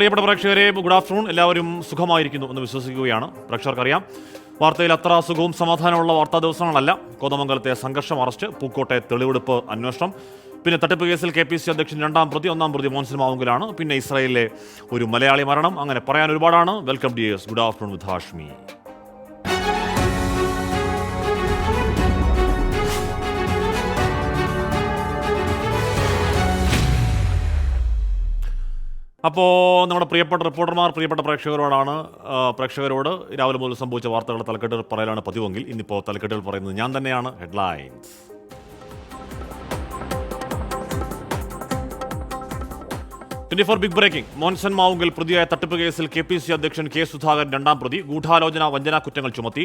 പ്രിയപ്പെട്ട പ്രേക്ഷകരെ, good afternoon. എല്ലാവരും സുഖമായിരിക്കുന്നു എന്ന് വിശ്വസിക്കുകയാണ്. പ്രേക്ഷകർക്കറിയാം, വാർത്തയിൽ അത്ര സുഖവും സമാധാനമുള്ള വാർത്താ ദിവസങ്ങളല്ല. കോതമംഗലത്തെ സംഘർഷം, അറസ്റ്റ്, പൂക്കോട്ടെ തെളിവെടുപ്പ് അന്വേഷണം, പിന്നെ തട്ടിപ്പ് കേസിൽ KPC അധ്യക്ഷൻ രണ്ടാം പ്രതി, ഒന്നാം പ്രതി മോൻസൻ മാവുങ്കലാണ്, പിന്നെ ഇസ്രായേലിലെ ഒരു മലയാളി മരണം, അങ്ങനെ പറയാൻ ഒരുപാടാണ്. വെൽക്കം ഡിയേഴ്സ്, ഗുഡ് ആഫ്റ്റർനൂൺ വിത്ത് ഹാഷ്മി. അപ്പോൾ നമ്മുടെ പ്രിയപ്പെട്ട റിപ്പോർട്ടർമാർ പ്രിയപ്പെട്ട പ്രേക്ഷകരോട് രാവിലെ മുതൽ സംഭവിച്ച വാർത്തകൾ തലക്കെട്ടുകൾ പറയലാണ് പതിവെങ്കിൽ ഇന്നിപ്പോൾ തലക്കെട്ടുകൾ പറയുന്നത് ഞാൻ തന്നെയാണ്. Headlines. Big breaking. Monson Mavunkal പ്രതിയായ തട്ടിപ്പ് കേസിൽ KPC അധ്യക്ഷൻ K. സുധാകരൻ രണ്ടാം പ്രതി. ഗൂഢാലോചന, വഞ്ചനാ കുറ്റങ്ങൾ ചുമത്തി.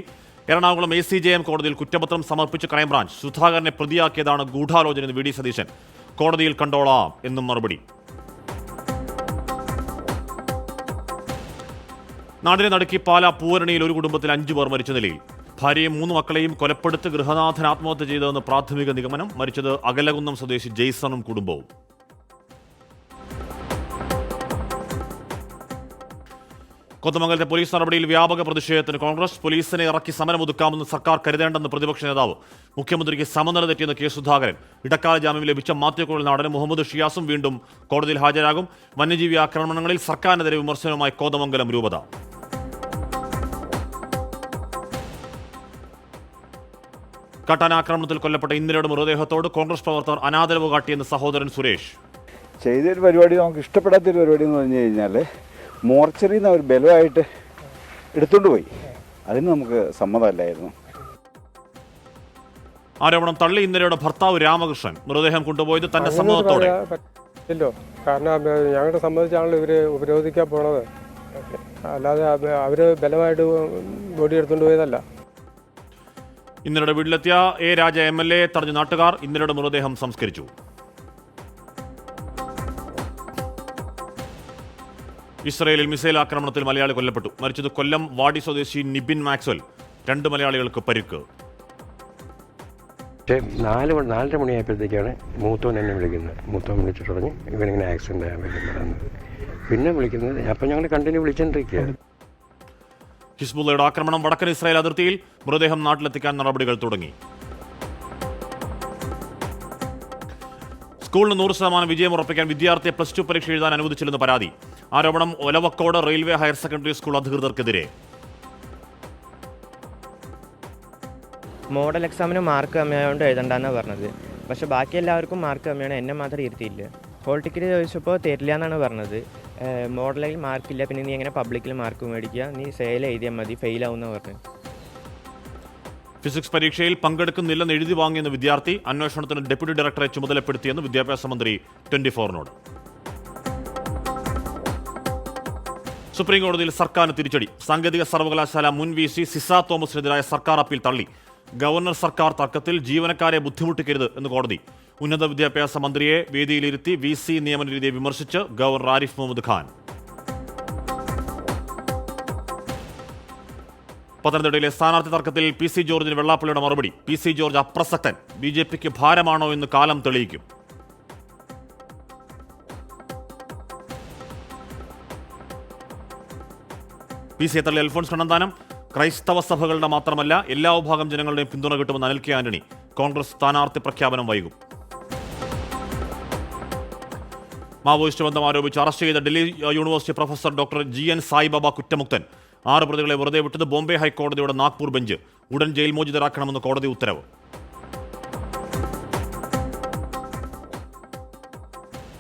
എറണാകുളം ACJM കോടതിയിൽ കുറ്റപത്രം സമർപ്പിച്ച ക്രൈംബ്രാഞ്ച്. സുധാകരനെ പ്രതിയാക്കിയതാണ് ഗൂഢാലോചന എന്ന് VD സതീശൻ. കോടതിയിൽ കണ്ടോളാം എന്നും മറുപടി. നാടിനെ നടുക്കി പാലാ പൂവരണിയിൽ ഒരു കുടുംബത്തിൽ 5 പേർ മരിച്ച നിലയിൽ. ഭാര്യയും 3 മക്കളെയും കൊലപ്പെടുത്തി ഗൃഹനാഥൻ ആത്മഹത്യ ചെയ്തതെന്ന് പ്രാഥമിക നിഗമനം. മരിച്ചത് അകലകുന്നം സ്വദേശി ജെയ്സണും കുടുംബവും. കോതമംഗലത്തെ പോലീസ് നടപടിയിൽ വ്യാപക പ്രതിഷേധത്തിന് കോൺഗ്രസ്. പോലീസിനെ ഇറക്കി സമരമൊതുക്കാമെന്ന് സർക്കാർ കരുതേണ്ടെന്ന് പ്രതിപക്ഷ നേതാവ്. മുഖ്യമന്ത്രിക്ക് സമനില തെറ്റിയെന്ന് K. സുധാകരൻ. ഇടക്കാല ജാമ്യം ലഭിച്ച മാത്യു കുഴൽനാടനും മുഹമ്മദ് ഷിയാസും വീണ്ടും കോടതിയിൽ ഹാജരാകും. വന്യജീവി ആക്രമണങ്ങളിൽ സർക്കാരിനെതിരെ വിമർശനവുമായി കോതമംഗലം രൂപത. കാട്ടാനാക്രമണത്തിൽ കൊല്ലപ്പെട്ട ഇന്ദിരയുടെ മൃതദേഹത്തോട് കോൺഗ്രസ് പ്രവർത്തകർ അനാദരവ് കാട്ടിയെന്ന് സഹോദരൻ സുരേഷ്. ചെയ്തൊരു പരിപാടി നമുക്ക് ഇഷ്ടപ്പെടാത്തൊരു പരിപാടി എന്ന് പറഞ്ഞു കഴിഞ്ഞാൽ മോർച്ചറിയിൽ നിന്ന് അവർ ബലമായിട്ട് എടുത്തുകൊണ്ട് പോയി. അതിന് നമുക്ക് സമ്മതമല്ലായിരുന്നു. ആരോപണം തള്ളി ഇന്ദിരയുടെ ഭർത്താവ് രാമകൃഷ്ണൻ. മൃതദേഹം കൊണ്ടുപോയത് തന്റെ സമ്മതത്തോടെ. കാരണം ഞങ്ങളെ സംബന്ധിച്ചാണല്ലോ ഇവര് ഉപരോധിക്കാൻ പോണത്, അല്ലാതെ അവര് ബലമായിട്ട് ബോഡി എടുത്തുകൊണ്ട് പോയതല്ല. ഇന്ദിരയുടെ വീട്ടിലെത്തിയ A. രാജ MLA തടഞ്ഞ നാട്ടുകാർ. ഇന്ദിരയുടെ മൃതദേഹം സംസ്കരിച്ചു. ഇസ്രയേലിൽ മിസൈൽ ആക്രമണത്തിൽ മലയാളി കൊല്ലപ്പെട്ടു. മരിച്ചത് കൊല്ലം വാടി സ്വദേശി നിബിൻ മാക്സ്വൽ. 2 മലയാളികൾക്ക് പരിക്ക്. പക്ഷേ 4:30 മണിയായപ്പോഴത്തേക്കാണ് മൂത്തോൻ എന്നെ വിളിക്കുന്നത്. മൂത്തോൻ വിളിച്ചിട്ട് പറഞ്ഞു ഇവനിങ്ങനെ ആക്സിഡൻ്റ് ആകാൻ പറ്റുന്നത്. പിന്നെ വിളിക്കുന്നത് അപ്പം ഞങ്ങൾ കണ്ടിന്യൂ വിളിച്ചുകൊണ്ടിരിക്കുകയാണ്. ഹിസ്ബുള്ളയുടെ ആക്രമണം. വടക്കൻ ഇസ്രായേൽ അതിർത്തിയിൽ. മൃതദേഹം നാട്ടിലെത്തിക്കാൻ നടപടികൾ തുടങ്ങി. സ്കൂളിന് 100% വിജയം ഉറപ്പിക്കാൻ വിദ്യാർത്ഥിയെ +2 പരീക്ഷ എഴുതാൻ അനുവദിച്ചില്ലെന്ന് പരാതി. ആരോപണം Olavakkode railway higher secondary school അധികൃതർക്കെതിരെ. മോഡൽ എക്സാമിന് മാർക്ക് കമ്മിയായതുകൊണ്ട് എഴുതണ്ടെന്നാണ് പറഞ്ഞത്. പക്ഷേ ബാക്കി എല്ലാവർക്കും മാർക്ക് കമ്മിയാണ്, എന്നെ മാത്രം ഇരുത്തിയില്ല. ഹോൾ ടിക്കറ്റ് ചോദിച്ചപ്പോൾ തരില്ല എന്നാണ് പറഞ്ഞത്. മോഡലിൽ മാർക്കില്ല, പിന്നെ നീ എങ്ങനെ പബ്ലിക്കിൽ മാർക്ക് മേടിക്കുക, നീ സെയിൽ എഴുതിയാൽ മതി, ഫെയിലാവുമെന്ന് പറഞ്ഞു. ഫിസിക്സ് പരീക്ഷയിൽ പങ്കെടുക്കുന്നില്ലെന്ന് എഴുതി വാങ്ങിയെന്ന് വിദ്യാർത്ഥി. അന്വേഷണത്തിന് ഡെപ്യൂട്ടി ഡയറക്ടറെ ചുമതലപ്പെടുത്തിയെന്ന് വിദ്യാഭ്യാസ മന്ത്രി 24നോട്. സുപ്രീം കോടതിയിൽ സർക്കാരിന് തിരിച്ചടി. സാങ്കേതിക സർവകലാശാല മുൻ VC സിസ തോമസിനെതിരായ സർക്കാർ അപ്പീൽ തള്ളി. ഗവർണർ സർക്കാർ തർക്കത്തിൽ ജീവനക്കാരെ ബുദ്ധിമുട്ടിക്കരുത് എന്ന് കോടതി. ഉന്നത വിദ്യാഭ്യാസ മന്ത്രിയെ വേദിയിലിരുത്തി VC നിയമന രീതിയെ വിമർശിച്ച് ഗവർണർ ആരിഫ് മുഹമ്മദ് ഖാൻ. പത്തനംതിട്ടയിലെ സ്ഥാനാർത്ഥി തർക്കത്തിൽ PC ജോർജിന് വെള്ളാപ്പള്ളിയുടെ മറുപടി. PC ജോർജ് അപ്രസക്തൻ, BJPക്ക് ഭാരമാണോ എന്ന് കാലം തെളിയിക്കും. PC തള്ളി അൽഫോൺസ് കണ്ണന്താനം. ക്രൈസ്തവ സഭകളുടെ മാത്രമല്ല എല്ലാ വിഭാഗം ജനങ്ങളുടെയും പിന്തുണ കിട്ടുമെന്ന് അനിൽ K. ആന്റണി. കോൺഗ്രസ് സ്ഥാനാർത്ഥി പ്രഖ്യാപനം വൈകും. മാവോയിസ്റ്റ് ബന്ധം ആരോപിച്ച് അറസ്റ്റ് ചെയ്ത Delhi university professor doctor GN Saibaba കുറ്റമുക്തൻ. 6 പ്രതികളെ വെറുതെ വിട്ടത് ബോംബെ ഹൈക്കോടതിയുടെ നാഗ്പൂർ ബെഞ്ച്. ഉടൻ ജയിൽ മോചിതരാക്കണമെന്ന് കോടതി ഉത്തരവ്.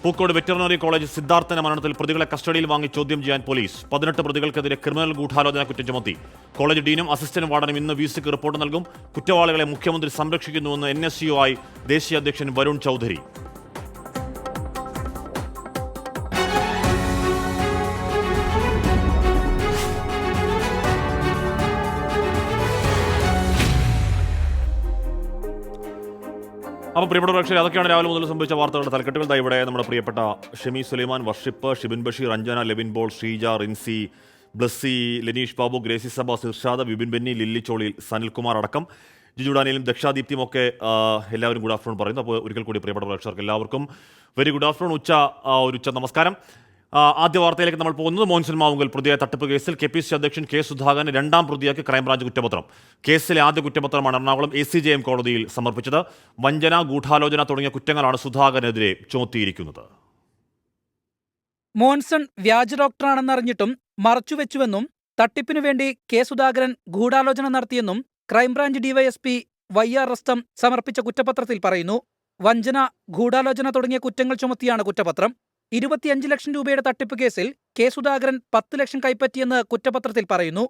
പൂക്കോട് വെറ്ററിനറി കോളേജ് സിദ്ധാർത്ഥന മരണത്തിൽ പ്രതികളെ കസ്റ്റഡിയിൽ വാങ്ങി ചോദ്യം ചെയ്യാൻ പോലീസ്. 18 പ്രതികൾക്കെതിരെ ക്രിമിനൽ ഗൂഢാലോചന കുറ്റം ചുമത്തി. കോളേജ് ഡീനും അസിസ്റ്റന്റ് വാർഡനും ഇന്ന് VCക്ക് റിപ്പോർട്ട് നൽകും. കുറ്റവാളികളെ മുഖ്യമന്ത്രി സംരക്ഷിക്കുന്നുവെന്ന് NSUI ദേശീയ അധ്യക്ഷൻ വരുൺ ചൗധരി. അപ്പോൾ പ്രിയപ്പെട്ട പ്രേക്ഷകർ, അതൊക്കെയാണ് രാവിലെ മുതൽ സംഭവിച്ച വാർത്തകളുടെ തലക്കെട്ടുകൾ. ഇവിടെ നമ്മുടെ പ്രിയപ്പെട്ട ഷമി സുലൈമാൻ, വർഷിപ്പ്, ഷിബിൻ ബഷീർ, അഞ്ജന, ലെവിൻ ബോൾ, ശ്രീജ, റിൻസി, ബ്ലസ്സി, ലെനീഷ് ബാബു, ഗ്രേസി സബാസ്, ഇർഷാദ്, വിപിൻ ബെന്നി, ലില്ലി ചോളി, സനിൽകുമാർ അടക്കം ജിജു ഡാനിയലും ദക്ഷാദീപ്തിയും ഒക്കെ എല്ലാവരും ഗുഡ് ആഫ്റ്റർനൂൺ പറയുന്നു. അപ്പോൾ ഒരിക്കൽ കൂടി പ്രിയപ്പെട്ട പ്രേക്ഷകർക്ക് എല്ലാവർക്കും വെരി ഗുഡ് ആഫ്റ്റർനൂൺ, ഒരു ഉച്ച നമസ്കാരം. ആദ്യ വാർത്തയിലേക്ക് നമ്മൾ പോകുന്നത് മോൻസൺ മാവുങ്കൽ പ്രതിയായ തട്ടിപ്പ് കേസിൽ KPCC അധ്യക്ഷൻ കെ സുധാകരൻ രണ്ടാം പ്രതിയാക്കി ക്രൈംബ്രാഞ്ച് കുറ്റപത്രം. കേസിലെ ആദ്യ കുറ്റപത്രമാണ് എറണാകുളം ACJM കോടതിയിൽ സമർപ്പിച്ചത്. വഞ്ചന, ഗൂഢാലോചന തുടങ്ങിയ കുറ്റങ്ങളാണ് സുധാകരനെതിരെ ചുമത്തിയിരിക്കുന്നത്. മോൻസൺ വ്യാജ ഡോക്ടറാണെന്നറിഞ്ഞിട്ടും മറച്ചുവെച്ചുവെന്നും തട്ടിപ്പിനു വേണ്ടി കെ സുധാകരൻ ഗൂഢാലോചന നടത്തിയെന്നും ക്രൈംബ്രാഞ്ച് DYSP YR റസ്തം സമർപ്പിച്ച കുറ്റപത്രത്തിൽ പറയുന്നു. വഞ്ചന, ഗൂഢാലോചന തുടങ്ങിയ കുറ്റങ്ങൾ ചുമത്തിയാണ് കുറ്റപത്രം. 25 ലക്ഷം രൂപയുടെ തട്ടിപ്പ് കേസിൽ കെ സുധാകരൻ 10 ലക്ഷം കൈപ്പറ്റിയെന്ന് കുറ്റപത്രത്തിൽ പറയുന്നു.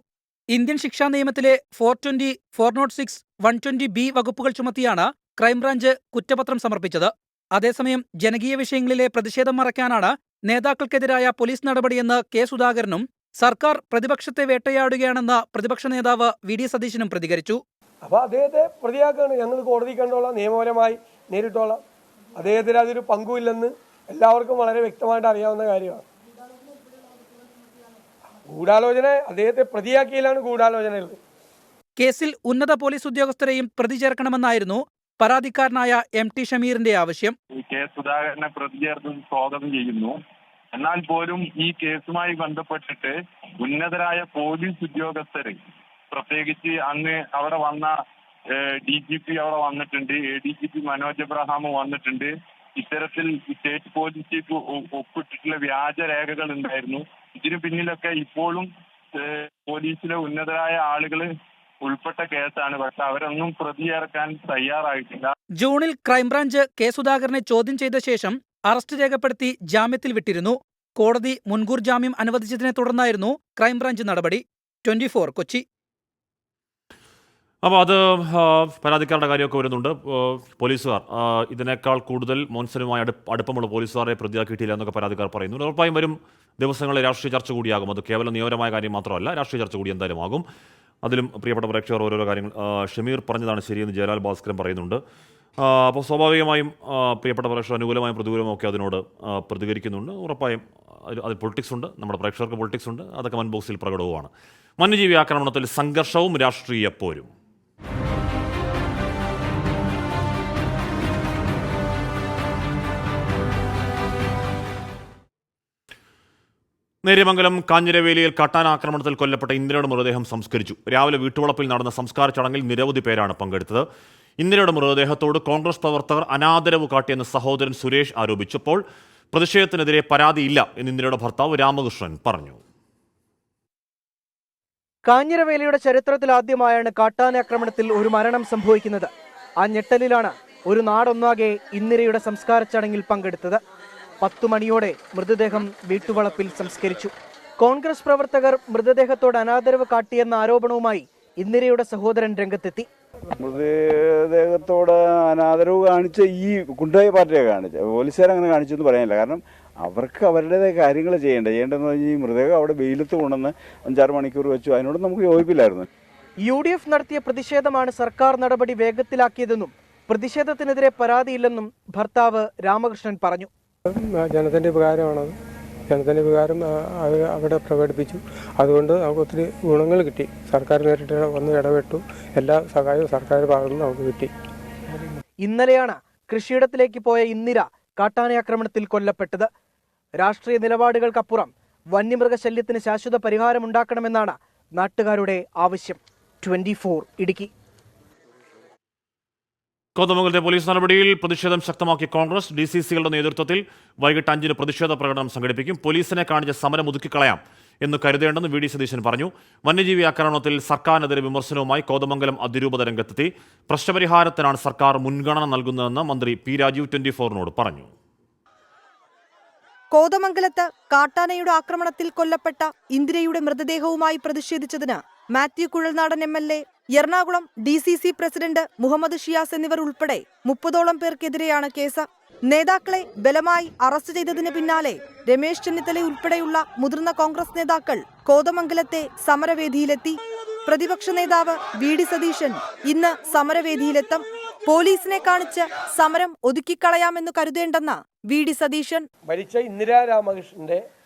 ഇന്ത്യൻ ശിക്ഷാ നിയമത്തിലെ 420, 406, 120B വകുപ്പുകൾ ചുമത്തിയാണ് ക്രൈംബ്രാഞ്ച് കുറ്റപത്രം സമർപ്പിച്ചത്. അതേസമയം ജനകീയ വിഷയങ്ങളിലെ പ്രതിഷേധം മറയ്ക്കാനാണ് നേതാക്കൾക്കെതിരായ പോലീസ് നടപടിയെന്ന് കെ സുധാകരനും സർക്കാർ പ്രതിപക്ഷത്തെ വേട്ടയാടുകയാണെന്ന് പ്രതിപക്ഷ നേതാവ് VD സതീശനും പ്രതികരിച്ചു. അപ്പോൾ അദ്ദേഹത്തെ പ്രതിയാക്കാണ്. ഞങ്ങൾ കോടതി കണ്ടോളാം, നിയമപരമായി നേരിട്ടോളാം. അദ്ദേഹത്തിന് അതൊരു പങ്കുമില്ലെന്ന് എല്ലാവർക്കും വളരെ വ്യക്തമായിട്ട് അറിയാവുന്ന കാര്യമാണ്. ഗൂഢാലോചന, അദ്ദേഹത്തെ പ്രതിയാക്കിയതിലാണ് ഗൂഢാലോചനയുള്ളത്. കേസിൽ ഉന്നത പോലീസ് ഉദ്യോഗസ്ഥരെയും പ്രതി ചേർക്കണമെന്നായിരുന്നു പരാതിക്കാരനായ MT ഷമീറിന്റെ ആവശ്യം. കെ സുധാകരനെ പ്രതി ചേർത്ത് സ്വാഗതം ചെയ്യുന്നു. എന്നാൽ പോലും ഈ കേസുമായി ബന്ധപ്പെട്ടിട്ട് ഉന്നതരായ പോലീസ് ഉദ്യോഗസ്ഥർ, പ്രത്യേകിച്ച് അന്ന് അവിടെ വന്ന DGP അവിടെ വന്നിട്ടുണ്ട്, ADGP മനോജ് എബ്രഹാം വന്നിട്ടുണ്ട്. ഇത്തരത്തിൽ സ്റ്റേറ്റ് പോലീസ് ചീഫ് ഒപ്പിട്ടിട്ടുള്ള വ്യാജരേഖകൾ ഉണ്ടായിരുന്നു. ഇതിനു പിന്നിലൊക്കെ ഇപ്പോഴും പോലീസിലെ ഉന്നതരായ ആളുകൾ ഉൾപ്പെട്ട കേസാണ്. പക്ഷെ അവരൊന്നും പ്രതി ചേർക്കാൻ തയ്യാറായിട്ടില്ല. ജൂണിൽ ക്രൈംബ്രാഞ്ച് കെ സുധാകരനെ ചോദ്യം ചെയ്ത ശേഷം അറസ്റ്റ് രേഖപ്പെടുത്തി ജാമ്യത്തിൽ വിട്ടിരുന്നു. കോടതി മുൻകൂർ ജാമ്യം അനുവദിച്ചതിനെ തുടർന്നായിരുന്നു ക്രൈംബ്രാഞ്ച് നടപടി. 24 കൊച്ചി. അപ്പോൾ അത് പരാതിക്കാരുടെ കാര്യമൊക്കെ വരുന്നുണ്ട്. പോലീസുകാർ ഇതിനേക്കാൾ കൂടുതൽ മോൻസനുമായി അടുപ്പമുള്ള പോലീസുകാരെ പ്രതിയാക്കിയിട്ടില്ല എന്നൊക്കെ പരാതിക്കാർ പറയുന്നു. ഉറപ്പായും വരും ദിവസങ്ങളിൽ രാഷ്ട്രീയ ചർച്ച കൂടിയാകും. അത് കേവലം നിയമപരമായ കാര്യം മാത്രമല്ല, രാഷ്ട്രീയ ചർച്ച കൂടി എന്തായാലും ആകും. അതിലും പ്രിയപ്പെട്ട പ്രേക്ഷകർ ഓരോരോ കാര്യങ്ങൾ ഷമീർ പറഞ്ഞതാണ് ശരിയെന്ന് ജയലാൽ ഭാസ്കരൻ പറയുന്നുണ്ട്. അപ്പോൾ സ്വാഭാവികമായും പ്രിയപ്പെട്ട പ്രേക്ഷകർ അനുകൂലമായും പ്രതികൂലമായും ഒക്കെ അതിനോട് പ്രതികരിക്കുന്നുണ്ട്. ഉറപ്പായും അതിൽ പൊളിറ്റിക്സ് ഉണ്ട്, നമ്മുടെ പ്രേക്ഷകർക്ക് പൊളിറ്റിക്സ് ഉണ്ട്. അതൊക്കെ മൻബോക്സിൽ പ്രകടവുമാണ്. വന്യജീവി ആക്രമണത്തിൽ സംഘർഷവും രാഷ്ട്രീയ പോരും. നേര്യമംഗലം കാഞ്ഞിരവേലിയിൽ കാട്ടാനാക്രമണത്തിൽ കൊല്ലപ്പെട്ട ഇന്ദിരയുടെ മൃതദേഹം സംസ്കരിച്ചു. രാവിലെ വീട്ടുവളപ്പിൽ നടന്ന സംസ്കാര ചടങ്ങിൽ നിരവധി പേരാണ് പങ്കെടുത്തത്. ഇന്ദിരയുടെ മൃതദേഹത്തോട് കോൺഗ്രസ് പ്രവർത്തകർ അനാദരവ് കാട്ടിയെന്ന് സഹോദരൻ സുരേഷ് ആരോപിച്ചപ്പോൾ പ്രതിഷേധത്തിനെതിരെ പരാതിയില്ല എന്ന് ഇന്ദിരയുടെ ഭർത്താവ് രാമകൃഷ്ണൻ പറഞ്ഞു. കാഞ്ഞിരവേലിയുടെ ചരിത്രത്തിൽ ആദ്യമായാണ് കാട്ടാനാക്രമണത്തിൽ ഒരു മരണം സംഭവിക്കുന്നത്. ആ ഞെട്ടലിലാണ് ഒരു നാടൊന്നാകെ ഇന്ദിരയുടെ സംസ്കാര ചടങ്ങിൽ പങ്കെടുത്തത്. 10 മണിയോടെ മൃതദേഹം വീട്ടുവളപ്പിൽ സംസ്കരിച്ചു. കോൺഗ്രസ് പ്രവർത്തകർ മൃതദേഹത്തോട് അനാദരവ് കാട്ടിയെന്ന ആരോപണവുമായി ഇന്ദിരയുടെ സഹോദരൻ രംഗത്തെത്തി. മൃതദേഹത്തോട് അനാദരവ് കാണിച്ച ഈ കുണ്ടായ പാർട്ടിയെ കാണിച്ച പോലീസുകാർ അങ്ങനെ കാണിച്ചു എന്ന് പറയാനില്ല. കാരണം അവർക്ക് അവരുടേതായ കാര്യങ്ങൾ ചെയ്യേണ്ടതെന്ന് പറഞ്ഞാൽ ഈ മൃതദേഹം അവിടെ വെയിലത്ത് കൊണ്ടുവന്ന് 5-6 മണിക്കൂർ വെച്ചു. അതിനോട് നമുക്ക് യോജിപ്പില്ലായിരുന്നു. UDF നടത്തിയ പ്രതിഷേധമാണ് സർക്കാർ നടപടി വേഗത്തിലാക്കിയതെന്നും പ്രതിഷേധത്തിനെതിരെ പരാതിയില്ലെന്നും ഭർത്താവ് രാമകൃഷ്ണൻ പറഞ്ഞു. ജനത്തിൻ്റെ ഉപകാരമാണത്. ജനത്തിൻ്റെ ഉപകാരം അവിടെ പ്രകടിപ്പിച്ചു. അതുകൊണ്ട് നമുക്ക് ഒത്തിരി ഗുണങ്ങൾ കിട്ടി. സർക്കാർ നേരിട്ട് വന്ന് ഇടപെട്ടു. എല്ലാ സഹായവും സർക്കാർ ഭാഗത്തു നിന്ന് നമുക്ക് കിട്ടി. ഇന്നലെയാണ് കൃഷിയിടത്തിലേക്ക് പോയ ഇന്ദിര കാട്ടാനയാക്രമണത്തിൽ കൊല്ലപ്പെട്ടത്. രാഷ്ട്രീയ നിലപാടുകൾക്കപ്പുറം വന്യമൃഗശല്യത്തിന് ശാശ്വത പരിഹാരമുണ്ടാക്കണമെന്നാണ് നാട്ടുകാരുടെ ആവശ്യം. 24 ഇടുക്കി. കോതമംഗലത്തെ പോലീസ് നടപടിയിൽ പ്രതിഷേധം ശക്തമാക്കി കോൺഗ്രസ്. DCCകളുടെ നേതൃത്വത്തിൽ വൈകിട്ട് 5-ന് പ്രതിഷേധ പ്രകടനം സംഘടിപ്പിക്കും. പോലീസിനെ കാണിച്ച സമരം ഒതുക്കിക്കളയാം എന്ന് കരുതേണ്ടെന്ന് VD സതീശൻ പറഞ്ഞു. വന്യജീവി ആക്രമണത്തിൽ സർക്കാരിനെതിരെ വിമർശനവുമായി കോതമംഗലം അതിരൂപത രംഗത്തെത്തി. പ്രശ്നപരിഹാരത്തിനാണ് സർക്കാർ മുൻഗണന നൽകുന്നതെന്ന് മന്ത്രി P രാജീവ് 24നോട് പറഞ്ഞു. കോതമംഗലത്ത് കാട്ടാനയുടെ ആക്രമണത്തിൽ കൊല്ലപ്പെട്ട ഇന്ദിരയുടെ മൃതദേഹവുമായി പ്രതിഷേധിച്ചതിന് Mathew Kuzhalnadan MLA, Ernakulam DCC president Muhammad Shiyas എന്നിവർ ഉൾപ്പെടെ 30ഓളം പേർക്കെതിരെയാണ് കേസ്. നേതാക്കളെ ബലമായി അറസ്റ്റ് ചെയ്തതിന് പിന്നാലെ രമേശ് ചെന്നിത്തല ഉൾപ്പെടെയുള്ള മുതിർന്ന കോൺഗ്രസ് നേതാക്കൾ കോതമംഗലത്തെ സമരവേദിയിലെത്തി. പ്രതിപക്ഷ നേതാവ് VD സതീശൻ ഇന്ന് സമരവേദിയിലെത്തും. പോലീസിനെ കാണിച്ച് സമരം ഒതുക്കിക്കളയാമെന്ന് കരുതേണ്ടെന്ന് VD സതീശൻ. മരിച്ച ഇന്ദിരാ രാമകൃഷ്ണന്റെ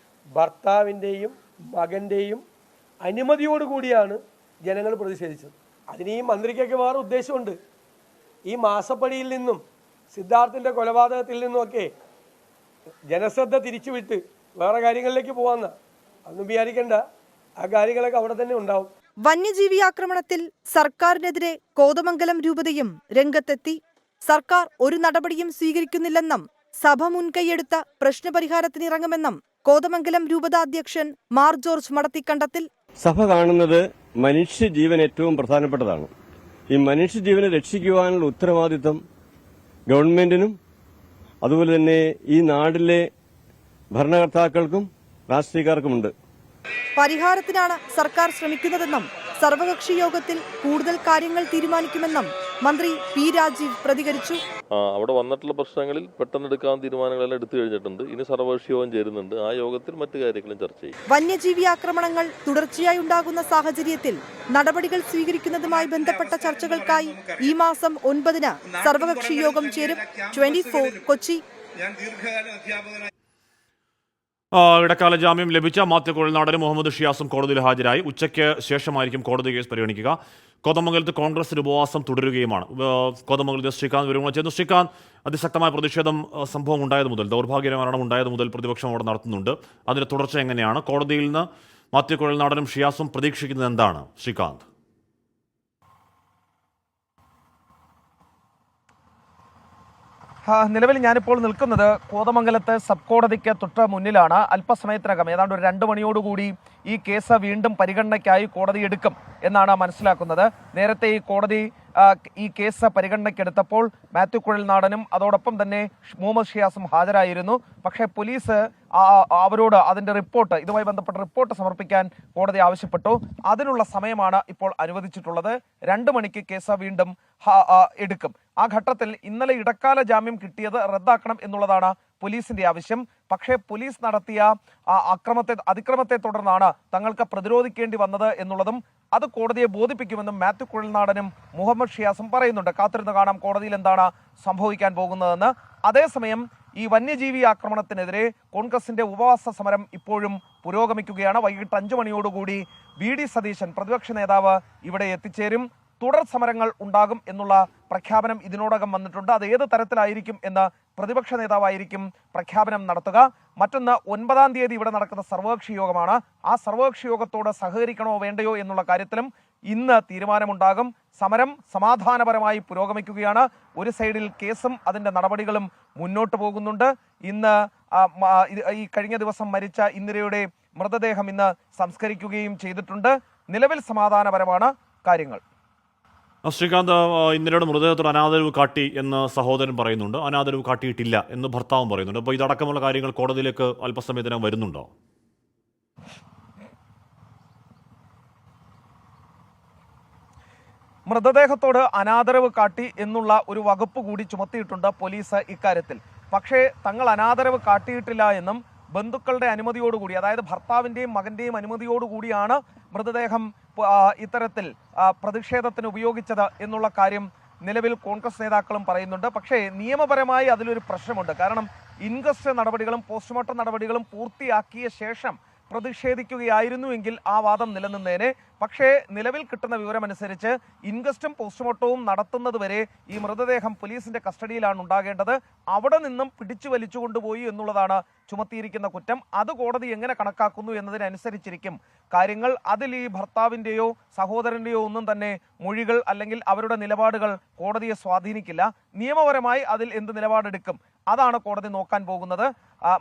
ഭർത്താവിൻ്റെയും മകന്റെയും അനുമതിയോടുകൂടിയാണ് ജനങ്ങൾ പ്രതിഷേധിച്ചത്. അതിന് ഈ മന്ത്രിക്കൊക്കെ വേറെ ഉദ്ദേശമുണ്ട്. ഈ മാസപ്പടിയിൽ നിന്നും സിദ്ധാർത്ഥിൻ്റെ കൊലപാതകത്തിൽ നിന്നുമൊക്കെ ജനശ്രദ്ധ തിരിച്ചുവിട്ട് വേറെ കാര്യങ്ങളിലേക്ക് പോകാമെന്ന അതൊന്നും വിചാരിക്കണ്ട. ആ കാര്യങ്ങളൊക്കെ അവിടെ തന്നെ ഉണ്ടാവും. വന്യജീവി ആക്രമണത്തിൽ സർക്കാരിനെതിരെ കോതമംഗലം രൂപതയും രംഗത്തെത്തി. സർക്കാർ ഒരു നടപടിയും സ്വീകരിക്കുന്നില്ലെന്നും സഭ മുൻകൈയെടുത്ത പ്രശ്നപരിഹാരത്തിനിറങ്ങുമെന്നും കോതമംഗലം രൂപതാധ്യക്ഷൻ മാർ ജോർജ് മടത്തിക്കണ്ടത്തിൽ. സഭ കാണുന്നത് മനുഷ്യജീവൻ ഏറ്റവും പ്രധാനപ്പെട്ടതാണ്. ഈ മനുഷ്യജീവനെ രക്ഷിക്കുവാനുള്ള ഉത്തരവാദിത്തം ഗവൺമെന്റിനും അതുപോലെ തന്നെ ഈ നാട്ടിലെ ഭരണകർത്താക്കൾക്കും രാഷ്ട്രീയക്കാർക്കുമുണ്ട്. പരിഹാരത്തിനാണ് സർക്കാർ ശ്രമിക്കുന്നതെന്നും സർവകക്ഷി യോഗത്തിൽ കൂടുതൽ കാര്യങ്ങൾ തീരുമാനിക്കുമെന്നും മന്ത്രി പി രാജീവ് പ്രതികരിച്ചു. അവിടെ വന്നിട്ടുള്ള പ്രശ്നങ്ങളിൽ പെട്ടെന്നെടുക്കാവുന്ന തീരുമാനങ്ങളെല്ലാം എടുത്തു കഴിഞ്ഞിട്ടുണ്ട്. ഇനി സർവകക്ഷി യോഗം ചേരുന്നുണ്ട്. ആ യോഗത്തിൽ മറ്റു കാര്യങ്ങളും ചർച്ച ചെയ്യും. വന്യജീവി ആക്രമണങ്ങൾ തുടർച്ചയായി ഉണ്ടാകുന്ന സാഹചര്യത്തിൽ നടപടികൾ സ്വീകരിക്കുന്നതുമായി ബന്ധപ്പെട്ട ചർച്ചകൾക്കായി ഈ മാസം 9-ന് സർവകക്ഷി യോഗം ചേരും. 24 കൊച്ചി. ഇടക്കാല ജാമ്യം ലഭിച്ച മാത്യു കുഴൽനാടനും മുഹമ്മദ് ഷിയാസും കോടതിയിൽ ഹാജരായി. ഉച്ചയ്ക്ക് ശേഷമായിരിക്കും കോടതി കേസ് പരിഗണിക്കുക. കോതമംഗലത്ത് കോൺഗ്രസിന്റെ ഉപവാസം തുടരുകയുമാണ്. കോതമംഗലത്ത് ശ്രീകാന്ത് വിവരങ്ങൾ ചെയ്യുന്നു. ശ്രീകാന്ത്, അതിശക്തമായ പ്രതിഷേധം സംഭവം ഉണ്ടായത് മുതൽ, ദൗർഭാഗ്യ മരണം ഉണ്ടായത് മുതൽ പ്രതിപക്ഷം അവിടെ നടത്തുന്നുണ്ട്. അതിന്റെ തുടർച്ച എങ്ങനെയാണ്? കോടതിയിൽ നിന്ന് മാത്യു കുഴൽനാടനും ഷിയാസും പ്രതീക്ഷിക്കുന്നത് എന്താണ് ശ്രീകാന്ത്? നിലവിൽ ഞാനിപ്പോൾ നിൽക്കുന്നത് കോതമംഗലത്ത് സബ് കോടതിക്ക് തൊട്ട് മുന്നിലാണ്. അല്പസമയത്തിനകം ഏതാണ്ട് ഒരു 2 മണിയോടുകൂടി ഈ കേസ് വീണ്ടും പരിഗണനയ്ക്കായി കോടതി എടുക്കും എന്നാണ് മനസ്സിലാക്കുന്നത്. നേരത്തെ ഈ കേസ് പരിഗണനയ്ക്കെടുത്തപ്പോൾ മാത്യു കുഴൽനാടനും അതോടൊപ്പം തന്നെ മുഹമ്മദ് ഷിയാസും ഹാജരായിരുന്നു. പക്ഷേ പോലീസ് അവരോട് അതിൻ്റെ റിപ്പോർട്ട്, ഇതുമായി ബന്ധപ്പെട്ട റിപ്പോർട്ട് സമർപ്പിക്കാൻ കോടതി ആവശ്യപ്പെട്ടു. അതിനുള്ള സമയമാണ് ഇപ്പോൾ അനുവദിച്ചിട്ടുള്ളത്. 2 മണിക്ക് കേസ് വീണ്ടും എടുക്കും. ആ ഘട്ടത്തിൽ ഇന്നലെ ഇടക്കാല ജാമ്യം കിട്ടിയത് റദ്ദാക്കണം എന്നുള്ളതാണ് പോലീസിന്റെ ആവശ്യം. പക്ഷേ പോലീസ് നടത്തിയ അതിക്രമത്തെ തുടർന്നാണ് തങ്ങൾക്ക് പ്രതിരോധിക്കേണ്ടി വന്നത് എന്നുള്ളതും അത് കോടതിയെ ബോധിപ്പിക്കുമെന്നും മാത്യു കുഴൽനാടനും മുഹമ്മദ് ഷിയാസും പറയുന്നുണ്ട്. കാത്തിരുന്ന് കാണാം കോടതിയിൽ എന്താണ് സംഭവിക്കാൻ പോകുന്നതെന്ന്. അതേസമയം ഈ വന്യജീവി ആക്രമണത്തിനെതിരെ കോൺഗ്രസിന്റെ ഉപവാസ സമരം ഇപ്പോഴും പുരോഗമിക്കുകയാണ്. വൈകിട്ട് 5 മണിയോടുകൂടി VD സതീശൻ പ്രതിപക്ഷ നേതാവ് ഇവിടെ എത്തിച്ചേരും. തുടർ സമരങ്ങൾ ഉണ്ടാകും എന്നുള്ള പ്രഖ്യാപനം ഇതിനോടകം വന്നിട്ടുണ്ട്. അത് ഏത് തരത്തിലായിരിക്കും എന്ന് പ്രതിപക്ഷ നേതാവായിരിക്കും പ്രഖ്യാപനം നടത്തുക. മറ്റൊന്ന് 9-ാം തീയതി ഇവിടെ നടക്കുന്ന സർവകക്ഷി യോഗമാണ്. ആ സർവകക്ഷി യോഗത്തോട് സഹകരിക്കണോ വേണ്ടയോ എന്നുള്ള കാര്യത്തിലും ഇന്ന് തീരുമാനമുണ്ടാകും. സമരം സമാധാനപരമായി പുരോഗമിക്കുകയാണ്. ഒരു സൈഡിൽ കേസും അതിൻ്റെ നടപടികളും മുന്നോട്ട് പോകുന്നുണ്ട്. ഇന്ന് ഈ കഴിഞ്ഞ ദിവസം മരിച്ച ഇന്ദിരയുടെ മൃതദേഹം ഇന്ന് സംസ്കരിക്കുകയും ചെയ്തിട്ടുണ്ട്. നിലവിൽ സമാധാനപരമാണ് കാര്യങ്ങൾ. ശ്രീകാന്ത്, ഇന്ദിരയുടെ മൃതദേഹത്തോട് അനാദരവ് കാട്ടി എന്ന് സഹോദരൻ പറയുന്നുണ്ട്. അനാദരവ് കാട്ടിയിട്ടില്ല എന്ന് ഭർത്താവും പറയുന്നുണ്ട്. അപ്പോൾ ഇതടക്കമുള്ള കാര്യങ്ങൾ കോടതിയിലേക്ക് അല്പസമയത്തിനകം വരുന്നുണ്ടോ? മൃതദേഹത്തോട് അനാദരവ് കാട്ടി എന്നുള്ള ഒരു വകുപ്പ് കൂടി ചുമത്തിയിട്ടുണ്ട് പോലീസ് ഇക്കാര്യത്തിൽ. പക്ഷേ തങ്ങൾ അനാദരവ് കാട്ടിയിട്ടില്ല എന്നും ബന്ധുക്കളുടെ അനുമതിയോടുകൂടി, അതായത് ഭർത്താവിൻ്റെയും മകൻ്റെയും അനുമതിയോടുകൂടിയാണ് മൃതദേഹം ഇത്തരത്തിൽ പ്രതിഷേധത്തിന് ഉപയോഗിച്ചത് എന്നുള്ള കാര്യം നിലവിൽ കോൺഗ്രസ് നേതാക്കളും പറയുന്നുണ്ട്. പക്ഷേ നിയമപരമായി അതിലൊരു പ്രശ്നമുണ്ട്. കാരണം ഇൻക്വസ്റ്റ് നടപടികളും പോസ്റ്റ്മോർട്ടം നടപടികളും പൂർത്തിയാക്കിയ ശേഷം പ്രതിഷേധിക്കുകയായിരുന്നുവെങ്കിൽ ആ വാദം നിലനിന്നേനെ. പക്ഷേ നിലവിൽ കിട്ടുന്ന വിവരമനുസരിച്ച് ഇൻക്വസ്റ്റും പോസ്റ്റ്മോർട്ടവും നടത്തുന്നത് വരെ ഈ മൃതദേഹം പോലീസിന്റെ കസ്റ്റഡിയിലാണ് ഉണ്ടാകേണ്ടത്. അവിടെ നിന്നും പിടിച്ചു വലിച്ചു കൊണ്ടുപോയി എന്നുള്ളതാണ് ചുമത്തിയിരിക്കുന്ന കുറ്റം. അത് കോടതി എങ്ങനെ കണക്കാക്കുന്നു എന്നതിനനുസരിച്ചിരിക്കും കാര്യങ്ങൾ. അതിൽ ഈ ഭർത്താവിൻ്റെയോ സഹോദരൻ്റെയോ ഒന്നും തന്നെ മൊഴികൾ അല്ലെങ്കിൽ അവരുടെ നിലപാടുകൾ കോടതിയെ സ്വാധീനിക്കില്ല. നിയമപരമായി അതിൽ എന്ത് നിലപാടെടുക്കും അതാണ് കോടതി നോക്കാൻ പോകുന്നത്.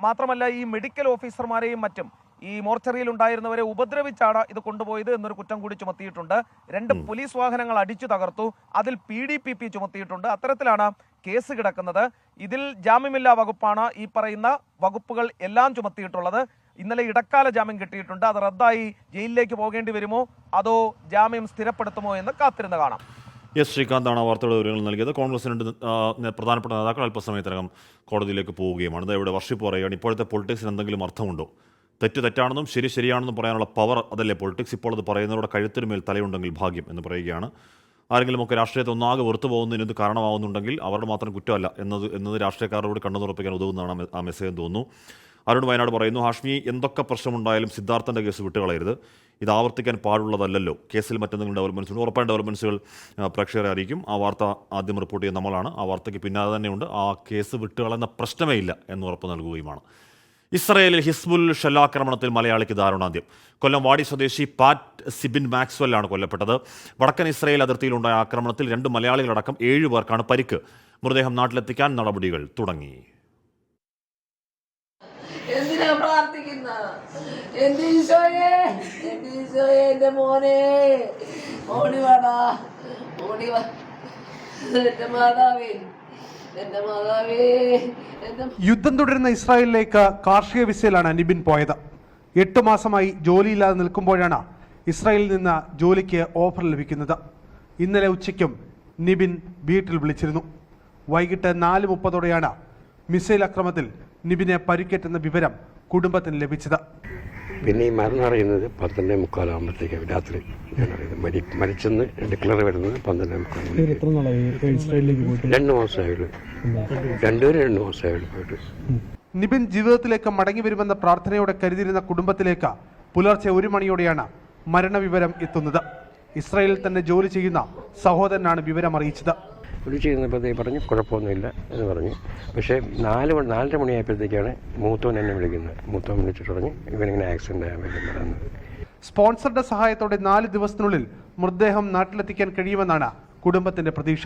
മാത്രമല്ല ഈ മെഡിക്കൽ ഓഫീസർമാരെയും മറ്റും ഈ മോർച്ചറിയിൽ ഉണ്ടായിരുന്നവരെ ഉപദ്രവിച്ചാണ് ഇത് കൊണ്ടുപോയത് എന്നൊരു കുറ്റം കൂടി ചുമത്തിയിട്ടുണ്ട്. 2 പോലീസ് വാഹനങ്ങൾ അടിച്ചു തകർത്തു, അതിൽ PDPP ചുമത്തിയിട്ടുണ്ട്. അത്തരത്തിലാണ് കേസ് കിടക്കുന്നത്. ഇതിൽ ജാമ്യമില്ലാ വകുപ്പാണ് ഈ പറയുന്ന വകുപ്പുകൾ എല്ലാം ചുമത്തിയിട്ടുള്ളത്. ഇന്നലെ ഇടക്കാല ജാമ്യം കിട്ടിയിട്ടുണ്ട്. അത് റദ്ദായി ജയിലിലേക്ക് പോകേണ്ടി വരുമോ അതോ ജാമ്യം സ്ഥിരപ്പെടുത്തുമോ എന്ന് കാത്തിരുന്ന് കാണാം. എസ് ശ്രീകാന്താണ് വാർത്തയുടെ വിവരങ്ങൾ നൽകിയത്. കോൺഗ്രസിൻ്റെ പ്രധാനപ്പെട്ട നേതാക്കൾ അല്പസമയത്തിനകം കോടതിയിലേക്ക് പോവുകയുമാണ്. ഇവിടെ വർഷിപ്പ് പറയുകയാണ്, ഇപ്പോഴത്തെ പൊളിറ്റിക്സിന് എന്തെങ്കിലും അർത്ഥമുണ്ടോ? തെറ്റാണെന്നും ശരിയാണെന്നും പറയാനുള്ള പവർ അതല്ലേ പൊളിറ്റിക്സ്. ഇപ്പോൾ അത് പറയുന്നവരുടെ കഴുത്തിനുമേൽ തലയുണ്ടെങ്കിൽ ഭാഗ്യം എന്ന് പറയുകയാണ്. ആരെങ്കിലുമൊക്കെ രാഷ്ട്രീയത്തെ ഒന്നാകെ വെറുത്തു പോകുന്നതിന് ഇത് കാരണമാവുന്നുണ്ടെങ്കിൽ അവരുടെ മാത്രം കുറ്റമല്ല എന്നത് രാഷ്ട്രീയക്കാരോട് കണ്ണു തുറപ്പിക്കാൻ ഉതകുന്നതാണ് ആ മെസ്സേജ് തോന്നുന്നു. അരുൺ വയനാട് പറയുന്നു, ഹാഷ്മി എന്തൊക്കെ പ്രശ്നമുണ്ടായാലും സിദ്ധാർത്ഥൻ്റെ കേസ് വിട്ടുകളയരുത്. ഇത് ആവർത്തിക്കാൻ പാടുള്ളതല്ലോ. കേസിൽ മറ്റെന്തെങ്കിലും ഡെവലപ്മെൻറ്റ്സ് ഉണ്ട്, ഉറപ്പായ ഡെവലപ്മെൻറ്റ്സുകൾ പ്രേക്ഷകരെ അറിയിക്കും. ആ വാർത്ത ആദ്യം റിപ്പോർട്ട് ചെയ്യുന്ന നമ്മളാണ്. ആ വാർത്തയ്ക്ക് പിന്നാലെ തന്നെയുണ്ട് ആ കേസ് വിട്ടുകളയുന്ന പ്രശ്നമേ ഇല്ല എന്ന് ഉറപ്പ് നൽകുകയുമാണ്. ഇസ്രയേലിൽ ഹിസ്ബുൽ ഷെല്ലാക്രമണത്തിൽ മലയാളിക്ക് ദാരുണാന്ത്യം. കൊല്ലം വാടി സ്വദേശി പാറ്റ് സിബിൻ മാക്സ്വെല്ലാണ് കൊല്ലപ്പെട്ടത്. വടക്കൻ ഇസ്രയേൽ അതിർത്തിയിലുണ്ടായ ആക്രമണത്തിൽ 2 മലയാളികളടക്കം 7 പേർക്കാണ് പരിക്ക്. മൃതദേഹം നാട്ടിലെത്തിക്കാൻ നടപടികൾ തുടങ്ങി. എന്തിനാ പ്രാർത്ഥിക്കുന്ന എന്റെ ഈശോയെ, എന്റെ ഈശോയെ, എന്റെ മോനെ ഓടി വാടാ, ഓടി വാ, എന്റെ മാതാവേ, എന്റെ മാതാവേ. യുദ്ധം തുടരുന്ന ഇസ്രായേലിലേക്ക് കാർഷിക വിസയിലാണ് നിബിൻ പോയത്. 8 മാസമായി ജോലിയില്ലാതെ നിൽക്കുമ്പോഴാണ് ഇസ്രായേലിൽ നിന്ന് ജോലിക്ക് ഓഫർ ലഭിക്കുന്നത്. ഇന്നലെ ഉച്ചയ്ക്കും നിബിൻ വീട്ടിൽ വിളിച്ചിരുന്നു. വൈകിട്ട് 4:30 മിസൈൽ ആക്രമണത്തിൽ നിബിനെ പരിക്കേറ്റെന്ന വിവരം കുടുംബത്തിന് ലഭിച്ചത്. പിന്നെ ഈ മരണം അറിയുന്നത് 12:45 രാത്രി ഞാൻ അറിയുന്നത്. മരിച്ചെന്ന് ഡിക്ലെയർ വരുന്നത് 12:45. 2 മാസമായുള്ളൂ. രണ്ടുപേരും 2 മാസമായുള്ളൂ പോയിട്ട്. നിബിൻ ജീവിതത്തിലേക്ക് മടങ്ങി വരുമെന്ന പ്രാർത്ഥനയോടെ കരുതിയിരുന്ന കുടുംബത്തിലേക്ക് പുലർച്ചെ 1 മണിയോടെയാണ് മരണവിവരം എത്തുന്നത്. ഇസ്രായേലിൽ തന്നെ ജോലി ചെയ്യുന്ന സഹോദരനാണ് വിവരം അറിയിച്ചത്. വിളിച്ച് ചെയ്യുന്നപ്പോഴത്തേക്ക് പറഞ്ഞു കുഴപ്പമൊന്നുമില്ല എന്ന് പറഞ്ഞു. പക്ഷേ 4:30 മണിയായപ്പോഴത്തേക്കാണ് മൂത്തോൻ എന്നെ വിളിക്കുന്നത്. മൂത്തോൻ വിളിച്ചിട്ട് പറഞ്ഞ് ഇവനിങ്ങനെ ആക്സിഡൻ്റ് ആകാൻ വേണ്ടി പറയുന്നത്. സ്പോൺസറുടെ സഹായത്തോടെ 4 ദിവസത്തിനുള്ളിൽ മൃതദേഹം നാട്ടിലെത്തിക്കാൻ കഴിയുമെന്നാണ് കുടുംബത്തിന്റെ പ്രതീക്ഷ.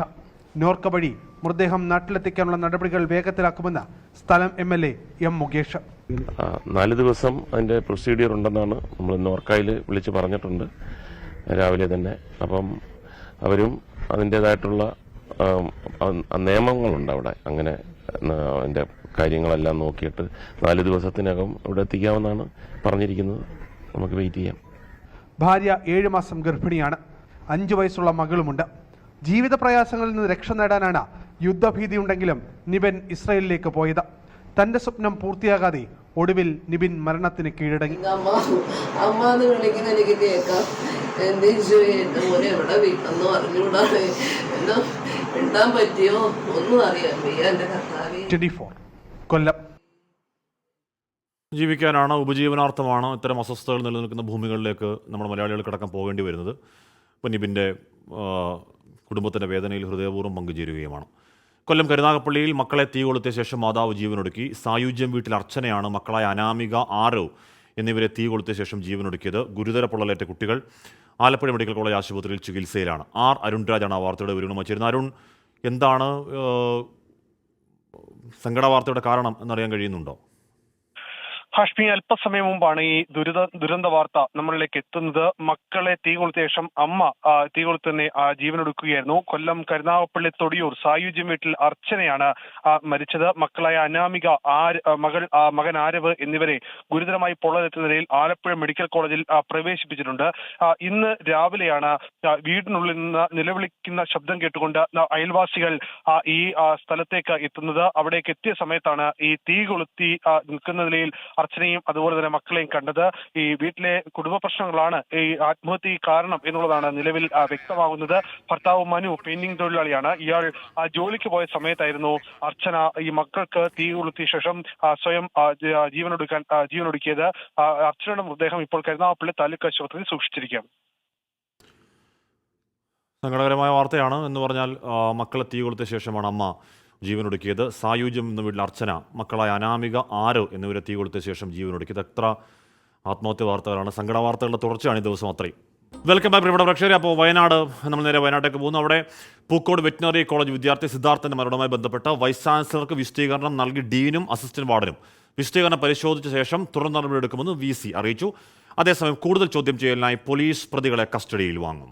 നോർക്ക വഴി മൃതദേഹം നാട്ടിലെത്തിക്കാനുള്ള നടപടികൾ വേഗത്തിലാക്കുമെന്ന് സ്ഥലം MLA M. മുകേഷ്. 4 ദിവസം അതിൻ്റെ പ്രൊസീഡിയർ ഉണ്ടെന്നാണ് നമ്മൾ നോർക്കയിൽ വിളിച്ച് പറഞ്ഞിട്ടുണ്ട് രാവിലെ തന്നെ. അപ്പം അവരും അതിൻ്റേതായിട്ടുള്ള നിയമങ്ങളുണ്ട് അവിടെ. അങ്ങനെ അതിൻ്റെ കാര്യങ്ങളെല്ലാം നോക്കിയിട്ട് 4 ദിവസത്തിനകം ഇവിടെ എത്തിക്കാമെന്നാണ് പറഞ്ഞിരിക്കുന്നത്. നമുക്ക് വെയിറ്റ് ചെയ്യാം. ഭാര്യ 7 മാസം ഗർഭിണിയാണ്. 5 വയസ്സുള്ള മകളുമുണ്ട്. ജീവിത പ്രയാസങ്ങളിൽ നിന്ന് രക്ഷ നേടാനാണ് യുദ്ധഭീതിയുണ്ടെങ്കിലും നിബിൻ ഇസ്രായേലിലേക്ക് പോയത്. തന്റെ സ്വപ്നം പൂർത്തിയാകാതെ ഒടുവിൽ നിബിൻ മരണത്തിന് കീഴടങ്ങി. കൊല്ലം. ജീവിക്കാനാണ്, ഉപജീവനാർത്ഥമാണ് ഇത്തരം അസ്വസ്ഥതകൾ നിലനിൽക്കുന്ന ഭൂമികളിലേക്ക് നമ്മുടെ മലയാളികൾക്കടക്കം പോകേണ്ടി വരുന്നത്. ഇപ്പം നിബിൻ്റെ കുടുംബത്തിൻ്റെ വേദനയിൽ ഹൃദയപൂർവ്വം പങ്കുചേരുകയുമാണ്. കൊല്ലം കരുനാഗപ്പള്ളിയിൽ മക്കളെ തീ കൊളുത്തിയ ശേഷം മാതാവ് ജീവനൊടുക്കി. സായുജ്യം വീട്ടിൽ അർച്ചനയാണ് മക്കളായ അനാമിക, ആരവ് എന്നിവരെ തീ കൊളുത്തിയ ശേഷം ജീവനൊടുക്കിയത്. ഗുരുതര പൊള്ളലേറ്റ കുട്ടികൾ ആലപ്പുഴ മെഡിക്കൽ കോളേജ് ആശുപത്രിയിൽ ചികിത്സയിലാണ്. അരുൺരാജാണ് ആ വാർത്തയുടെ വിവരവുമായി ചേരുന്നത്. അരുൺ, എന്താണ് സങ്കട വാർത്തയുടെ കാരണം എന്നറിയാൻ കഴിയുന്നുണ്ടോ? ഹാഷ്മി, അല്പസമയം മുമ്പാണ് ഈ ദുരന്ത വാർത്ത നമ്മളിലേക്ക് എത്തുന്നത്. മക്കളെ തീ കൊളുത്തിയ ശേഷം അമ്മ തീ കൊളുത്തി തന്നെ ജീവനൊടുക്കുകയായിരുന്നു. കൊല്ലം കരുനാഗപ്പള്ളി തൊടിയൂർ സായുജ്യം വീട്ടിൽ അർച്ചനയാണ് മരിച്ചത്. മക്കളായ അനാമിക, മകൻ ആരവ് എന്നിവരെ ഗുരുതരമായി പൊള്ളലേറ്റ നിലയിൽ ആലപ്പുഴ മെഡിക്കൽ കോളേജിൽ പ്രവേശിപ്പിച്ചിട്ടുണ്ട്. ഇന്ന് രാവിലെയാണ് വീടിനുള്ളിൽ നിന്ന് നിലവിളിക്കുന്ന ശബ്ദം കേട്ടുകൊണ്ട് അയൽവാസികൾ ഈ സ്ഥലത്തേക്ക് എത്തുന്നത്. അവിടേക്ക് എത്തിയ സമയത്താണ് ഈ തീ കൊളുത്തി നിൽക്കുന്ന നിലയിൽ അർച്ചനയും അതുപോലെ തന്നെ മക്കളെയും കണ്ടത്. ഈ വീട്ടിലെ കുടുംബ പ്രശ്നങ്ങളാണ് ഈ ആത്മഹത്യ കാരണം എന്നുള്ളതാണ് നിലവിൽ വ്യക്തമാകുന്നത്. ഭർത്താവ് മനു പെയിന്റിംഗ് തൊഴിലാളിയാണ്. ഇയാൾ ജോലിക്ക് പോയ സമയത്തായിരുന്നു അർച്ചന ഈ മക്കൾക്ക് തീ കൊളുത്തിയ ശേഷം സ്വയം ജീവനൊടുക്കിയത്. അർച്ചനയുടെ മൃതദേഹം ഇപ്പോൾ കരുനാഗപ്പള്ളി താലൂക്ക് ആശുപത്രിയിൽ സൂക്ഷിച്ചിരിക്കുകയാണ്. സങ്കടകരമായ വാർത്തയാണ്. എന്ന് പറഞ്ഞാൽ മക്കളെ തീ കൊളുത്തിയ ശേഷമാണ് അമ്മ ജീവനൊടുക്കിയത്. സായുജ്യം എന്ന വീട്ടിൽ അർച്ചന, മക്കളായ അനാമിക, ആരവ് എന്നിവരെ തീ കൊളുത്തിയ ശേഷം ജീവനൊടുക്കിയത്. എത്ര ആത്മഹത്യ വാർത്തകളാണ്, സങ്കട വാർത്തകളുടെ തുടർച്ചയാണ് ഈ ദിവസം അത്രയും. വെൽക്കം ബാക്ക് പ്രിയപ്പെട്ട പ്രേക്ഷകരെ. അപ്പോൾ വയനാട്, നമ്മൾ നേരെ വയനാട്ടിലേക്ക് പോകുന്നു. അവിടെ പൂക്കോട് വെറ്റിനറി കോളേജ് വിദ്യാർത്ഥി സിദ്ധാർത്ഥന്റെ മരണവുമായി ബന്ധപ്പെട്ട് വൈസ് ചാൻസലർക്ക് വിശദീകരണം നൽകി ഡീനും അസിസ്റ്റന്റ് വാർഡനും. വിശദീകരണം പരിശോധിച്ച ശേഷം തുടർ നടപടിയെടുക്കുമെന്ന് VC അറിയിച്ചു. അതേസമയം കൂടുതൽ ചോദ്യം ചെയ്യലിനായി പോലീസ് പ്രതികളെ കസ്റ്റഡിയിൽ വാങ്ങും.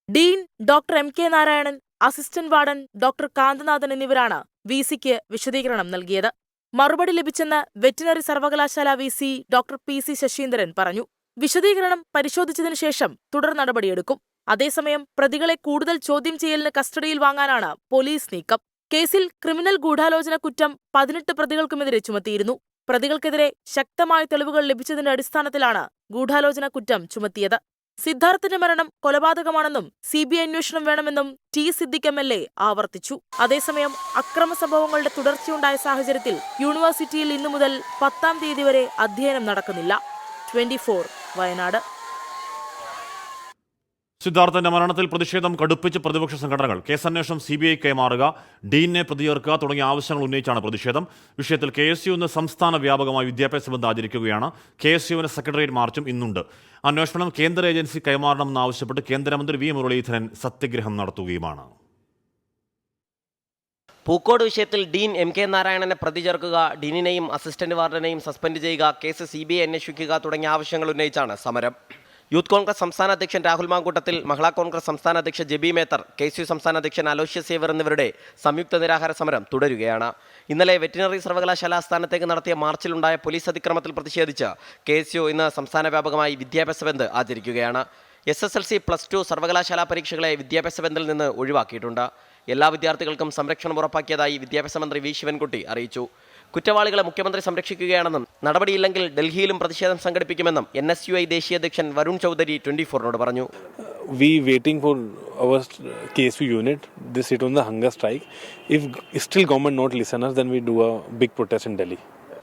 Dean doctor MK Narayanan, assistant warden doctor Kanthanathan എന്നിവരാണ് VCക്ക് വിശദീകരണം നൽകിയത്. മറുപടി ലഭിച്ചെന്ന് വെറ്റിനറി സർവകലാശാല VC ഡോക്ടർ PC ശശീന്ദ്രൻ പറഞ്ഞു. വിശദീകരണം പരിശോധിച്ചതിനു ശേഷം തുടർ നടപടിയെടുക്കും. അതേസമയം പ്രതികളെ കൂടുതൽ ചോദ്യം ചെയ്യലിന് കസ്റ്റഡിയിൽ വാങ്ങാനാണ് പോലീസ് നീക്കം. കേസിൽ ക്രിമിനൽ ഗൂഢാലോചന കുറ്റം 18 പ്രതികൾക്കുമെതിരെ ചുമത്തിയിരുന്നു. പ്രതികൾക്കെതിരെ ശക്തമായ തെളിവുകൾ ലഭിച്ചതിന്റെ അടിസ്ഥാനത്തിലാണ് ഗൂഢാലോചന കുറ്റം ചുമത്തിയത്. സിദ്ധാർത്ഥന്റെ മരണം കൊലപാതകമാണെന്നും CBI അന്വേഷണം വേണമെന്നും T. സിദ്ദിഖ് MLA ആവർത്തിച്ചു. അതേസമയം അക്രമ സംഭവങ്ങളുടെ തുടർച്ചയുണ്ടായ സാഹചര്യത്തിൽ യൂണിവേഴ്സിറ്റിയിൽ ഇന്നു മുതൽ 10-ാം തീയതി വരെ അധ്യയനം നടക്കുന്നില്ല. 24 വയനാട്. സിദ്ധാർത്ഥന്റെ മരണത്തിൽ പ്രതിഷേധം കടുപ്പിച്ച് പ്രതിപക്ഷ സംഘടനകൾ. കേസന്വേഷണം CBI കൈമാറുക, ഡീനെ പ്രതിചേർക്കുക തുടങ്ങിയ ആവശ്യങ്ങൾ ഉന്നയിച്ചാണ് പ്രതിഷേധം. വിഷയത്തിൽ KSU ഇന്ന് സംസ്ഥാന വ്യാപകമായി വിദ്യാഭ്യാസ ബന്ദ് ആചരിക്കുകയാണ്. KSUവിന് സെക്രട്ടേറിയറ്റ് മാർച്ചും ഇന്നുണ്ട്. അന്വേഷണം കേന്ദ്ര ഏജൻസി കൈമാറണമെന്നാവശ്യപ്പെട്ട് കേന്ദ്രമന്ത്രി V. മുരളീധരൻ സത്യഗ്രഹം നടത്തുകയുമാണ്. പൂക്കോട് വിഷയത്തിൽ ഡീൻ MK നാരായണനെ പ്രതി ചേർക്കുക, ഡീനിനെയും അസിസ്റ്റന്റ് വാർഡനെയും സസ്പെൻഡ് ചെയ്യുക, കേസ് CBI അന്വേഷിക്കുക തുടങ്ങിയ ആവശ്യങ്ങൾ ഉന്നയിച്ചാണ് സമരം. യൂത്ത് കോൺഗ്രസ് സംസ്ഥാന അധ്യക്ഷൻ രാഹുൽ മാങ്കൂട്ടത്തിൽ, മഹിളാ കോൺഗ്രസ് സംസ്ഥാന അധ്യക്ഷ ജെബി മേത്തർ, KSU സംസ്ഥാന അധ്യക്ഷൻ അലോഷ്യസ് സേവർ എന്നിവരുടെ സംയുക്ത നിരാഹാര സമരം തുടരുകയാണ്. ഇന്നലെ വെറ്റിനറി സർവകലാശാല ആസ്ഥാനത്തേക്ക് നടത്തിയ മാർച്ചിലുണ്ടായ പോലീസ് അതിക്രമത്തിൽ പ്രതിഷേധിച്ച് KSU ഇന്ന് സംസ്ഥാന വ്യാപകമായി വിദ്യാഭ്യാസ ബന്ദ് ആചരിക്കുകയാണ്. SSLC +2 സർവകലാശാല പരീക്ഷകളെ വിദ്യാഭ്യാസ ബന്ദിൽ നിന്ന് ഒഴിവാക്കിയിട്ടുണ്ട്. എല്ലാ വിദ്യാർത്ഥികൾക്കും സംരക്ഷണം ഉറപ്പാക്കിയതായി വിദ്യാഭ്യാസ മന്ത്രി V. ശിവൻകുട്ടി അറിയിച്ചു. കുറ്റവാളികളെ മുഖ്യമന്ത്രി സംരക്ഷിക്കുകയാണെന്നും നടപടിയില്ലെങ്കിൽ ഡൽഹിയിലും പ്രതിഷേധം സംഘടിപ്പിക്കുമെന്നും NSUI ദേശീയ അധ്യക്ഷൻ വരുൺ ചൗധരി 24 പറഞ്ഞു. We waiting for our KSU unit. They sit on the hunger strike. If still government not listen us, then we do a big protest in Delhi.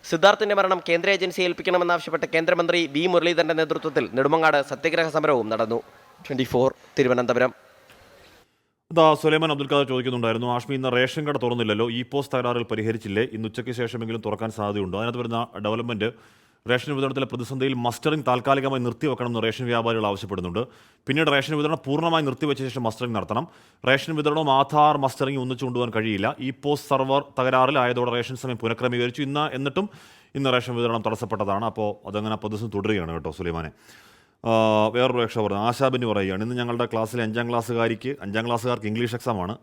സിദ്ധാർത്ഥിന്റെ മരണം കേന്ദ്ര ഏജൻസിയെ ഏൽപ്പിക്കണമെന്നാവശ്യപ്പെട്ട് കേന്ദ്രമന്ത്രി V. മുരളീധരന്റെ നേതൃത്വത്തിൽ നെടുമങ്ങാട് സത്യഗ്രഹ സമരവും നടന്നു. 24 തിരുവനന്തപുരം. സുലൈമാൻ അബ്ദുൽ ഖാദർ ചോദിക്കുന്നുണ്ടായിരുന്നു, ആഷ്മി ഇന്ന് റേഷൻ കട തുറന്നില്ലല്ലോ, പോസ്റ്റ് തകരാറിൽ പരിഹരിച്ചില്ലേ, ഇന്ന് ഉച്ചയ്ക്ക് ശേഷമെങ്കിലും തുറക്കാൻ സാധ്യതയുണ്ടോ? അതിനകത്ത് വരുന്ന ഡെവലപ്മെന്റ് റേഷൻ വിതരണത്തിലെ പ്രതിസന്ധിയിൽ മസ്റ്ററിംഗ് താൽക്കാലികമായി നിർത്തിവെക്കണമെന്ന് റേഷൻ വ്യാപാരികൾ ആവശ്യപ്പെടുന്നുണ്ട്. പിന്നീട് റേഷൻ വിതരണം പൂർണ്ണമായി നിർത്തിവെച്ച ശേഷം മസ്റ്ററിംഗ് നടത്തണം. റേഷൻ വിതരണവും ആധാർ മസ്റ്ററിംഗ് ഒന്നിച്ചു കൊണ്ടുപോകാൻ കഴിയില്ല. പോസ്റ്റ് സെർവർ തകരാറിലായതോടെ റേഷൻ സമയം പുനഃക്രമീകരിച്ചു. എന്നിട്ടും റേഷൻ വിതരണം തടസ്സപ്പെട്ടതാണ്. അപ്പോൾ അതങ്ങനെ പ്രതിസന്ധി തുടരുകയാണ് കേട്ടോ സുലൈമാനെ. വേറൊരു രക്ഷ പറഞ്ഞു, ആശാബിന് പറയുകയാണ്, ഇന്ന് ഞങ്ങളുടെ ക്ലാസ്സിലെ 5ാം ക്ലാസ്സുകാർക്ക് ഇംഗ്ലീഷ് എക്സാമാണ്.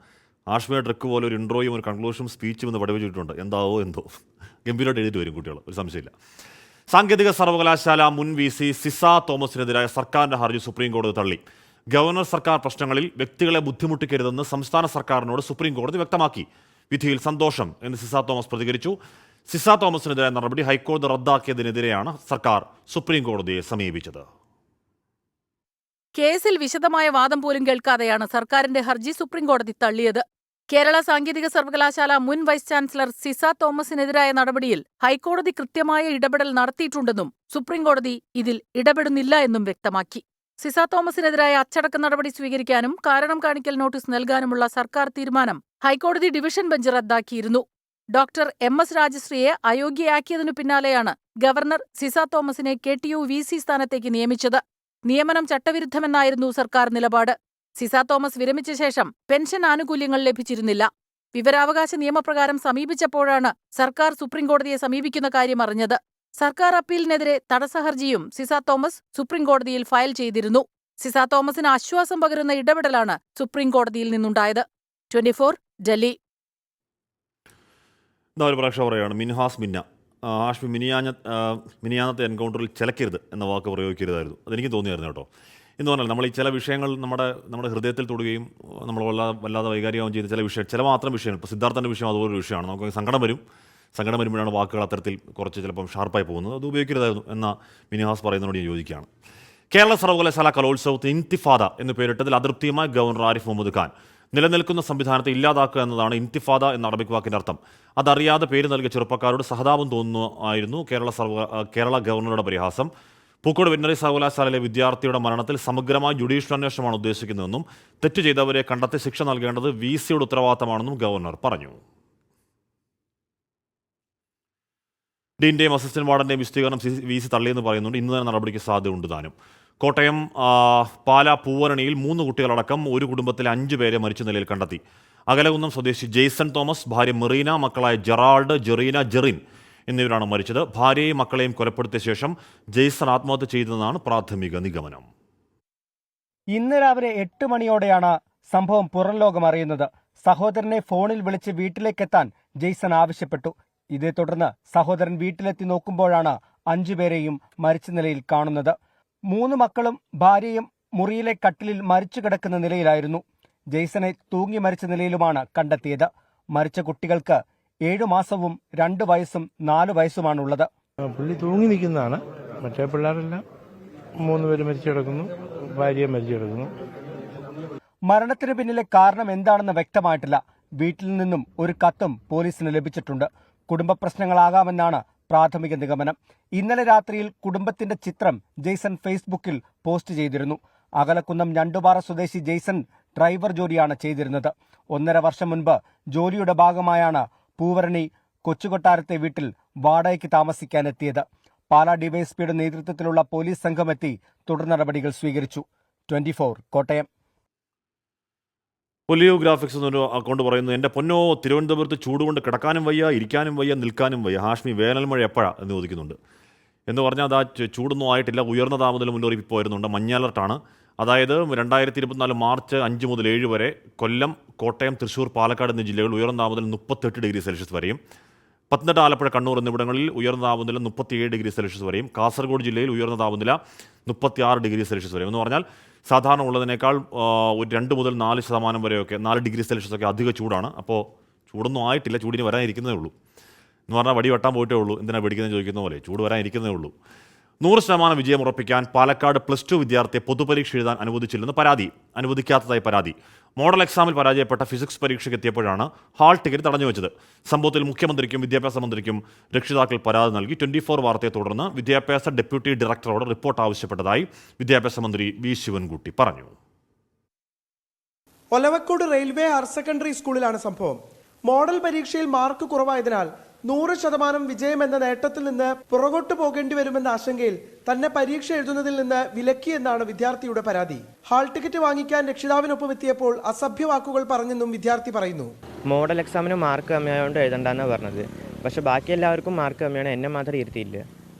ആഷ്മിയ ട്രിക്ക് പോലെ ഒരു ഇൻട്രോയും ഒരു കൺക്ലൂഷനും സ്പീച്ചും ഇന്ന് പഠിപ്പിച്ചിട്ടുണ്ട്. എന്തോ ഗംഭീരമായിട്ട് എഴുതിയിട്ട് വരും കുട്ടികൾ, ഒരു സംശയമില്ല. സാങ്കേതിക സർവകലാശാല മുൻ VC സിസ തോമസിനെതിരായ സർക്കാരിൻ്റെ ഹർജി സുപ്രീം കോടതി തള്ളി. ഗവർണർ സർക്കാർ പ്രശ്നങ്ങളിൽ വ്യക്തികളെ ബുദ്ധിമുട്ടിക്കരുതെന്ന് സംസ്ഥാന സർക്കാരിനോട് സുപ്രീം കോടതി വ്യക്തമാക്കി. വിധിയിൽ സന്തോഷം എന്ന് സിസ തോമസ് പ്രതികരിച്ചു. സിസ തോമസിനെതിരായ നടപടി ഹൈക്കോടതി റദ്ദാക്കിയതിനെതിരെയാണ് സർക്കാർ സുപ്രീം കോടതിയെ സമീപിച്ചത്. കേസിൽ വിശദമായ വാദം പോലും കേൾക്കാതെയാണ് സർക്കാരിന്റെ ഹർജി സുപ്രീംകോടതി തള്ളിയത്. കേരള സാങ്കേതിക സർവകലാശാല മുൻ വൈസ് ചാൻസലർ സിസ തോമസിനെതിരായ നടപടിയിൽ ഹൈക്കോടതി കൃത്യമായ ഇടപെടൽ നടത്തിയിട്ടുണ്ടെന്നും സുപ്രീംകോടതി ഇതിൽ ഇടപെടുന്നില്ല എന്നും വ്യക്തമാക്കി. സിസ തോമസിനെതിരായ അച്ചടക്ക നടപടി സ്വീകരിക്കാനും കാരണം കാണിക്കൽ നോട്ടീസ് നൽകാനുമുള്ള സർക്കാർ തീരുമാനം ഹൈക്കോടതി ഡിവിഷൻ ബെഞ്ച് റദ്ദാക്കിയിരുന്നു. ഡോക്ടർ MS രാജശ്രീയെ അയോഗ്യയാക്കിയതിനു പിന്നാലെയാണ് ഗവർണർ സിസ തോമസിനെ KTU VC സ്ഥാനത്തേക്ക് നിയമിച്ചത്. നിയമനം ചട്ടവിരുദ്ധമെന്നായിരുന്നു സർക്കാർ നിലപാട്. സിസ തോമസ് വിരമിച്ച ശേഷം പെൻഷൻ ആനുകൂല്യങ്ങൾ ലഭിച്ചിരുന്നില്ല. വിവരാവകാശ നിയമപ്രകാരം സമീപിച്ചപ്പോഴാണ് സർക്കാർ സുപ്രീംകോടതിയെ സമീപിക്കുന്ന കാര്യം അറിഞ്ഞത്. സർക്കാർ അപ്പീലിനെതിരെ തടസ്സഹർജിയും സിസ തോമസ് സുപ്രീംകോടതിയിൽ ഫയൽ ചെയ്തിരുന്നു. സിസ തോമസിന് ആശ്വാസം പകരുന്ന ഇടപെടലാണ് സുപ്രീംകോടതിയിൽ നിന്നുണ്ടായത്. 24 ഡൽഹി. ഒരു പ്രേക്ഷക പറയുകയാണ്, മിൻഹാസ് മിന്ന ആഷ്മി മിനിയാന്നത്തെ എൻകൗണ്ടറിൽ ചിലക്കരുത് എന്ന വാക്ക് പ്രയോഗിക്കരുതായിരുന്നു. അതെനിക്ക് തോന്നിയായിരുന്നു കേട്ടോ. എന്ന് പറഞ്ഞാൽ നമ്മൾ ഈ ചില വിഷയങ്ങൾ നമ്മുടെ ഹൃദയത്തിൽ തൊടുകയും നമ്മൾ വല്ലാതെ വൈകാരികമാവും ചെയ്യുന്ന ചില മാത്രം വിഷയങ്ങൾ. ഇപ്പോൾ സിദ്ധാർത്ഥൻ്റെ വിഷയം അതുപോലൊരു വിഷയമാണ്. നമുക്ക് സങ്കടം വരുമ്പോഴാണ് വാക്കുകൾ അത്തരത്തിൽ കുറച്ച് ചിലപ്പം ഷാർപ്പായി പോകുന്നത്. അത് ഉപയോഗിക്കരുതായിരുന്നു എന്ന മിനിഹാസ് പറയുന്നതിനോട് ഞാൻ യോജിക്കുകയാണ്. കേരള സർവകലാശാല കലോത്സവത്തിന് ഇൻതിഫാദ എന്ന് പേരിട്ടതിൽ അതൃപ്തിയുമായി ഗവർണർ ആരിഫ് മുഹമ്മദ് ഖാൻ. നിലനിൽക്കുന്ന സംവിധാനത്തെ ഇല്ലാതാക്കുക എന്നതാണ് ഇൻതിഫാദ എന്ന അറബിക് വാക്കിൻ്റെ അർത്ഥം. അതറിയാതെ പേര് നൽകിയ ചെറുപ്പക്കാരോട് സഹതാപം തോന്നുന്നു കേരള ഗവർണറുടെ പരിഹാസം. പൂക്കോട് വെറ്റിനറി സർവകലാശാലയിലെ വിദ്യാർത്ഥിയുടെ മരണത്തിൽ സമഗ്രമായ ജുഡീഷ്യൽ അന്വേഷണമാണ് ഉദ്ദേശിക്കുന്നതെന്നും തെറ്റ് ചെയ്തവരെ കണ്ടെത്തി ശിക്ഷ നൽകേണ്ടത് VCയുടെ ഉത്തരവാദിത്തമാണെന്നും ഗവർണർ പറഞ്ഞു. ഡീൻ്റെയും അസിസ്റ്റന്റ് വാർഡന്റെയും വിശദീകരണം VC തള്ളിയെന്ന് പറയുന്നുണ്ട്. ഇന്ന് തന്നെ നടപടിക്ക് സാധ്യതയുണ്ട് താനും. കോട്ടയം പാല പൂവരണിയിൽ 3 കുട്ടികളടക്കം ഒരു കുടുംബത്തിലെ 5 പേരെ മരിച്ച നിലയിൽ കണ്ടെത്തി. അകലകുന്നം സ്വദേശി ജെയ്സൺ തോമസ്, ഭാര്യ മെറീന, മക്കളായ ജെറാൾഡ്, ജെറീന, ജെറിൻ എന്നിവരാണ് മരിച്ചത്. ഭാര്യയെയും മക്കളെയും കൊലപ്പെടുത്തിയ ശേഷം ജെയ്സൺ ആത്മഹത്യ ചെയ്തതെന്നാണ് പ്രാഥമിക നിഗമനം. ഇന്ന് രാവിലെ 8 മണിയോടെയാണ് സംഭവം പുറം ലോകം അറിയുന്നത്. സഹോദരനെ ഫോണിൽ വിളിച്ച് വീട്ടിലേക്കെത്താൻ ജെയ്സൺ ആവശ്യപ്പെട്ടു. ഇതേ തുടർന്ന് സഹോദരൻ വീട്ടിലെത്തി നോക്കുമ്പോഴാണ് 5 പേരെയും മരിച്ച നിലയിൽ കാണുന്നത്. 3 മക്കളും ഭാര്യയും മുറിയിലെ കട്ടിലിൽ മരിച്ചു കിടക്കുന്ന നിലയിലായിരുന്നു. ജെയ്സനെ തൂങ്ങി മരിച്ച നിലയിലുമാണ് കണ്ടെത്തിയത്. മരിച്ച കുട്ടികൾക്ക് 7 മാസവും 2 വയസ്സും 4 വയസ്സുമാണുള്ളത്. പുള്ളി തൂങ്ങി നിൽക്കുന്നതാണ്. മറ്റേ പിള്ളേരെല്ലാം 3 പേര് മരിച്ചു കിടക്കുന്നു, ഭാര്യ മരിച്ചു കിടക്കുന്നു. മരണത്തിന് പിന്നിലെ കാരണം എന്താണെന്ന് വ്യക്തമായിട്ടില്ല. വീട്ടിൽ നിന്നും ഒരു കത്തും പോലീസിന് ലഭിച്ചിട്ടുണ്ട്. കുടുംബ പ്രശ്നങ്ങളാകാമെന്നാണ് പ്രാഥമിക നിഗമനം. ഇന്നലെ രാത്രിയിൽ കുടുംബത്തിന്റെ ചിത്രം ജെയ്സൺ ഫേസ്ബുക്കിൽ പോസ്റ്റ് ചെയ്തിരുന്നു. അകലക്കുന്നം ഞണ്ടുപാറ സ്വദേശി ജെയ്സൺ ഡ്രൈവർ ജോലിയാണ് ചെയ്തിരുന്നത്. 1.5 വർഷം മുൻപ് ജോലിയുടെ ഭാഗമായാണ് പൂവരണി കൊച്ചുകൊട്ടാരത്തെ വീട്ടിൽ വാടകയ്ക്ക് താമസിക്കാനെത്തിയത്. പാലാ ഡിവൈഎസ്പിയുടെ നേതൃത്വത്തിലുള്ള പോലീസ് സംഘമെത്തി തുടർ നടപടികൾ സ്വീകരിച്ചു. 24 കോട്ടയം. പൊലിയോ ഗ്രാഫിക്സ് എന്നൊരു അക്കൗണ്ട് പറയുന്നു, എൻ്റെ പൊന്നോ തിരുവനന്തപുരത്ത് ചൂടുകൊണ്ട് കിടക്കാനും വയ്യ, ഇരിക്കാനും വയ്യ, നിൽക്കാനും വയ്യ. ഹാഷ്മി വേനൽ മഴ എപ്പോഴാ എന്ന് ചോദിക്കുന്നുണ്ട്. എന്ന് പറഞ്ഞാൽ അതാ ചൂടൊന്നും ആയിട്ടില്ല. ഉയർന്ന താപനില മുന്നറിയിപ്പ് വരുന്നുണ്ട്. മഞ്ഞ അലർട്ടാണ്. അതായത് 2024 മാർച്ച് 5 മുതൽ 7 വരെ കൊല്ലം, കോട്ടയം, തൃശ്ശൂർ, പാലക്കാട് എന്നീ ജില്ലകളിൽ ഉയർന്ന താപനില 38 ഡിഗ്രി സെൽഷ്യസ് വരെയും, പത്തനംതിട്ട, ആലപ്പുഴ, കണ്ണൂർ എന്നിവിടങ്ങളിൽ ഉയർന്ന താപനില 37 ഡിഗ്രി സെൽഷ്യസ് വരെയും, കാസർഗോഡ് ജില്ലയിൽ ഉയർന്ന താപനില 36 ഡിഗ്രി സെൽഷ്യസ് വരെയും. എന്ന് പറഞ്ഞാൽ സാധാരണ ഉള്ളതിനേക്കാൾ ഒരു 2 മുതൽ 4% വരെയൊക്കെ 4 ഡിഗ്രി സെൽഷ്യസ് ഒക്കെ അധിക ചൂടാണ്. അപ്പോൾ ചൂടൊന്നും ആയിട്ടില്ല, ചൂടിന് വരാനിരിക്കുന്നതേ ഉള്ളൂ. എന്ന് പറഞ്ഞാൽ വടി വെട്ടാൻ പോയിട്ടേ ഉള്ളൂ. എന്തിനാ പിടിക്കുന്നത് ചോദിക്കുന്ന പോലെ ചൂട് വരാനിരിക്കുന്നതേ ഉള്ളൂ. 100% വിജയം ഉറപ്പിക്കാൻ പാലക്കാട് +2 വിദ്യാർത്ഥിയെ പൊതുപരീക്ഷ എഴുതാൻ അനുവദിക്കാത്തതായി പരാതി. മോഡൽ എക്സാമിൽ പരാജയപ്പെട്ട ഫിസിക്സ് പരീക്ഷയ്ക്ക് എത്തിയപ്പോഴാണ് ഹാൾ ടിക്കറ്റ് തടഞ്ഞുവെച്ചത്. സംഭവത്തിൽ മുഖ്യമന്ത്രിക്കും വിദ്യാഭ്യാസ മന്ത്രിക്കും രക്ഷിതാക്കൾ പരാതി നൽകി. 24 വാർത്തയെ തുടർന്ന് വിദ്യാഭ്യാസ ഡെപ്യൂട്ടി ഡയറക്ടറോട് റിപ്പോർട്ട് ആവശ്യപ്പെട്ടതായി വിദ്യാഭ്യാസ മന്ത്രി വി ശിവൻകുട്ടി പറഞ്ഞു. ഒലവക്കോട് റെയിൽവേ ഹയർ സെക്കൻഡറി സ്കൂളിലാണ് സംഭവം. മോഡൽ പരീക്ഷയിൽ മാർക്ക് കുറവായതിനാൽ 100% വിജയം എന്ന നേട്ടത്തിൽ നിന്ന് പുറകോട്ട് പോകേണ്ടി വരുമെന്ന ആശങ്കയിൽ തന്നെ പരീക്ഷ എഴുതുന്നതിൽ നിന്ന് വിലക്കിയെന്നാണ് വിദ്യാർത്ഥിയുടെ പരാതി. ഹാൾ ടിക്കറ്റ് വാങ്ങിക്കാൻ രക്ഷിതാവിനൊപ്പം എത്തിയപ്പോൾ അസഭ്യ വാക്കുകൾ പറഞ്ഞെന്നും വിദ്യാർത്ഥി പറയുന്നു. മോഡൽ എക്സാമിന് മാർക്ക് കമ്മിയായതുകൊണ്ട് എഴുതണ്ടെന്നാണ് പറഞ്ഞത്. പക്ഷെ ബാക്കി എല്ലാവർക്കും മാർക്ക് കമ്മിയാണ്, എന്നെ മാത്രം ഇരുത്തിയില്ല.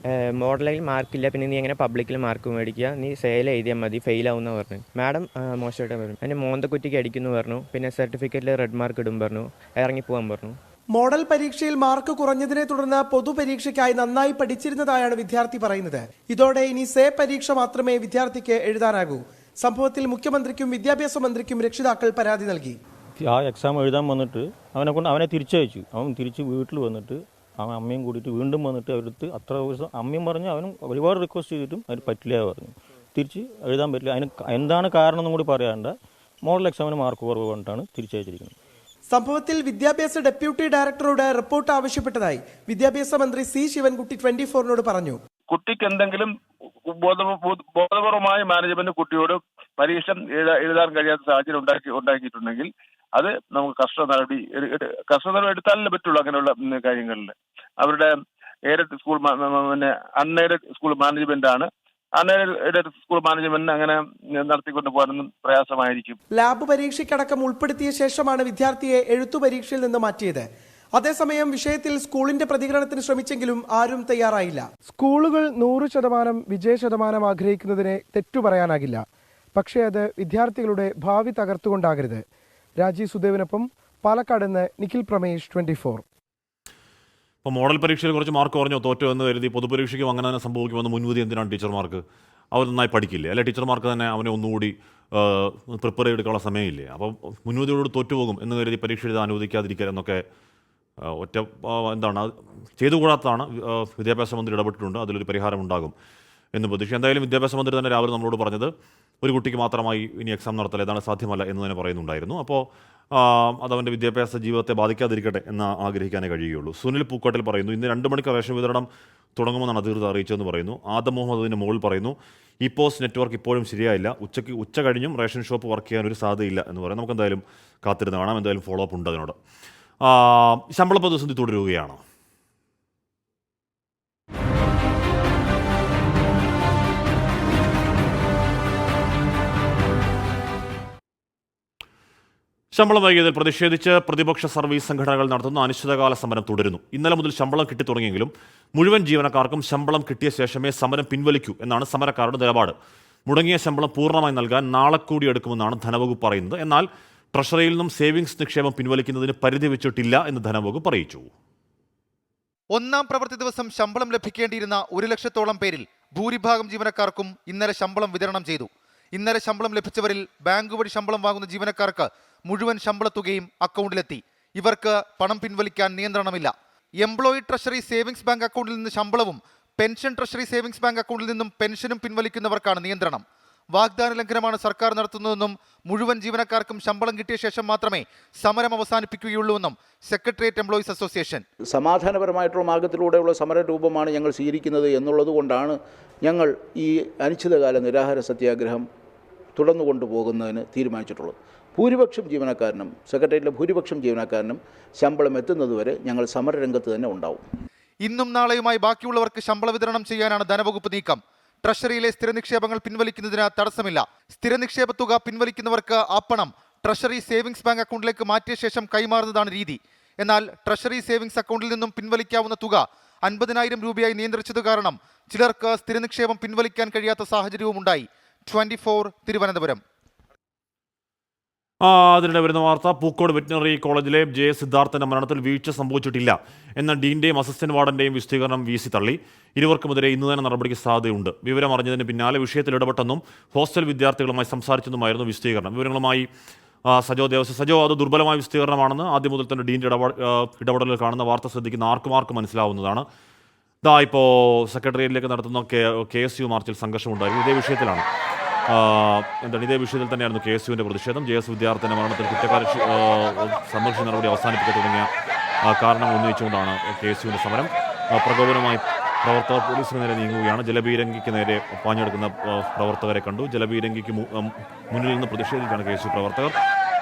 മോഡലിൽ മാർക്കില്ല, പിന്നെ നീ എങ്ങനെ പബ്ലിക്കിൽ മാർക്ക് മേടിക്കുക, നീ സെയിൽ എഴുതിയാൽ മതി, ഫെയിൽ ആവുമെന്ന് പറഞ്ഞു. മാഡം മോശമായിട്ട് പറഞ്ഞു. എൻ്റെ മോന്തക്കുറ്റിക്ക് അടിക്കുന്നു പറഞ്ഞു. പിന്നെ സർട്ടിഫിക്കറ്റിൽ റെഡ് മാർക്ക് ഇടും പറഞ്ഞു. ഇറങ്ങിപ്പോകാൻ പറഞ്ഞു. മോഡൽ പരീക്ഷയിൽ മാർക്ക് കുറഞ്ഞതിനെ തുടർന്ന് പൊതുപരീക്ഷയ്ക്കായി നന്നായി പഠിച്ചിരുന്നതായാണ് വിദ്യാർത്ഥി പറയുന്നത്. ഇതോടെ ഇനി സേ പരീക്ഷ മാത്രമേ വിദ്യാർത്ഥിക്ക് എഴുതാനാകൂ. സംഭവത്തിൽ മുഖ്യമന്ത്രിക്കും വിദ്യാഭ്യാസ മന്ത്രിക്കും രക്ഷിതാക്കൾ പരാതി നൽകി. ആ എക്സാം എഴുതാൻ വന്നിട്ട് അവനെ തിരിച്ചയച്ചു. അവൻ തിരിച്ച് വീട്ടിൽ വന്നിട്ട് അവൻ അമ്മയും കൂടിയിട്ട് വീണ്ടും വന്നിട്ട് അവരടുത്ത് അത്ര ദിവസം അമ്മയും പറഞ്ഞു, അവനും ഒരുപാട് റിക്വസ്റ്റ് ചെയ്തിട്ടും അവർ പറ്റില്ല പറഞ്ഞു. തിരിച്ച് എഴുതാൻ പറ്റില്ല. അതിന് എന്താണ് കാരണം എന്നും കൂടി പറയാണ്ട് മോഡൽ എക്സാമിന് മാർക്ക് കുറവ് കൊണ്ടാണ് തിരിച്ചയച്ചിരിക്കുന്നത്. സംഭവത്തിൽ വിദ്യാഭ്യാസ ഡെപ്യൂട്ടി ഡയറക്ടറോട് റിപ്പോർട്ട് ആവശ്യപ്പെട്ടതായി വിദ്യാഭ്യാസ മന്ത്രി സി ശിവൻകുട്ടി 24 പറഞ്ഞു. കുട്ടിക്ക് എന്തെങ്കിലും ബോധപൂർവമായ മാനേജ്മെന്റ് കുട്ടിയോട് പരീക്ഷ എഴുതാൻ കഴിയാത്ത സാഹചര്യം ഉണ്ടാക്കിയിട്ടുണ്ടെങ്കിൽ അത് നമുക്ക് കർശന നടപടി എടുത്താലേ പറ്റുള്ളൂ. അങ്ങനെയുള്ള കാര്യങ്ങളിൽ അവരുടെ aided school unaided school management ആണ്. അൺഎയ്ഡഡ് സ്കൂൾ മാനേജ്മെന്റിന് അങ്ങനെ നടത്തിക്കൊണ്ട് പോകാനൊന്നും പ്രയാസമായിരിക്കും. ലാബ് പരീക്ഷയ്ക്കടക്കം ഉൾപ്പെടുത്തിയ ശേഷമാണ് വിദ്യാർത്ഥിയെ എഴുത്തു പരീക്ഷയിൽ നിന്ന് മാറ്റിയത്. അതേസമയം വിഷയത്തിൽ സ്കൂളിന്റെ പ്രതികരണത്തിന് ശ്രമിച്ചെങ്കിലും ആരും തയ്യാറായില്ല. സ്കൂളുകൾ 100% വിജയശതമാനം ആഗ്രഹിക്കുന്നതിനെ തെറ്റു പറയാനാകില്ല. പക്ഷേ അത് വിദ്യാർത്ഥികളുടെ ഭാവി തകർത്തുകൊണ്ടാകരുത്. രാജീവ് സുദേവിനൊപ്പം പാലക്കാട് നിന്ന് നിഖിൽ പ്രമേഷ്, 24. ഇപ്പോൾ മോഡൽ പരീക്ഷയിൽ കുറച്ച് മാർക്ക് കുറഞ്ഞോ തോറ്റോ എന്ന് കരുതി പൊതുപരീക്ഷയ്ക്കും അങ്ങനെ തന്നെ സംഭവിക്കുമെന്ന് മുൻവിധി എന്തിനാണ് ടീച്ചർമാർക്ക്? അവർ നന്നായി പഠിക്കില്ലേ? അല്ലെ ടീച്ചർമാർക്ക് തന്നെ അവനെ ഒന്നുകൂടി പ്രിപ്പയർ ചെയ്തെടുക്കാനുള്ള സമയമില്ലേ? അപ്പോൾ മുൻവിധിയോട് തോറ്റുപോകും എന്ന് കരുതി പരീക്ഷ എഴുതാൻ അനുവദിക്കാതിരിക്കുക എന്നൊക്കെ ചെയ്തുകൂടാത്തതാണ്. വിദ്യാഭ്യാസ മന്ത്രി ഇടപെട്ടിട്ടുണ്ട്, അതിലൊരു പരിഹാരം ഉണ്ടാകും എന്ന് പ്രതീക്ഷ. എന്തായാലും വിദ്യാഭ്യാസ മന്ത്രി തന്നെ രാവിലെ നമ്മളോട് പറഞ്ഞത് ഒരു കുട്ടിക്ക് മാത്രമായി ഇനി എക്സാം നടത്തൽ ഏതാണ് സാധ്യമല്ല എന്ന് തന്നെ പറയുന്നുണ്ടായിരുന്നു. അപ്പോൾ അതവൻ്റെ വിദ്യാഭ്യാസ ജീവിതത്തെ ബാധിക്കാതിരിക്കട്ടെ എന്ന് ആഗ്രഹിക്കാനേ കഴിയുകയുള്ളൂ. സുനിൽ പൂക്കോട്ടിൽ പറയുന്നു, ഇന്ന് 2 മണിക്ക് റേഷൻ വിതരണം തുടങ്ങുമെന്നാണ് അധികൃതർ അറിയിച്ചതെന്ന് പറയുന്നു. ആദം മുഹമ്മദ് അതിന് മുകളിൽ പറയുന്നു, ഈ പോസ്റ്റ് നെറ്റ്വർക്ക് ഇപ്പോഴും ശരിയായില്ല, ഉച്ച കഴിഞ്ഞും റേഷൻ ഷോപ്പ് വർക്ക് ചെയ്യാൻ ഒരു സാധ്യതയില്ല എന്ന് പറയും. നമുക്ക് എന്തായാലും കാത്തിരുന്ന് കാണാം. എന്തായാലും ഫോളോ അപ്പ് ഉണ്ട് അതിനോട്. ശമ്പള പ്രതിസന്ധി തുടരുകയാണ്. ശമ്പളം വൈകിയതിൽ പ്രതിഷേധിച്ച് പ്രതിപക്ഷ സർവീസ് സംഘടനകൾ നടത്തുന്ന അനിശ്ചിതകാല സമരം തുടരുന്നു. ഇന്നലെ മുതൽ ശമ്പളം കിട്ടിത്തുടങ്ങിയെങ്കിലും മുഴുവൻ ജീവനക്കാർക്കും ശമ്പളം കിട്ടിയ ശേഷമേ സമരം പിൻവലിക്കൂ എന്നാണ് സമരക്കാരുടെ നിലപാട്. മുടങ്ങിയ ശമ്പളം പൂർണ്ണമായി നൽകാൻ നാളെ കൂടി എടുക്കുമെന്നാണ് ധനവകുപ്പ് പറയുന്നത്. എന്നാൽ ട്രഷറിയിൽ നിന്നും സേവിങ്സ് നിക്ഷേപം പിൻവലിക്കുന്നതിന് പരിധി വെച്ചിട്ടില്ല എന്ന് ധനവകുപ്പ് അറിയിച്ചു. ഒന്നാം പ്രവൃത്തി ദിവസം ശമ്പളം ലഭിക്കേണ്ടിയിരുന്ന 1 ലക്ഷത്തോളം പേരിൽ ഭൂരിഭാഗം ജീവനക്കാർക്കും ഇന്നലെ ശമ്പളം വിതരണം ചെയ്തു. ഇന്നലെ ശമ്പളം ലഭിച്ചവരിൽ ബാങ്ക് വഴി ശമ്പളം വാങ്ങുന്ന ജീവനക്കാർക്ക് മുഴുവൻ ശമ്പളത്തുകയും അക്കൗണ്ടിലെത്തി. ഇവർക്ക് പണം പിൻവലിക്കാൻ നിയന്ത്രണമില്ല. എംപ്ലോയി ട്രഷറി സേവിങ്സ് ബാങ്ക് അക്കൗണ്ടിൽ നിന്ന് ശമ്പളവും പെൻഷൻ ട്രഷറി സേവിങ്സ് ബാങ്ക് അക്കൗണ്ടിൽ നിന്നും പെൻഷനും പിൻവലിക്കുന്നവർക്കാണ് നിയന്ത്രണം. വാഗ്ദാന ലംഘനമാണ് സർക്കാർ നടത്തുന്നതെന്നും മുഴുവൻ ജീവനക്കാർക്കും ശമ്പളം കിട്ടിയ ശേഷം മാത്രമേ സമരം അവസാനിപ്പിക്കുകയുള്ളൂവെന്നും സെക്രട്ടേറിയറ്റ് എംപ്ലോയീസ് അസോസിയേഷൻ. സമാധാനപരമായിട്ടുള്ള മാർഗത്തിലൂടെയുള്ള സമര രൂപമാണ് ഞങ്ങൾ സ്വീകരിക്കുന്നത് എന്നുള്ളത് കൊണ്ടാണ് ഞങ്ങൾ ഈ അനിശ്ചിതകാല നിരാഹാര സത്യാഗ്രഹം തുടർന്നു കൊണ്ടുപോകുന്നതിന് തീരുമാനിച്ചിട്ടുള്ളത്. ഭൂരിപക്ഷം ജീവനക്കാരനും സെക്രട്ടേറിയറ്റിലെ ഭൂരിപക്ഷം ജീവനക്കാരനും ശമ്പളം എത്തുന്നതുവരെ ഞങ്ങൾ സമരരംഗത്ത് തന്നെ ഉണ്ടാവും. ഇന്നും നാളെയുമായി ബാക്കിയുള്ളവർക്ക് ശമ്പള വിതരണം ചെയ്യാനാണ് ധനവകുപ്പ് നീക്കം. ട്രഷറിയിലെ സ്ഥിര നിക്ഷേപങ്ങൾ പിൻവലിക്കുന്നതിന് തടസ്സമില്ല. സ്ഥിര നിക്ഷേപ തുക പിൻവലിക്കുന്നവർക്ക് ആ പണം ട്രഷറി സേവിങ്സ് ബാങ്ക് അക്കൗണ്ടിലേക്ക് മാറ്റിയ ശേഷം കൈമാറുന്നതാണ് രീതി. എന്നാൽ ട്രഷറി സേവിങ്സ് അക്കൗണ്ടിൽ നിന്നും പിൻവലിക്കാവുന്ന തുക 50,000 രൂപയായി നിയന്ത്രിച്ചത് കാരണം ചിലർക്ക് സ്ഥിര നിക്ഷേപം പിൻവലിക്കാൻ കഴിയാത്ത സാഹചര്യവും ഉണ്ടായി. 24 തിരുവനന്തപുരം. അതിനിടെ വരുന്ന വാർത്ത, പൂക്കോട് വെറ്റിനറി കോളേജിലെ ജെ സിദ്ധാർത്ഥന്റെ മരണത്തിൽ വീഴ്ച സംഭവിച്ചിട്ടില്ല എന്ന ഡീന്റെയും അസിസ്റ്റന്റ് വാർഡന്റെയും വിശദീകരണം VC തള്ളി. ഇരുവർക്കുമെതിരെ ഇന്ന് തന്നെ നടപടിക്ക് സാധ്യതയുണ്ട്. വിവരം അറിഞ്ഞതിന് പിന്നാലെ വിഷയത്തിൽ ഇടപെട്ടെന്നും ഹോസ്റ്റൽ വിദ്യാർത്ഥികളുമായി സംസാരിച്ചെന്നുമായിരുന്നു വിശദീകരണം. വിവരങ്ങളുമായി സജോ ദേവസ്വം. സജോ, അത് ദുർബലമായ വിശദീകരണമാണെന്ന് ആദ്യം മുതൽ തന്നെ ഡീൻ്റെ ഇടപെടലിൽ കാണുന്ന വാർത്ത ശ്രദ്ധിക്കുന്ന ആർക്കും മനസ്സിലാവുന്നതാണ്. ഇപ്പോൾ സെക്രട്ടേറിയറ്റിലേക്ക് നടത്തുന്ന KSU മാർച്ചിൽ സംഘർഷമുണ്ടായിരുന്നു. ഇതേ വിഷയത്തിലാണ് ഇതേ വിഷയത്തിൽ തന്നെയായിരുന്നു KSUവിൻ്റെ പ്രതിഷേധം. JS വിദ്യാർത്ഥിയുടെ മരണത്തിൽ കുറ്റക്കാരെ സംരക്ഷണ നടപടി അവസാനിപ്പിക്കുക തുടങ്ങിയ കാരണം ഉന്നയിച്ചുകൊണ്ടാണ് KSUവിൻ്റെ സമരം. പ്രകോപനമായി പ്രവർത്തകർ പോലീസിന് നേരെ നീങ്ങുകയാണ്. ജലപീരങ്കിക്ക് നേരെ പാഞ്ഞെടുക്കുന്ന പ്രവർത്തകരെ കണ്ടു. ജലപീരങ്കിക്ക് മുന്നിൽ നിന്ന് പ്രതിഷേധിച്ചാണ് KSU പ്രവർത്തകർ.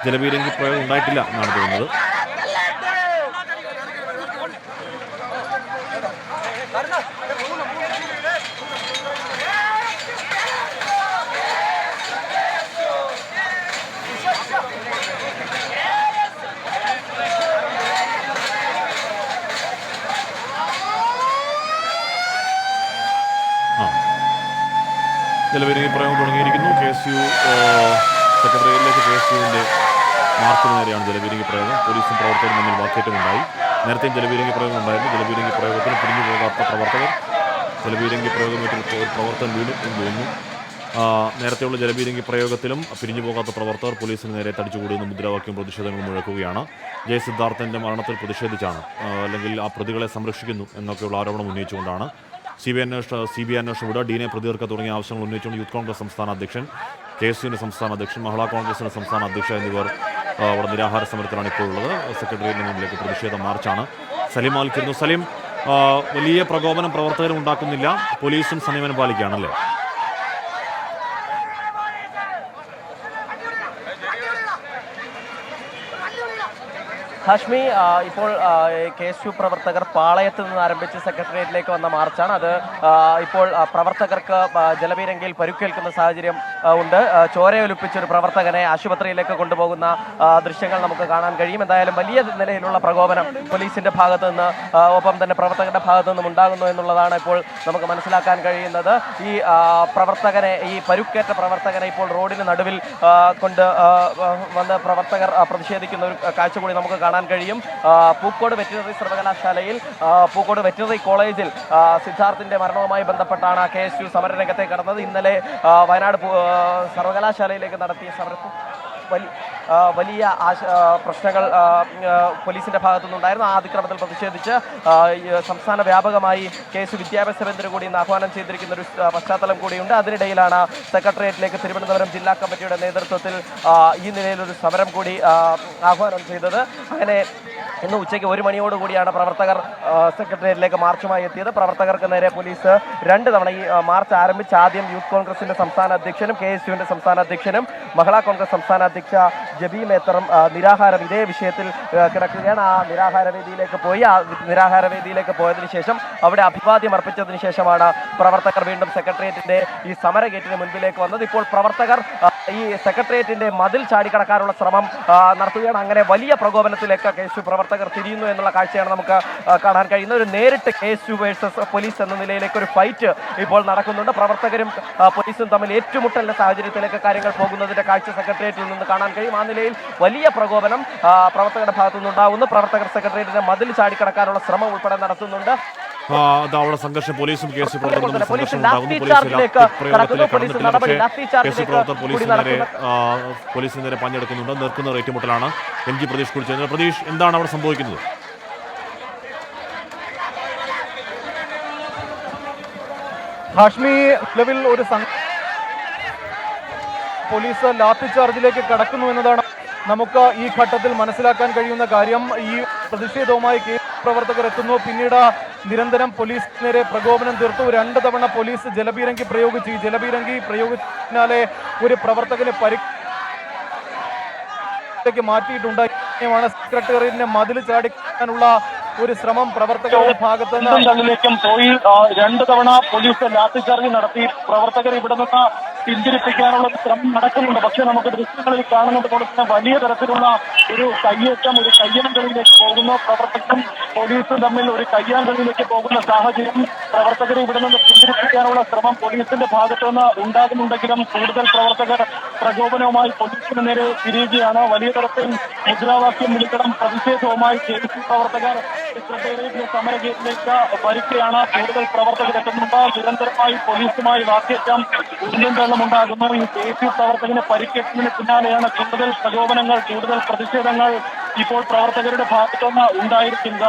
ജലപീരങ്കി പ്രയോഗം ഉണ്ടായിട്ടില്ല എന്നാണ് തോന്നുന്നത്. ജലപീരങ്കി പ്രയോഗം തുടങ്ങിയിരിക്കുന്നു. KSU സെക്രട്ടേറിയറ്റിലേക്ക് KSUവിൻ്റെ മാർച്ചിന് നേരെയാണ് ജലപീരങ്കി പ്രയോഗം. പോലീസും പ്രവർത്തകരും തമ്മിൽ വാക്കേറ്റമുണ്ടായി. നേരത്തെയും ജലപീരങ്കി പ്രയോഗം ഉണ്ടായിരുന്നു. ജലപീരങ്കി പ്രയോഗത്തിന് പിരിഞ്ഞു പോകാത്ത പ്രവർത്തകർ, ജലപീരങ്കി പ്രയോഗമേറ്റൊരു പ്രവർത്തകൻ വീണു എന്ന് തോന്നുന്നു. നേരത്തെയുള്ള ജലപീരങ്കി പ്രയോഗത്തിലും പിരിഞ്ഞു പോകാത്ത പ്രവർത്തകർ പോലീസിന് നേരെ തടിച്ചുകൂടിയെന്ന് മുദ്രാവാക്യം പ്രതിഷേധങ്ങൾ മുഴക്കുകയാണ്. ജെ സിദ്ധാർത്ഥൻ്റെ മരണത്തിൽ പ്രതിഷേധിച്ചാണ്, അല്ലെങ്കിൽ ആ പ്രതികളെ സംരക്ഷിക്കുന്നു എന്നൊക്കെയുള്ള ആരോപണം ഉന്നയിച്ചുകൊണ്ടാണ് CBI അന്വേഷണം വിടുക, ഡീനെ പ്രതികർക്കുക തുടങ്ങിയ ആവശ്യങ്ങൾ ഉന്നയിച്ചുകൊണ്ട് യൂത്ത് കോൺഗ്രസ് സംസ്ഥാന അധ്യക്ഷൻ, KSUവിൻ്റെ സംസ്ഥാന അധ്യക്ഷൻ, മഹിളാ കോൺഗ്രസിൻ്റെ സംസ്ഥാന അധ്യക്ഷ എന്നിവർ അവിടെ നിരാഹാര സമരത്തിലാണ് ഇപ്പോൾ ഉള്ളത്. സെക്രട്ടേറിയറ്റിന് മുന്നിലേക്ക് പ്രതിഷേധ മാർച്ചാണ്. സലീം ആൽക്കിരുന്നു. സലീം, വലിയ പ്രകോപനം പ്രവർത്തകരും ഉണ്ടാക്കുന്നില്ല, പോലീസും സംയമനം പാലിക്കുകയാണല്ലേ? ഹാഷ്മി, ഇപ്പോൾ KSU പ്രവർത്തകർ പാളയത്ത് നിന്ന് ആരംഭിച്ച് സെക്രട്ടേറിയറ്റിലേക്ക് വന്ന മാർച്ചാണ്. അത് ഇപ്പോൾ പ്രവർത്തകർക്ക് ജലപീരങ്കിയിൽ പരുക്കേൽക്കുന്ന സാഹചര്യം ഉണ്ട്. ചോരയൊലിപ്പിച്ചൊരു പ്രവർത്തകനെ ആശുപത്രിയിലേക്ക് കൊണ്ടുപോകുന്ന ദൃശ്യങ്ങൾ നമുക്ക് കാണാൻ കഴിയും. എന്തായാലും വലിയ നിലയിലുള്ള പ്രകോപനം പോലീസിന്റെ ഭാഗത്തു നിന്ന് ഒപ്പം തന്നെ പ്രവർത്തകരുടെ ഭാഗത്തു നിന്നും ഉണ്ടാകുന്നു എന്നുള്ളതാണ് ഇപ്പോൾ നമുക്ക് മനസ്സിലാക്കാൻ കഴിയുന്നത്. ഈ പ്രവർത്തകനെ, ഈ പരുക്കേറ്റ പ്രവർത്തകനെ ഇപ്പോൾ റോഡിന് നടുവിൽ കൊണ്ട് വന്ന് പ്രവർത്തകർ പ്രതിഷേധിക്കുന്ന ഒരു കാഴ്ച കൂടി നമുക്ക് കാണാൻ കഴിയും. പൂക്കോട് വെറ്റിനറി സർവകലാശാലയിൽ, പൂക്കോട് വെറ്റിനറി കോളേജിൽ സിദ്ധാർത്ഥിന്റെ മരണവുമായി ബന്ധപ്പെട്ടാണ് KSU സമരരംഗത്തേക്ക് കടന്നത്. ഇന്നലെ വയനാട് സർവകലാശാലയിലേക്ക് നടത്തിയ സമരത്തിൽ വലിയ പ്രശ്നങ്ങൾ പോലീസിന്റെ ഭാഗത്തുനിന്നുണ്ടായിരുന്നു. ആ അതിക്രമത്തിൽ പ്രതിഷേധിച്ച് സംസ്ഥാന വ്യാപകമായി KSU വിദ്യാഭ്യാസ ബന്ധു കൂടി ഇന്ന് ആഹ്വാനം ചെയ്തിരിക്കുന്ന ഒരു പശ്ചാത്തലം കൂടിയുണ്ട്. അതിനിടയിലാണ് സെക്രട്ടേറിയറ്റിലേക്ക് തിരുവനന്തപുരം ജില്ലാ കമ്മിറ്റിയുടെ നേതൃത്വത്തിൽ ഈ നിലയിലൊരു സമരം കൂടി ആഹ്വാനം ചെയ്തത്. അങ്ങനെ ഇന്ന് ഉച്ചയ്ക്ക് 1 മണിയോടുകൂടിയാണ് പ്രവർത്തകർ സെക്രട്ടേറിയറ്റിലേക്ക് മാർച്ചുമായി എത്തിയത്. പ്രവർത്തകർക്ക് നേരെ പോലീസ് 2 തവണ ഈ മാർച്ച് ആരംഭിച്ച് ആദ്യം യൂത്ത് കോൺഗ്രസിന്റെ സംസ്ഥാന അധ്യക്ഷനും KSUവിന്റെ സംസ്ഥാന അധ്യക്ഷനും മഹിളാ കോൺഗ്രസ് സംസ്ഥാന അധ്യക്ഷ ജബി മേത്തറും നിരാഹാരം ഇതേ വിഷയത്തിൽ കിടക്കുകയാണ്. ആ നിരാഹാര വേദിയിലേക്ക് പോയതിനു ശേഷം അവിടെ അഭിവാദ്യം അർപ്പിച്ചതിന് ശേഷമാണ് പ്രവർത്തകർ വീണ്ടും സെക്രട്ടേറിയറ്റിന്റെ ഈ സമര ഗേറ്റിന് മുൻപിലേക്ക് വന്നത്. ഇപ്പോൾ പ്രവർത്തകർ ഈ സെക്രട്ടേറിയറ്റിന്റെ മതിൽ ചാടിക്കടക്കാനുള്ള ശ്രമം നടത്തുകയാണ്. അങ്ങനെ വലിയ പ്രകോപനത്തിലേക്ക് KSU പ്രവർത്തകർ തിരിയുന്നു എന്നുള്ള കാഴ്ചയാണ് നമുക്ക് കാണാൻ കഴിയുന്നത്. ഒരു നേരിട്ട് KSU വേഴ്സസ് പോലീസ് എന്ന നിലയിലേക്ക് ഒരു ഫൈറ്റ് ഇപ്പോൾ നടക്കുന്നുണ്ട്. പ്രവർത്തകരും പോലീസും തമ്മിൽ ഏറ്റുമുട്ടലിന്റെ സാഹചര്യത്തിലേക്ക് കാര്യങ്ങൾ പോകുന്നതിന്റെ കാഴ്ച സെക്രട്ടേറിയറ്റിൽ നിന്ന് കാണാൻ കഴിയും. ആ നിലയിൽ വലിയ പ്രകോപനം പ്രവർത്തകരുടെ ഭാഗത്തു നിന്നുണ്ടാകുന്നു. പ്രവർത്തകർ സെക്രട്ടേറിയറ്റിന്റെ മതിൽ ചാടിക്കടക്കാനുള്ള ശ്രമം ഉൾപ്പെടെ നടത്തുന്നുണ്ട്. അവിടെ സംഘർഷം, പോലീസും KSU പ്രവർത്തകരും പോലീസിന് നേരെ പഞ്ഞെടുക്കുന്നുണ്ട്. നിർക്കുന്ന ഏറ്റുമുട്ടലാണ്. MG പ്രതീഷ് കുറിച്ച്. പ്രതീഷ്, എന്താണ് അവിടെ സംഭവിക്കുന്നത്? ഹാഷ്മി, നിലവിൽ ഒരു പോലീസ് ലാത്തി ചാർജിലേക്ക് കടക്കുന്നു എന്നതാണ് നമുക്ക് ഈ ഘട്ടത്തിൽ മനസ്സിലാക്കാൻ കഴിയുന്ന കാര്യം. ഈ പ്രതിഷേധവുമായി KSU പ്രവർത്തകർ എത്തുന്നു. പിന്നീട് നിരന്തരം പോലീസ് നേരെ പ്രകോപനം തീർത്തു. 2 തവണ പോലീസ് ജലപീരങ്കി പ്രയോഗിച്ചു. ഈ ജലപീരങ്കി പ്രയോഗിച്ചതിനാലെ ഒരു പ്രവർത്തകന് പരിക്ക് മാറ്റിയിട്ടുണ്ട്. സെക്രട്ടേറിയറ്റിനെ മതിൽ ചാടിക്കാനുള്ള ഒരു ശ്രമം പ്രവർത്തകരുടെ ഭാഗത്ത് നിന്ന് പോയി 2 തവണ പോലീസ് ലാത്തിചാർജ് നടത്തി. പ്രവർത്തകർ ഇവിടെ നിന്ന് പിന്തിരിപ്പിക്കാനുള്ള ശ്രമം നടക്കുന്നുണ്ട്. പക്ഷെ നമുക്ക് ദൃശ്യങ്ങളിൽ കാണുന്നത് പോലെ തന്നെ വലിയ തരത്തിലുള്ള ഒരു കയ്യേറ്റം, ഒരു കയ്യാങ്കളിയിലേക്ക് പോകുന്നു. പ്രവർത്തകരും പോലീസും തമ്മിൽ ഒരു കയ്യാങ്കളിയിലേക്ക് പോകുന്ന സാഹചര്യം. പ്രവർത്തകരെ ഇവിടെ നിന്ന് പിന്തിരിപ്പിക്കാനുള്ള ശ്രമം പോലീസിന്റെ ഭാഗത്തു നിന്ന് ഉണ്ടാകുന്നുണ്ടെങ്കിലും കൂടുതൽ പ്രവർത്തകർ പ്രകോപനവുമായി പോലീസിന് നേരെ തിരിയുകയാണ്. വലിയ തരത്തിൽ മുദ്രാവാക്യം വിളിക്കണം പ്രതിഷേധവുമായി KSU പ്രവർത്തകർ സെക്രട്ടേറിയറ്റിലെ സമരഗേറ്റിലേക്ക് വരികയാണ്. കൂടുതൽ പ്രവർത്തകർ എത്തുന്നുണ്ട്. നിരന്തരമായി പോലീസുമായി വാക്കേറ്റം ഉണ്ടാകുന്നു. ഈ KSU പ്രവർത്തകന് പരിക്കേറ്റതിന് പിന്നാലെയാണ് കൂടുതൽ പ്രകോപനങ്ങൾ, കൂടുതൽ പ്രതിഷേധങ്ങൾ ഇപ്പോൾ പ്രവർത്തകരുടെ ഭാഗത്തുനിന്ന് ഉണ്ടായിരിക്കുക.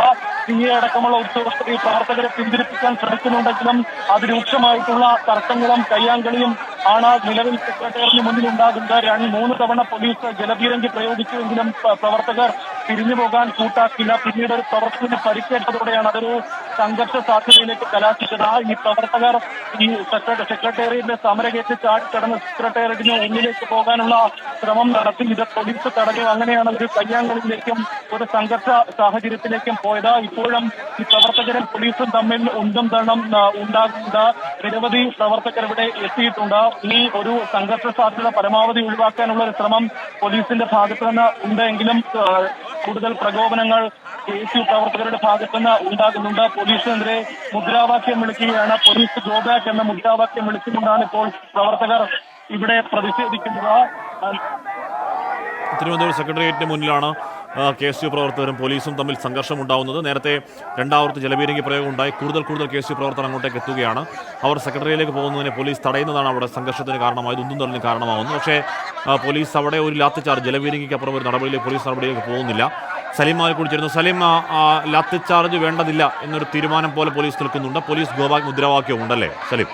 CA അടക്കമുള്ള ഉദ്യോഗസ്ഥർ ഈ പ്രവർത്തകരെ പിന്തിരിപ്പിക്കാൻ ശ്രമിക്കുന്നുണ്ടെങ്കിലും അതിരൂക്ഷമായിട്ടുള്ള തർക്കങ്ങളും കയ്യാങ്കളിയും ആണ് നിലവിൽ സെക്രട്ടേറിയറ്റിന് മുന്നിൽ ഉണ്ടാകുന്നത്. 3 തവണ പോലീസ് ജലപീരങ്കി പ്രയോഗിച്ചുവെങ്കിലും പ്രവർത്തകർ പിരിഞ്ഞു പോകാൻ കൂട്ടാക്കില്ല. പിന്നീട് ഒരു പ്രവർത്തകന് പരിക്കേറ്റതോടെയാണ് അതൊരു സംഘർഷ സാധ്യതയിലേക്ക് കലാശിച്ചത്. ഈ പ്രവർത്തകർ ഈ സെക്രട്ടേറിയറ്റിന്റെ സമരഗേറ്റ് ചാടിക്കടന്ന് സെക്രട്ടേറിയറ്റിന് മുന്നിലേക്ക് പോകാനുള്ള ശ്രമം നടത്തി. ഇത് പോലീസ് തടഞ്ഞു. അങ്ങനെയാണ് ഒരു കയ്യാങ്കളിയിലേക്കും ഒരു സംഘർഷ സാഹചര്യത്തിലേക്കും പോയത്. ഇപ്പോഴും ഈ പ്രവർത്തകരും പോലീസും തമ്മിൽ ഉന്തും തള്ളും ഉണ്ടാകുന്നത്. നിരവധി പ്രവർത്തകർ ഇവിടെ എത്തിയിട്ടുണ്ട്. ഈ ഒരു സംഘർഷ സാധ്യത പരമാവധി ഒഴിവാക്കാനുള്ള ഒരു ശ്രമം പോലീസിന്റെ ഭാഗത്ത് നിന്ന് ഉണ്ടെങ്കിലും കൂടുതൽ പ്രകോപനങ്ങൾ KSU പ്രവർത്തകരുടെ ഭാഗത്തുനിന്ന് ഉണ്ടാകുന്നുണ്ട്. പോലീസിനെതിരെ മുദ്രാവാക്യം വിളിക്കുകയാണ്. പോലീസ് ഗോ ബാക്ക് എന്ന മുദ്രാവാക്യം വിളിച്ചുകൊണ്ടാണ് ഇപ്പോൾ പ്രവർത്തകർ ഇവിടെ പ്രതിഷേധിക്കുന്നത്. തിരുവനന്തപുരം സെക്രട്ടേറിയറ്റിന് മുന്നിലാണ് KSU പ്രവർത്തകരും പോലീസും തമ്മിൽ സംഘർഷമുണ്ടാവുന്നത്. നേരത്തെ 2ാമത്തെ ജലപീരങ്കി പ്രയോഗം ഉണ്ടായി. കൂടുതൽ KSU പ്രവർത്തകർ അങ്ങോട്ടേക്ക് എത്തുകയാണ്. അവർ സെക്രട്ടറിയിലേക്ക് പോകുന്നതിനെ പോലീസ് തടയുന്നതാണ് അവിടെ സംഘർഷത്തിന് കാരണമായത്, ഉന്തും തള്ളിന് കാരണമാകുന്നു. പക്ഷേ പോലീസ് അവിടെ ഒരു ലാത്തിച്ചാർജ്, ജലപീരങ്കിക്ക് അപ്പുറം ഒരു പോലീസ് നടപടിയിലേക്ക് പോകുന്നില്ല. സലീം കൂടി ചേരുന്നു. സലീം, ലാത്തിച്ചാർജ് വേണ്ടതില്ല എന്നൊരു തീരുമാനം പോലെ പോലീസ് നിൽക്കുന്നുണ്ട്. പോലീസ് ഗോബാക്ക് മുദ്രാവാക്യവും ഉണ്ടല്ലേ സലീം?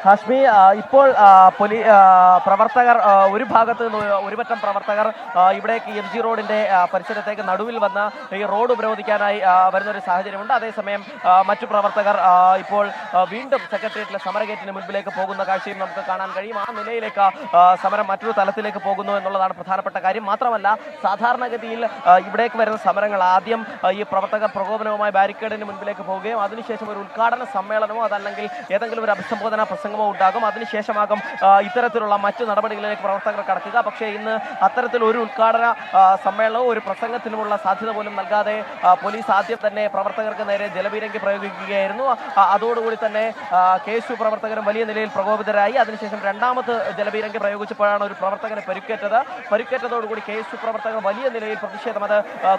ഹാഷ്മി, ഇപ്പോൾ പ്രവർത്തകർ ഒരു ഭാഗത്ത് നിന്ന് ഒരുപറ്റം പ്രവർത്തകർ ഇവിടേക്ക് MG റോഡിന്റെ പരിസരത്തേക്ക് നടുവിൽ വന്ന് ഈ റോഡ് ഉപരോധിക്കാനായി വരുന്നൊരു സാഹചര്യമുണ്ട്. അതേസമയം മറ്റു പ്രവർത്തകർ ഇപ്പോൾ വീണ്ടും സെക്രട്ടേറിയറ്റിലെ സമരഗേറ്റിന് മുൻപിലേക്ക് പോകുന്ന കാഴ്ചയും നമുക്ക് കാണാൻ കഴിയും. ആ നിലയിലേക്ക് സമരം മറ്റൊരു തലത്തിലേക്ക് പോകുന്നു എന്നുള്ളതാണ് പ്രധാനപ്പെട്ട കാര്യം. മാത്രമല്ല, സാധാരണഗതിയിൽ ഇവിടേക്ക് വരുന്ന സമരങ്ങൾ ആദ്യം ഈ പ്രവർത്തകർ പ്രകോപനവുമായി ബാരിക്കേഡിന് മുൻപിലേക്ക് പോവുകയും അതിനുശേഷം ഒരു ഉദ്ഘാടന സമ്മേളനമോ അതല്ലെങ്കിൽ ഏതെങ്കിലും ഒരു അഭിസംബോധന പ്രസംഗമോ ഉണ്ടാകും. അതിനുശേഷമാകും ഇത്തരത്തിലുള്ള മറ്റു നടപടികളിലേക്ക് പ്രവർത്തകർ കടക്കുക. പക്ഷേ ഇന്ന് അത്തരത്തിൽ ഒരു ഉദ്ഘാടന സമ്മേളനവും ഒരു പ്രസംഗത്തിനുമുള്ള സാധ്യത പോലും നൽകാതെ പോലീസ് ആദ്യം തന്നെ പ്രവർത്തകർക്ക് നേരെ ജലപീരങ്കി പ്രയോഗിക്കുകയായിരുന്നു. അതോടുകൂടി തന്നെ KSU പ്രവർത്തകരും വലിയ നിലയിൽ പ്രകോപിതരായി. അതിനുശേഷം 2ാമത് ജലപീരങ്കി പ്രയോഗിച്ചപ്പോഴാണ് ഒരു പ്രവർത്തകന് പരിക്കേറ്റതോടുകൂടി KSU പ്രവർത്തകർ വലിയ നിലയിൽ പ്രതിഷേധം അത്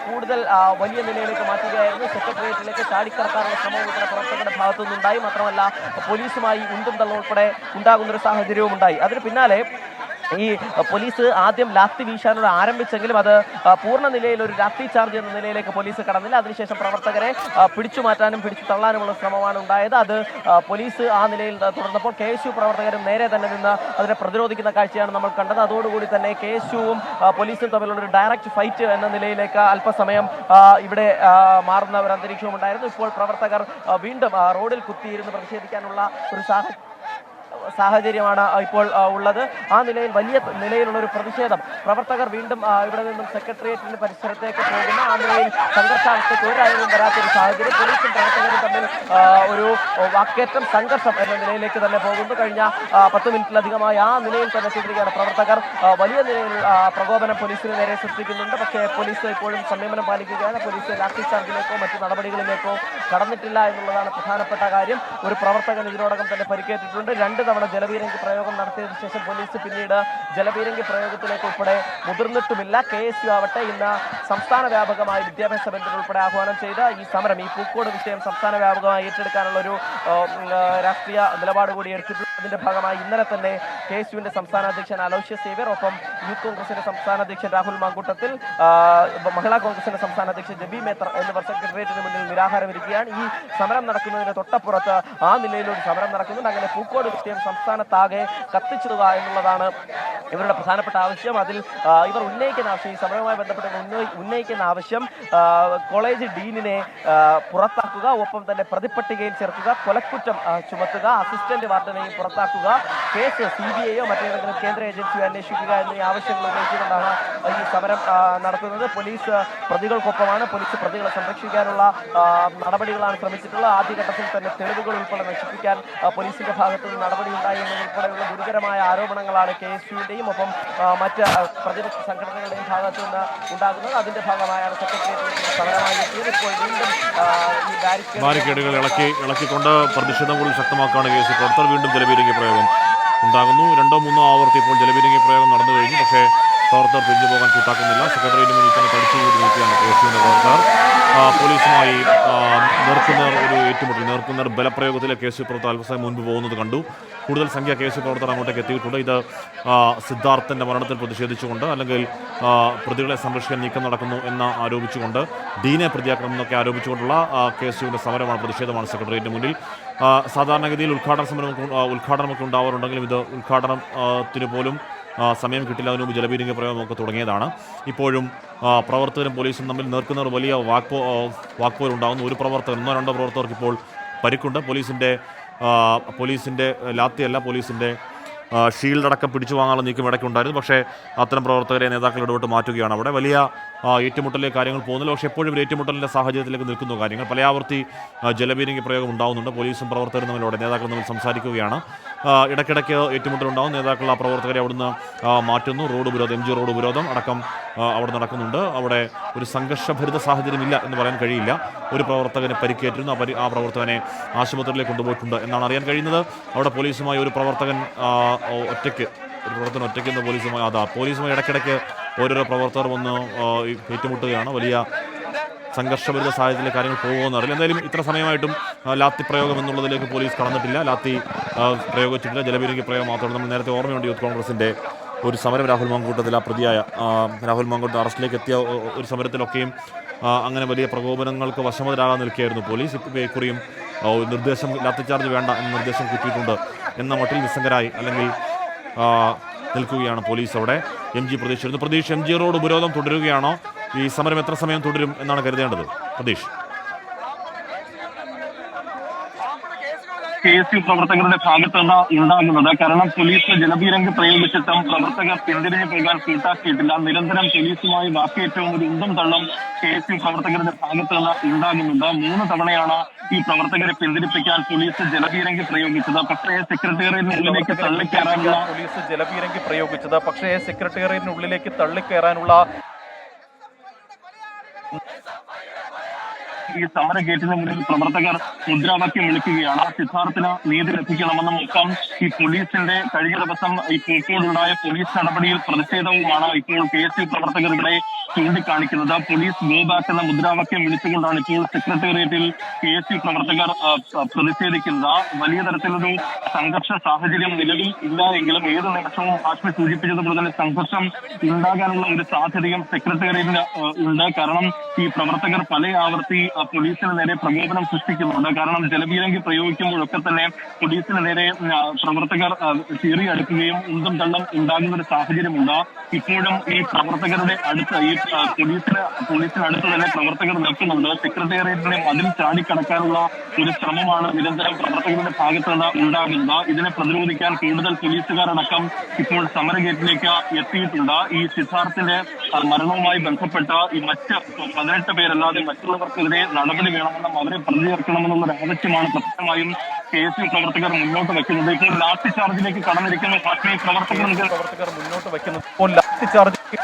കൂടുതൽ വലിയ നിലയിലേക്ക് മാറ്റുകയായിരുന്നു. സെക്രട്ടേറിയറ്റിലേക്ക് ചാടിക്കടക്കാനുള്ള ശ്രമവും ഇത്തരം പ്രവർത്തകരുടെ ഭാഗത്തു നിന്നുണ്ടായി. മാത്രമല്ല, പോലീസുമായി ഉന്തും തള്ളും ഉൾപ്പെടെ ഉണ്ടാകുന്നൊരു സാഹചര്യവും ഉണ്ടായി. അതിന് പിന്നാലെ ഈ പോലീസ് ആദ്യം ലാത്തി വീശാനോട് ആരംഭിച്ചെങ്കിലും അത് പൂർണ്ണ നിലയിൽ ഒരു ലാത്തി ചാർജ് എന്ന നിലയിലേക്ക് പോലീസ് കടന്നില്ല. അതിനുശേഷം പ്രവർത്തകരെ പിടിച്ചു മാറ്റാനും പിടിച്ചു തള്ളാനുമുള്ള ശ്രമമാണ് ഉണ്ടായത്. അത് പോലീസ് ആ നിലയിൽ തുടർന്നപ്പോൾ KSU പ്രവർത്തകരും നേരെ തന്നെ നിന്ന് അതിനെ പ്രതിരോധിക്കുന്ന കാഴ്ചയാണ് നമ്മൾ കണ്ടത്. അതോടുകൂടി തന്നെ KSUവും പോലീസും തമ്മിലുള്ള ഒരു ഡയറക്റ്റ് ഫൈറ്റ് എന്ന നിലയിലേക്ക് അല്പസമയം ഇവിടെ മാറുന്ന ഒരു അന്തരീക്ഷവും ഉണ്ടായിരുന്നു. ഇപ്പോൾ പ്രവർത്തകർ വീണ്ടും റോഡിൽ കുത്തിയിരുന്ന് പ്രതിഷേധിക്കാനുള്ള ഒരു സാഹചര്യമാണ് ഇപ്പോൾ ഉള്ളത്. ആ നിലയിൽ വലിയ നിലയിലുള്ള ഒരു പ്രതിഷേധം. പ്രവർത്തകർ വീണ്ടും ഇവിടെ നിന്നും സെക്രട്ടേറിയറ്റിന്റെ പരിസരത്തേക്ക് പോകുന്ന ആ നിലയിൽ സംഘർഷാവസ്ഥയ്ക്ക് ഒരയവും വരാത്തൊരു സാഹചര്യം. പോലീസും പ്രവർത്തകരും തമ്മിൽ ഒരു വാക്കേറ്റം, സംഘർഷം എന്ന നിലയിലേക്ക് തന്നെ പോകുന്നു. കഴിഞ്ഞ 10 മിനിറ്റിലധികമായി ആ നിലയിൽ തന്നെ തുടരുകയാണ് പ്രവർത്തകർ. വലിയ നിലയിൽ പ്രകോപനം പോലീസിന് നേരെ സൃഷ്ടിക്കുന്നുണ്ട്. പക്ഷേ പോലീസ് ഇപ്പോഴും സംയമനം പാലിക്കുകയാണ്. പോലീസ് ലാത്തി ചാർജിലേക്കോ മറ്റു നടപടികളിലേക്കോ കടന്നിട്ടില്ല എന്നുള്ളതാണ് പ്രധാനപ്പെട്ട കാര്യം. ഒരു പ്രവർത്തകൻ ഇതിനോടകം തന്നെ പരിക്കേറ്റിട്ടുണ്ട്. 2 തവണ ജലപീരങ്കി പ്രയോഗം നടത്തിയതിനു ശേഷം പോലീസ് പിന്നീട് ജലപീരങ്കി പ്രയോഗത്തിലേക്ക് ഉൾപ്പെടെ മുതിർന്നിട്ടുമില്ല. KSU ആവട്ടെ ഇന്ന് സംസ്ഥാന വ്യാപകമായി വിദ്യാഭ്യാസ ബന്ധം ഉൾപ്പെടെ ആഹ്വാനം ചെയ്ത ഈ സമരം, ഈ പൂക്കോട് വിഷയം സംസ്ഥാന വ്യാപകമായി ഏറ്റെടുക്കാനുള്ള ഒരു രാഷ്ട്രീയ നിലപാട് കൂടി എടുത്തിട്ടുണ്ട്. അതിന്റെ ഭാഗമായി ഇന്നലെ തന്നെ KSUവിന്റെ സംസ്ഥാന അധ്യക്ഷൻ അലോഷ്യസ് സേവ്യർ, ഒപ്പം യൂത്ത് കോൺഗ്രസിന്റെ സംസ്ഥാന അധ്യക്ഷൻ രാഹുൽ മാങ്കൂട്ടത്തിൽ, മഹിളാ കോൺഗ്രസിന്റെ സംസ്ഥാന അധ്യക്ഷൻ ജബി മേത്തർ എന്നിവർ സെക്രട്ടേറിയറ്റിന് മുന്നിൽ നിരാഹാരമിരിക്കുകയാണ്. ഈ സമരം നടക്കുന്നതിന് തൊട്ടപ്പുറത്ത് ആ നിലയിലൊരു സമരം നടക്കുന്നുണ്ട്. അങ്ങനെ പൂക്കോട് വിഷയം സംസ്ഥാനത്താകെ കത്തിച്ചിടുക എന്നുള്ളതാണ് ഇവരുടെ പ്രധാനപ്പെട്ട ആവശ്യം ഇവർ ഉന്നയിക്കുന്ന ആവശ്യം, ഈ സമരവുമായി ബന്ധപ്പെട്ട് ഉന്നയിക്കുന്ന ആവശ്യം കോളേജ് ഡീനിനെ പുറത്താക്കുക, ഒപ്പം തന്നെ പ്രതിപട്ടികയിൽ ചേർക്കുക, കൊലക്കുറ്റം ചുമത്തുക, അസിസ്റ്റന്റ് വാർഡനെയും പുറത്താക്കുക, കേസ് CBIയോ മറ്റേതെങ്കിലും കേന്ദ്ര ഏജൻസിയോ അന്വേഷിക്കുക എന്നീ ആവശ്യങ്ങൾ ഉന്നയിച്ചുകൊണ്ടാണ് ഈ സമരം നടത്തുന്നത്. പോലീസ് പ്രതികൾക്കൊപ്പമാണ്. പോലീസ് പ്രതികളെ സംരക്ഷിക്കാനുള്ള നടപടികളാണ് ശ്രമിച്ചിട്ടുള്ളത്. ആദ്യഘട്ടത്തിൽ തന്നെ തെളിവുകൾ ഉൾപ്പെടെ നശിപ്പിക്കാൻ പോലീസിന്റെ ഭാഗത്തു നിന്ന് നടപടി ഉണ്ടായി എന്നതുൾപ്പെടെയുള്ള ഗുരുതരമായ ആരോപണങ്ങളാണ് KSUവിന്റെയും ഒപ്പം മറ്റ് പ്രതിപക്ഷ സംഘടനകളുടെയും ഭാഗത്തു നിന്ന് ഉണ്ടാകുന്നത്. അതിന്റെ ഭാഗമായാണ് സെക്രട്ടേറിയറ്റിൽ സമരമായി എത്തിയത്. ഇപ്പോൾ വീണ്ടും ഈ ബാരിക്കേഡുകൾ ഇളക്കിക്കൊണ്ട് പ്രതിഷേധം കൂടുതൽ ശക്തമാക്കുകയാണ് KSU പ്രവർത്തകർ. വീണ്ടും ജലപീരങ്കി പ്രയോഗം ഉണ്ടാകുന്നു. 2-3 ആവർത്തി ഇപ്പോൾ ജലപീരങ്കി പ്രയോഗം നടന്നു കഴിഞ്ഞു. പക്ഷേ പ്രവർത്തകർ പിരിഞ്ഞു പോകാൻ കൂട്ടാക്കുന്നില്ല. സെക്രട്ടേറിയറ്റിന് മുന്നിൽ തന്നെ തടിച്ചുകൂടി നിൽക്കുകയാണ് KSUവിന്റെ പ്രവർത്തകർ. പോലീസുമായി നേർക്കുനേർ ബലപ്രയോഗത്തിലെ KSU പ്രവർത്തകർ അല്പസമയം മുൻപ് പോകുന്നത് കണ്ടു. കൂടുതൽ സംഖ്യ KSU പ്രവർത്തകർ അങ്ങോട്ടേക്ക് എത്തിയിട്ടുണ്ട്. ഇത് സിദ്ധാർത്ഥന്റെ മരണത്തിൽ പ്രതിഷേധിച്ചുകൊണ്ട്, അല്ലെങ്കിൽ പ്രതികളെ സംരക്ഷിക്കാൻ നീക്കം നടക്കുന്നു എന്ന് ആരോപിച്ചുകൊണ്ട്, ഡീനെ പ്രതിയാക്കണം എന്നൊക്കെ ആരോപിച്ചുകൊണ്ടുള്ള KSUവിന്റെ സമരമാണ്, പ്രതിഷേധമാണ് സെക്രട്ടേറിയറ്റിന് മുന്നിൽ. സാധാരണഗതിയിൽ ഉദ്ഘാടനമൊക്കെ ഉണ്ടാവാറുണ്ടെങ്കിലും ഇത് ഉദ്ഘാടനത്തിന് പോലും സമയം കിട്ടില്ല. അതിനു മുമ്പ് ജലപീരങ്കി പ്രയോഗമൊക്കെ തുടങ്ങിയതാണ്. ഇപ്പോഴും പ്രവർത്തകരും പോലീസും തമ്മിൽ നേർക്കുനേർ വലിയ വാക്പോരുണ്ടാകുന്നു. ഒരു പ്രവർത്തകർ, 1-2 പ്രവർത്തകർക്ക് ഇപ്പോൾ പരിക്കുണ്ട്. പോലീസിൻ്റെ ലാത്തിയല്ല, പോലീസിൻ്റെ ഷീൽഡ് അടക്കം പിടിച്ചു വാങ്ങാനുള്ള നീക്കം ഇടയ്ക്കുണ്ടായിരുന്നു. പക്ഷേ അത്തരം പ്രവർത്തകരെ നേതാക്കൾ ഇടപെട്ട് മാറ്റുകയാണ്. അവിടെ വലിയ ഏറ്റുമുട്ടലിലേക്ക് കാര്യങ്ങൾ പോകുന്നില്ല. പക്ഷേ എപ്പോഴും ഒരു ഏറ്റുമുട്ടലിൻ്റെ സാഹചര്യത്തിലേക്ക് നിൽക്കുന്നു കാര്യങ്ങൾ. പലയാവർത്തി ജലപീരങ്കി പ്രയോഗം ഉണ്ടാകുന്നുണ്ട്. പോലീസും പ്രവർത്തകരും തമ്മിലൂടെ നേതാക്കൾ തമ്മിൽ സംസാരിക്കുകയാണ്. ഇടയ്ക്കിടയ്ക്ക് ഏറ്റുമുട്ടലുണ്ടാകും. നേതാക്കൾ ആ പ്രവർത്തകരെ അവിടുന്ന് മാറ്റുന്നു. റോഡ് വിരോധം, MG റോഡ് വിരോധം അടക്കം അവിടെ നടക്കുന്നുണ്ട്. അവിടെ ഒരു സംഘർഷഭരിത സാഹചര്യമില്ല എന്ന് പറയാൻ കഴിയില്ല. ഒരു പ്രവർത്തകന് പരിക്കേറ്റിരുന്നു. ആ പ്രവർത്തകനെ ആശുപത്രിയിലേക്ക് കൊണ്ടുപോയിട്ടുണ്ട് എന്നാണ് അറിയാൻ കഴിയുന്നത്. അവിടെ പോലീസുമായി ഒരു പ്രവർത്തകൻ ഒറ്റയ്ക്ക് പോലീസുമായി ഇടയ്ക്കിടയ്ക്ക് ഓരോരോ പ്രവർത്തകർ വന്ന് ഏറ്റുമുട്ടുകയാണ്. വലിയ സംഘർഷഭരിത സാഹചര്യത്തിലെ കാര്യങ്ങൾ പോകുമെന്ന് അറിയില്ല. എന്തായാലും ഇത്ര സമയമായിട്ടും ലാത്തി പ്രയോഗം എന്നുള്ളതിലേക്ക് പോലീസ് കടന്നിട്ടില്ല. ലാത്തി പ്രയോഗിച്ചിട്ടില്ല. ജലപീരങ്കി പ്രയോഗം മാത്രമാണ്. നമ്മൾ നേരത്തെ ഓർമ്മയുണ്ട് യൂത്ത് കോൺഗ്രസിൻ്റെ ഒരു സമരം രാഹുൽ മാങ്കൂട്ടത്തിൽ, ആ പ്രതിയായ രാഹുൽ മാങ്കൂട്ടത്തിൽ അറസ്റ്റിലേക്ക് എത്തിയ ഒരു സമരത്തിലൊക്കെയും അങ്ങനെ വലിയ പ്രകോപനങ്ങൾക്ക് വശമതരാകാൻ നിൽക്കുകയായിരുന്നു പോലീസ്. ഇക്കുറിയും നിർദ്ദേശം ലാത്തി ചാർജ് വേണ്ട എന്ന നിർദ്ദേശം കിട്ടിയിട്ടുണ്ട് എന്ന മട്ടിൽ നിസ്സംഗരായി അല്ലെങ്കിൽ നിൽക്കുകയാണ് പോലീസ്. അവിടെ MG പ്രതീക്ഷ MG റോഡ് ഉപരോധം തുടരുകയാണോ? ഈ സമരം എത്ര സമയം തുടരും എന്നാണ് കരുതേണ്ടത്? പ്രതീക്ഷ, KSU പ്രവർത്തകരുടെ ഭാഗത്ത് നിന്ന് ഉണ്ടാകുന്നത്, കാരണം പോലീസ് ജലപീരങ്കി പ്രയോഗിച്ചിട്ടും പ്രവർത്തകർ പിന്തിരിഞ്ഞു പോകാൻ കൂട്ടാക്കിയിട്ടില്ല. നിരന്തരം പോലീസുമായി വാക്കേറ്റവും ഒരു ഉന്തും തള്ളും KSU പ്രവർത്തകരുടെ ഭാഗത്ത് നിന്ന് ഉണ്ടാകുന്നുണ്ട്. 3 തവണയാണ് ഈ പ്രവർത്തകരെ പിന്തിരിപ്പിക്കാൻ പോലീസ് ജലപീരങ്കി പ്രയോഗിച്ചത്. പക്ഷേ സെക്രട്ടേറിയറ്റിനുള്ളിലേക്ക് തള്ളിക്കയറാനുള്ള ഈ സമര ഗേറ്റിന് മുന്നിൽ പ്രവർത്തകർ മുദ്രാവാക്യം വിളിക്കുകയാണ്. സിദ്ധാർത്ഥിന് നീതി ലഭിക്കണമെന്നും ഒപ്പം ഈ പോലീസിന്റെ കഴിഞ്ഞ ദിവസം ഇപ്പോഴുണ്ടായ പോലീസ് നടപടിയിൽ പ്രതിഷേധവുമാണ് ഇപ്പോൾ KSU പ്രവർത്തകർ ഇവിടെ ചൂണ്ടിക്കാണിക്കുന്നത്. പോലീസ് ഗോ ബാക്ക് എന്ന മുദ്രാവാക്യം വിളിച്ചുകൊണ്ടാണ് ഇപ്പോൾ സെക്രട്ടേറിയറ്റിൽ KSU പ്രവർത്തകർ പ്രതിഷേധിക്കുന്നത്. വലിയ തരത്തിലൊരു സംഘർഷ സാഹചര്യം നിലവിൽ ഇല്ല എങ്കിലും ഏത് നിമിഷവും ഹാഷ്മി സൂചിപ്പിച്ചതുപോലെ തന്നെ സംഘർഷം ഉണ്ടാകാനുള്ള ഒരു സാധ്യതയും സെക്രട്ടേറിയറ്റിന് ഉണ്ട്. കാരണം ഈ പ്രവർത്തകർ പല ആവർത്തി പോലീസിന് നേരെ പ്രകോപനം സൃഷ്ടിക്കുന്നുണ്ട്. കാരണം ജലപീരങ്കി പ്രയോഗിക്കുമ്പോഴൊക്കെ തന്നെ പോലീസിന് നേരെ പ്രവർത്തകർ ചീറിയടുക്കുകയും ഉന്തും തള്ളും ഉണ്ടാകുന്ന ഒരു സാഹചര്യമുണ്ട്. ഇപ്പോഴും ഈ പ്രവർത്തകരുടെ അടുത്ത്, ഈ പോലീസിനടുത്ത് തന്നെ പ്രവർത്തകർ നിൽക്കുന്നുണ്ട്. സെക്രട്ടേറിയറ്റിനെ മതിൽ ചാടിക്കടക്കാനുള്ള ഒരു ശ്രമമാണ് നിരന്തരം പ്രവർത്തകരുടെ ഭാഗത്ത് നിന്ന് ഉണ്ടാകുന്നത്. ഇതിനെ പ്രതിരോധിക്കാൻ കൂടുതൽ പോലീസുകാരടക്കം ഇപ്പോൾ സമരഗേറ്റിലേക്ക് എത്തിയിട്ടുണ്ട്. ഈ സിദ്ധാർത്ഥിന്റെ മരണവുമായി ബന്ധപ്പെട്ട ഈ മറ്റ് 18 പേരല്ലാതെ മറ്റുള്ളവർക്കെതിരെ നടപടി വേണമെന്നും അവരെ പ്രതി ചേർക്കണമെന്നുള്ള ഒരു ആവശ്യമാണ് പ്രധാനമായും KSU പ്രവർത്തകർ മുന്നോട്ട് വെക്കുന്നത്. ഇപ്പോൾ ലാത്തി ചാർജിലേക്ക് കടന്നിരിക്കുന്ന പ്രവർത്തകർ മുന്നോട്ട് വെക്കുന്നത് ഇപ്പോൾ ലാത്തി ചാർജിലേക്ക്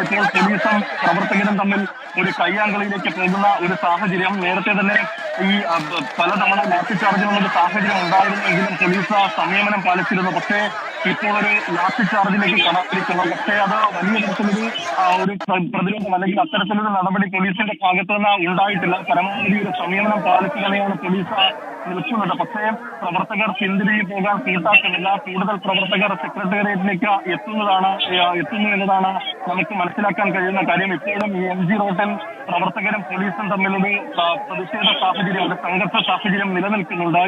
ഇപ്പോൾ പോലീസും പ്രവർത്തകരും തമ്മിൽ ഒരു കയ്യാങ്കളിയിലേക്ക് പോകുന്ന ഒരു സാഹചര്യം. നേരത്തെ തന്നെ ഈ പലതവണ ലാത്തി ചാർജിനുള്ള ഒരു സാഹചര്യം ഉണ്ടായിരുന്നെങ്കിലും പോലീസ് സംയമനം പാലിച്ചിരുന്നു. പക്ഷേ ഇപ്പോൾ ഒരു ലാസ്റ്റ് ചാർജിലേക്ക് കടന്നിരിക്കുന്നത്. പക്ഷേ അത് വലിയ തരത്തിലൊരു ഒരു പ്രതിരോധം അല്ലെങ്കിൽ അത്തരത്തിലൊരു നടപടി പോലീസിന്റെ ഭാഗത്ത് നിന്ന് ഉണ്ടായിട്ടില്ല. പരമാവധി ഒരു സംയമനം പാലിച്ചു തന്നെയാണ് പോലീസ് നിൽക്കുന്നത്. പക്ഷേ പ്രവർത്തകർ പിന്തിരിഞ്ഞു പോകാൻ കൂട്ടാക്കുന്നില്ല. കൂടുതൽ പ്രവർത്തകർ സെക്രട്ടേറിയറ്റിലേക്ക് എത്തുന്നു എന്നതാണ് നമുക്ക് മനസ്സിലാക്കാൻ കഴിയുന്ന കാര്യം. ഇപ്പോഴും ഈ MG റോഡിൽ പ്രവർത്തകരും പോലീസും തമ്മിലൊരു പ്രതിഷേധ സാഹചര്യം, ഒരു സംഘർഷ സാഹചര്യം നിലനിൽക്കുന്നുണ്ട്.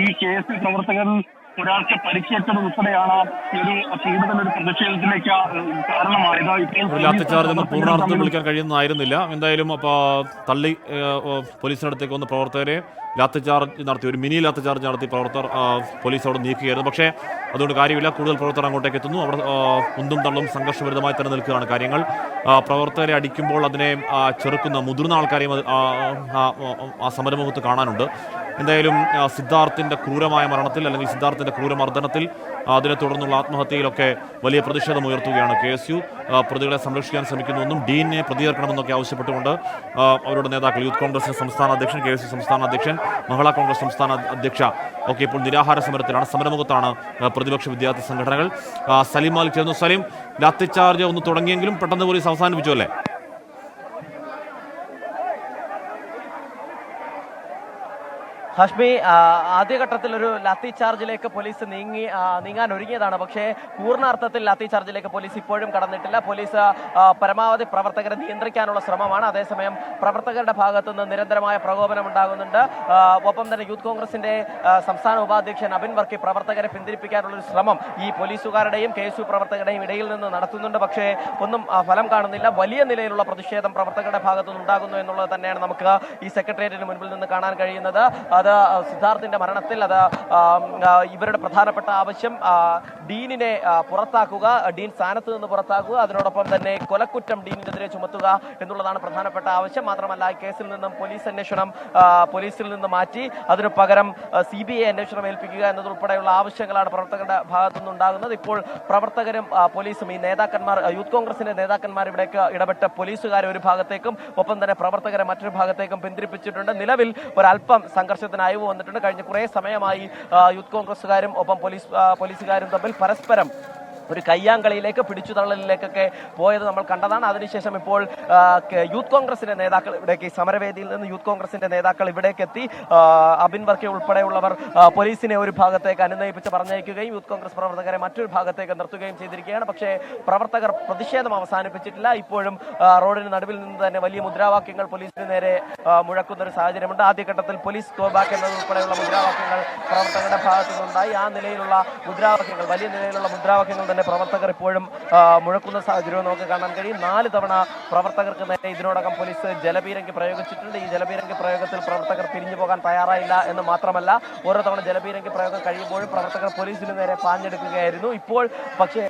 ഈ KSU പ്രവർത്തകരിൽ ഒരാൾക്ക് പരിക്കേറ്റത് ഉൾപ്പെടെയാണ് ഒരു കൂടുതലൊരു പ്രതിഷേധത്തിലേക്ക് കാരണമായത്. ഇപ്പോൾ ലാത്തിചാർജ് പൂർണ്ണാർത്ഥത്തിൽ വിളിക്കാൻ കഴിയുന്നതായിരുന്നില്ല. എന്തായാലും തള്ളി പോലീസിനടുത്തേക്ക് വന്ന പ്രവർത്തകരെ ലാത്തിചാർജ് നടത്തി, ഒരു മിനി ലാത്തിചാർജ് നടത്തി പ്രവർത്തകർ പോലീസ് അവിടെ നീക്കുകയായിരുന്നു. പക്ഷേ അതുകൊണ്ട് കാര്യമില്ല. കൂടുതൽ പ്രവർത്തകർ അങ്ങോട്ടേക്ക് എത്തുന്നു. അവിടെ ഉന്തും തള്ളും സംഘർഷഭരിതമായി തന്നെ നിൽക്കുകയാണ് കാര്യങ്ങൾ. പ്രവർത്തകരെ അടിക്കുമ്പോൾ അതിനെ ചെറുക്കുന്ന മുതിർന്ന ആൾക്കാരെയും ആ സമരമുഖത്ത് കാണാനുണ്ട്. എന്തായാലും സിദ്ധാർത്ഥിൻ്റെ ക്രൂരമായ മരണത്തിൽ അല്ലെങ്കിൽ സിദ്ധാർത്ഥിൻ്റെ ക്രൂരമർദ്ദനത്തിൽ അതിനെ തുടർന്നുള്ള ആത്മഹത്യയിലൊക്കെ വലിയ പ്രതിഷേധം ഉയർത്തുകയാണ് KSU. പ്രതികളെ സംരക്ഷിക്കാൻ ശ്രമിക്കുന്നുവെന്നും ഡീനെ പ്രതികർക്കണമെന്നൊക്കെ ആവശ്യപ്പെട്ടുകൊണ്ട് അവരുടെ നേതാക്കൾ, യൂത്ത് കോൺഗ്രസ് സംസ്ഥാന അധ്യക്ഷൻ, KSU സംസ്ഥാന അധ്യക്ഷൻ, മഹിളാ കോൺഗ്രസ് സംസ്ഥാന അധ്യക്ഷ ഒക്കെ ഇപ്പോൾ നിരാഹാര സമരത്തിലാണ്. സമരമുഖത്താണ് പ്രതിപക്ഷ വിദ്യാർത്ഥി സംഘടനകൾ. സലീം മാലിക് ചേർന്നു. സലീം, ലാത്തിചാർജ് ഒന്ന് തുടങ്ങിയെങ്കിലും പെട്ടെന്ന് പോലീസ് അവസാനിപ്പിച്ചു അല്ലേ? ഹാഷ്മി, ആദ്യഘട്ടത്തിൽ ഒരു ലാത്തി ചാർജിലേക്ക് പോലീസ് നീങ്ങാൻ ഒരുങ്ങിയതാണ്. പക്ഷേ പൂർണ്ണാർത്ഥത്തിൽ ലാത്തി ചാർജിലേക്ക് പോലീസ് ഇപ്പോഴും കടന്നിട്ടില്ല. പോലീസ് പരമാവധി പ്രവർത്തകരെ നിയന്ത്രിക്കാനുള്ള ശ്രമമാണ്. അതേസമയം പ്രവർത്തകരുടെ ഭാഗത്തുനിന്ന് നിരന്തരമായ പ്രകോപനം ഉണ്ടാകുന്നുണ്ട്. ഒപ്പം തന്നെ യൂത്ത് കോൺഗ്രസിന്റെ സംസ്ഥാന ഉപാധ്യക്ഷൻ അബിൻ വർക്കി പ്രവർത്തകരെ പിന്തിരിപ്പിക്കാനുള്ളൊരു ശ്രമം ഈ പോലീസുകാരുടെയും KSU പ്രവർത്തകരുടെയും ഇടയിൽ നിന്ന് നടത്തുന്നുണ്ട്. പക്ഷേ ഒന്നും ഫലം കാണുന്നില്ല. വലിയ നിലയിലുള്ള പ്രതിഷേധം പ്രവർത്തകരുടെ ഭാഗത്തുനിന്ന് ഉണ്ടാകുന്നു എന്നുള്ളത് തന്നെയാണ് നമുക്ക് ഈ സെക്രട്ടേറിയറ്റിന് മുൻപിൽ നിന്ന് കാണാൻ കഴിയുന്നത്. അത് സിദ്ധാർത്ഥിന്റെ മരണത്തിൽ ഇവരുടെ പ്രധാനപ്പെട്ട ആവശ്യം ഡീനിനെ പുറത്താക്കുക, ഡീൻ സ്ഥാനത്ത് നിന്ന് പുറത്താക്കുക, അതിനോടൊപ്പം തന്നെ കൊലക്കുറ്റം ഡീനിനെതിരെ ചുമത്തുക എന്നുള്ളതാണ് പ്രധാനപ്പെട്ട ആവശ്യം. മാത്രമല്ല ഈ കേസിൽ നിന്നും പോലീസ് അന്വേഷണം പോലീസിൽ നിന്ന് മാറ്റി അതിനു പകരം CBI അന്വേഷണം ഏൽപ്പിക്കുക എന്നതുൾപ്പെടെയുള്ള ആവശ്യങ്ങളാണ് പ്രവർത്തകരുടെ ഭാഗത്തുനിന്ന് ഉണ്ടാകുന്നത്. ഇപ്പോൾ പ്രവർത്തകരും പോലീസും ഈ നേതാക്കന്മാർ, യൂത്ത് കോൺഗ്രസിന്റെ നേതാക്കന്മാർ ഇവിടേക്ക് ഇടപെട്ട് പോലീസുകാരെ ഒരു ഭാഗത്തേക്കും ഒപ്പം തന്നെ പ്രവർത്തകരെ മറ്റൊരു ഭാഗത്തേക്കും പിന്തിരിപ്പിച്ചിട്ടുണ്ട്. നിലവിൽ ഒരല്പം സംഘർഷത്തിന് അയവ് വന്നിട്ടുണ്ട്. കഴിഞ്ഞ കുറേ സമയമായി യൂത്ത് കോൺഗ്രസുകാരും ഒപ്പം പോലീസുകാരും തമ്മിൽ പരസ്പരം ഒരു കയ്യാങ്കളിയിലേക്ക്, പിടിച്ചു തള്ളലിലേക്കൊക്കെ പോയത് നമ്മൾ കണ്ടതാണ്. അതിനുശേഷം ഇപ്പോൾ യൂത്ത് കോൺഗ്രസിന്റെ നേതാക്കൾ ഇവിടേക്ക്, സമരവേദിയിൽ നിന്ന് യൂത്ത് കോൺഗ്രസിന്റെ നേതാക്കൾ ഇവിടേക്ക് എത്തി. അബിൻ വർക്കി ഉൾപ്പെടെയുള്ളവർ പോലീസിനെ ഒരു ഭാഗത്തേക്ക് അനുനയിപ്പിച്ച് പറഞ്ഞയക്കുകയും യൂത്ത് കോൺഗ്രസ് പ്രവർത്തകരെ മറ്റൊരു ഭാഗത്തേക്ക് നിർത്തുകയും ചെയ്തിരിക്കുകയാണ്. പക്ഷേ പ്രവർത്തകർ പ്രതിഷേധം അവസാനിപ്പിച്ചിട്ടില്ല. ഇപ്പോഴും റോഡിന് നടുവിൽ നിന്ന് തന്നെ വലിയ മുദ്രാവാക്യങ്ങൾ പോലീസിന് നേരെ മുഴക്കുന്ന ഒരു സാഹചര്യമുണ്ട്. ആദ്യഘട്ടത്തിൽ പോലീസ് ഗോ ബാക്ക് എന്നതുൾപ്പെടെയുള്ള മുദ്രാവാക്യങ്ങൾ പ്രവർത്തകരുടെ ഭാഗത്തു നിന്നുണ്ടായി. ആ നിലയിലുള്ള മുദ്രാവാക്യങ്ങൾ, വലിയ നിലയിലുള്ള മുദ്രാവാക്യങ്ങൾ തന്നെ പ്രവർത്തകർ ഇപ്പോഴും മുഴക്കുന്ന സാഹചര്യവും നമുക്ക് കാണാൻ കഴിയും. 4 തവണ പ്രവർത്തകർക്ക് നേരെ ഇതിനോടകം പോലീസ് ജലപീരങ്കി പ്രയോഗിച്ചിട്ടുണ്ട്. ഈ ജലപീരങ്കി പ്രയോഗത്തിൽ പ്രവർത്തകർ പിരിഞ്ഞു പോകാൻ തയ്യാറായില്ല എന്ന് മാത്രമല്ല, ഓരോ തവണ ജലപീരങ്കി പ്രയോഗം കഴിയുമ്പോഴും പ്രവർത്തകർ പോലീസിന് നേരെ പാഞ്ഞെടുക്കുകയായിരുന്നു. ഇപ്പോൾ പക്ഷേ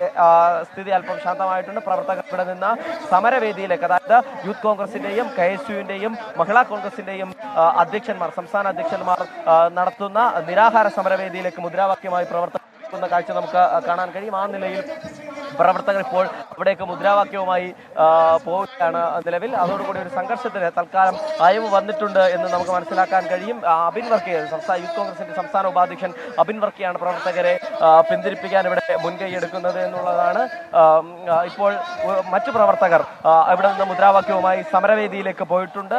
സ്ഥിതി അല്പം ശാന്തമായിട്ടുണ്ട്. പ്രവർത്തകർ ഇവിടെ നിന്ന് സമരവേദിയിലേക്ക്, അതായത് യൂത്ത് കോൺഗ്രസിന്റെയും KSUവിന്റെയും മഹിളാ കോൺഗ്രസിന്റെയും അധ്യക്ഷന്മാർ, സംസ്ഥാന അധ്യക്ഷന്മാർ നടത്തുന്ന നിരാഹാര സമരവേദിയിലേക്ക് മുദ്രാവാക്യമായി പ്രവർത്തകർ കാഴ്ച നമുക്ക് കാണാൻ കഴിയും. ആ നിലയിൽ പ്രവർത്തകർ ഇപ്പോൾ അവിടേക്ക് മുദ്രാവാക്യവുമായി പോവുകയാണ് നിലവിൽ. അതോടുകൂടി ഒരു സംഘർഷത്തിന് തൽക്കാലം അയവ് വന്നിട്ടുണ്ട് എന്ന് നമുക്ക് മനസ്സിലാക്കാൻ കഴിയും. അബിൻ വർക്കി, യൂത്ത് കോൺഗ്രസിന്റെ സംസ്ഥാന ഉപാധ്യക്ഷൻ അബിൻ വർക്കിയാണ് പ്രവർത്തകരെ പിന്തിരിപ്പിക്കാൻ ഇവിടെ മുൻകൈ എടുക്കുന്നത് എന്നുള്ളതാണ്. ഇപ്പോൾ മറ്റു പ്രവർത്തകർ ഇവിടെ നിന്ന് മുദ്രാവാക്യവുമായി സമരവേദിയിലേക്ക് പോയിട്ടുണ്ട്.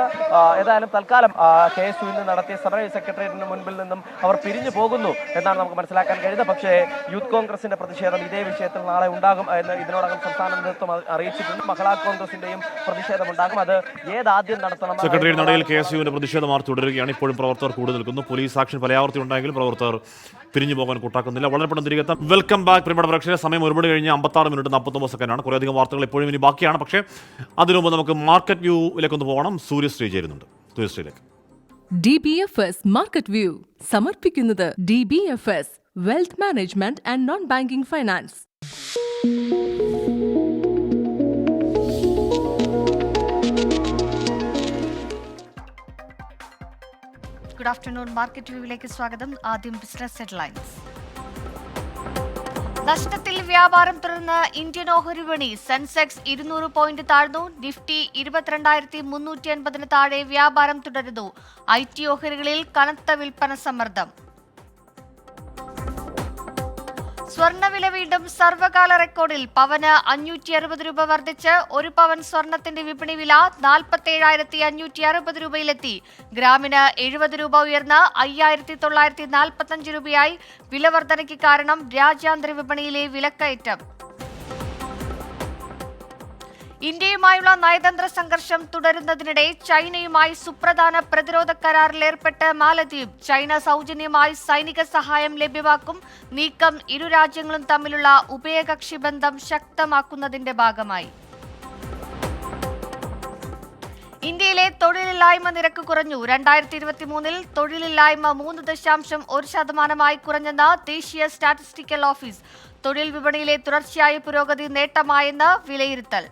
ഏതായാലും തൽക്കാലം KSUവിൽ നിന്ന് നടത്തിയ സമര സെക്രട്ടേറിയറ്റിന് മുൻപിൽ നിന്നും അവർ പിരിഞ്ഞു പോകുന്നു എന്നാണ് നമുക്ക് മനസ്സിലാക്കാൻ കഴിയുന്നത്. പക്ഷേ യൂത്ത് കോൺഗ്രസിന്റെ പ്രതിഷേധം ഇതേ വിഷയത്തിൽ നാളെ ഉണ്ടാകും എന്ന് ഇതിനോടകം സംസ്ഥാന നേതൃത്വം അറിയിച്ചിട്ടുണ്ട്. മഹിളാ കോൺഗ്രസിന്റെയും പ്രതിഷേധം ഉണ്ടാകും. അത് ഏതാദ്യം നടത്തണം. സെക്രട്ടേറിയറ്റ് നടയിൽ KSUവിന്റെ പ്രതിഷേധ മാർച്ച് തുടരുകയാണ്. ഇപ്പോഴും പ്രവർത്തകർ കൂടി നിൽക്കുന്നു. പോലീസ് ആക്ഷൻ പലയാവർത്തി ഉണ്ടായെങ്കിലും പ്രവർത്തകർ പിരിഞ്ഞു പോകാൻ കൂട്ടാക്കുന്നില്ല. വളരെ പെട്ടെന്ന് തിരികെ എത്താം. വെൽക്കം ബാക്ക് പ്രിയപ്പെട്ട പ്രേക്ഷകരെ. സമയം 1 മണി കഴിഞ്ഞ് 56 മിനിറ്റ് 49 സെക്കൻഡാണ്. കുറേയധികം വാർത്തകൾ ഇപ്പോഴും ഇനി ബാക്കിയാണ്. പക്ഷേ അതിനു മുമ്പ് നമുക്ക് മാർക്കറ്റ് വ്യൂവിലേക്കൊന്ന് പോകണം. സൂര്യശ്രീ ചേരുന്നുണ്ട്. സൂര്യശ്രീയിലേക്ക്. DBFS മാർക്കറ്റ് വ്യൂ സമർപ്പിക്കുന്നത് DBFS wealth management and non banking finance. Good afternoon. Market വ്യൂവിലേക്ക് സ്വാഗതം. ആദ്യം ബിസിനസ് ഹെഡ്ലൈൻസ്. നഷ്ടത്തിൽ വ്യാപാരം തുടർന്ന് ഇന്ത്യൻ ഓഹരി വിപണി. സെൻസെക്സ് 200 പോയിന്റ് താഴ്ന്നു. നിഫ്റ്റി 22,380 താഴെ വ്യാപാരം തുടരുന്നു. IT ഓഹരികളിൽ കനത്ത വിൽപ്പന സമ്മർദ്ദം. സ്വർണ്ണവില വീണ്ടും സർവകാല റെക്കോർഡിൽ. പവന് 560 രൂപ വർദ്ധിച്ച് 1 പവൻ സ്വർണത്തിന്റെ വിപണി വില 47,560 രൂപയിലെത്തി. ഗ്രാമിന് 70 രൂപ ഉയർന്ന് 5,945 രൂപയായി. വില വർധനയ്ക്ക് കാരണം രാജ്യാന്തര വിപണിയിലെ വിലക്കയറ്റം. ഇന്ത്യയുമായുള്ള നയതന്ത്ര സംഘർഷം തുടരുന്നതിനിടെ ചൈനയുമായി സുപ്രധാന പ്രതിരോധ കരാറിൽ ഏർപ്പെട്ട് മാലദ്വീപ്. ചൈന സൗജന്യമായി സൈനിക സഹായം ലഭ്യമാക്കും. നീക്കം ഇരു രാജ്യങ്ങളും തമ്മിലുള്ള ഉഭയകക്ഷി ബന്ധം ശക്തമാക്കുന്നതിന്റെ ഭാഗമായി. ഇന്ത്യയിലെ തൊഴിലില്ലായ്മ നിരക്ക് കുറഞ്ഞു. 2023 തൊഴിലില്ലായ്മ 3.1% കുറഞ്ഞെന്ന് ദേശീയ സ്റ്റാറ്റിസ്റ്റിക്കൽ ഓഫീസ്. തൊഴിൽ വിപണിയിലെ തുടർച്ചയായ പുരോഗതി നേട്ടമായെന്ന് വിലയിരുത്തൽ.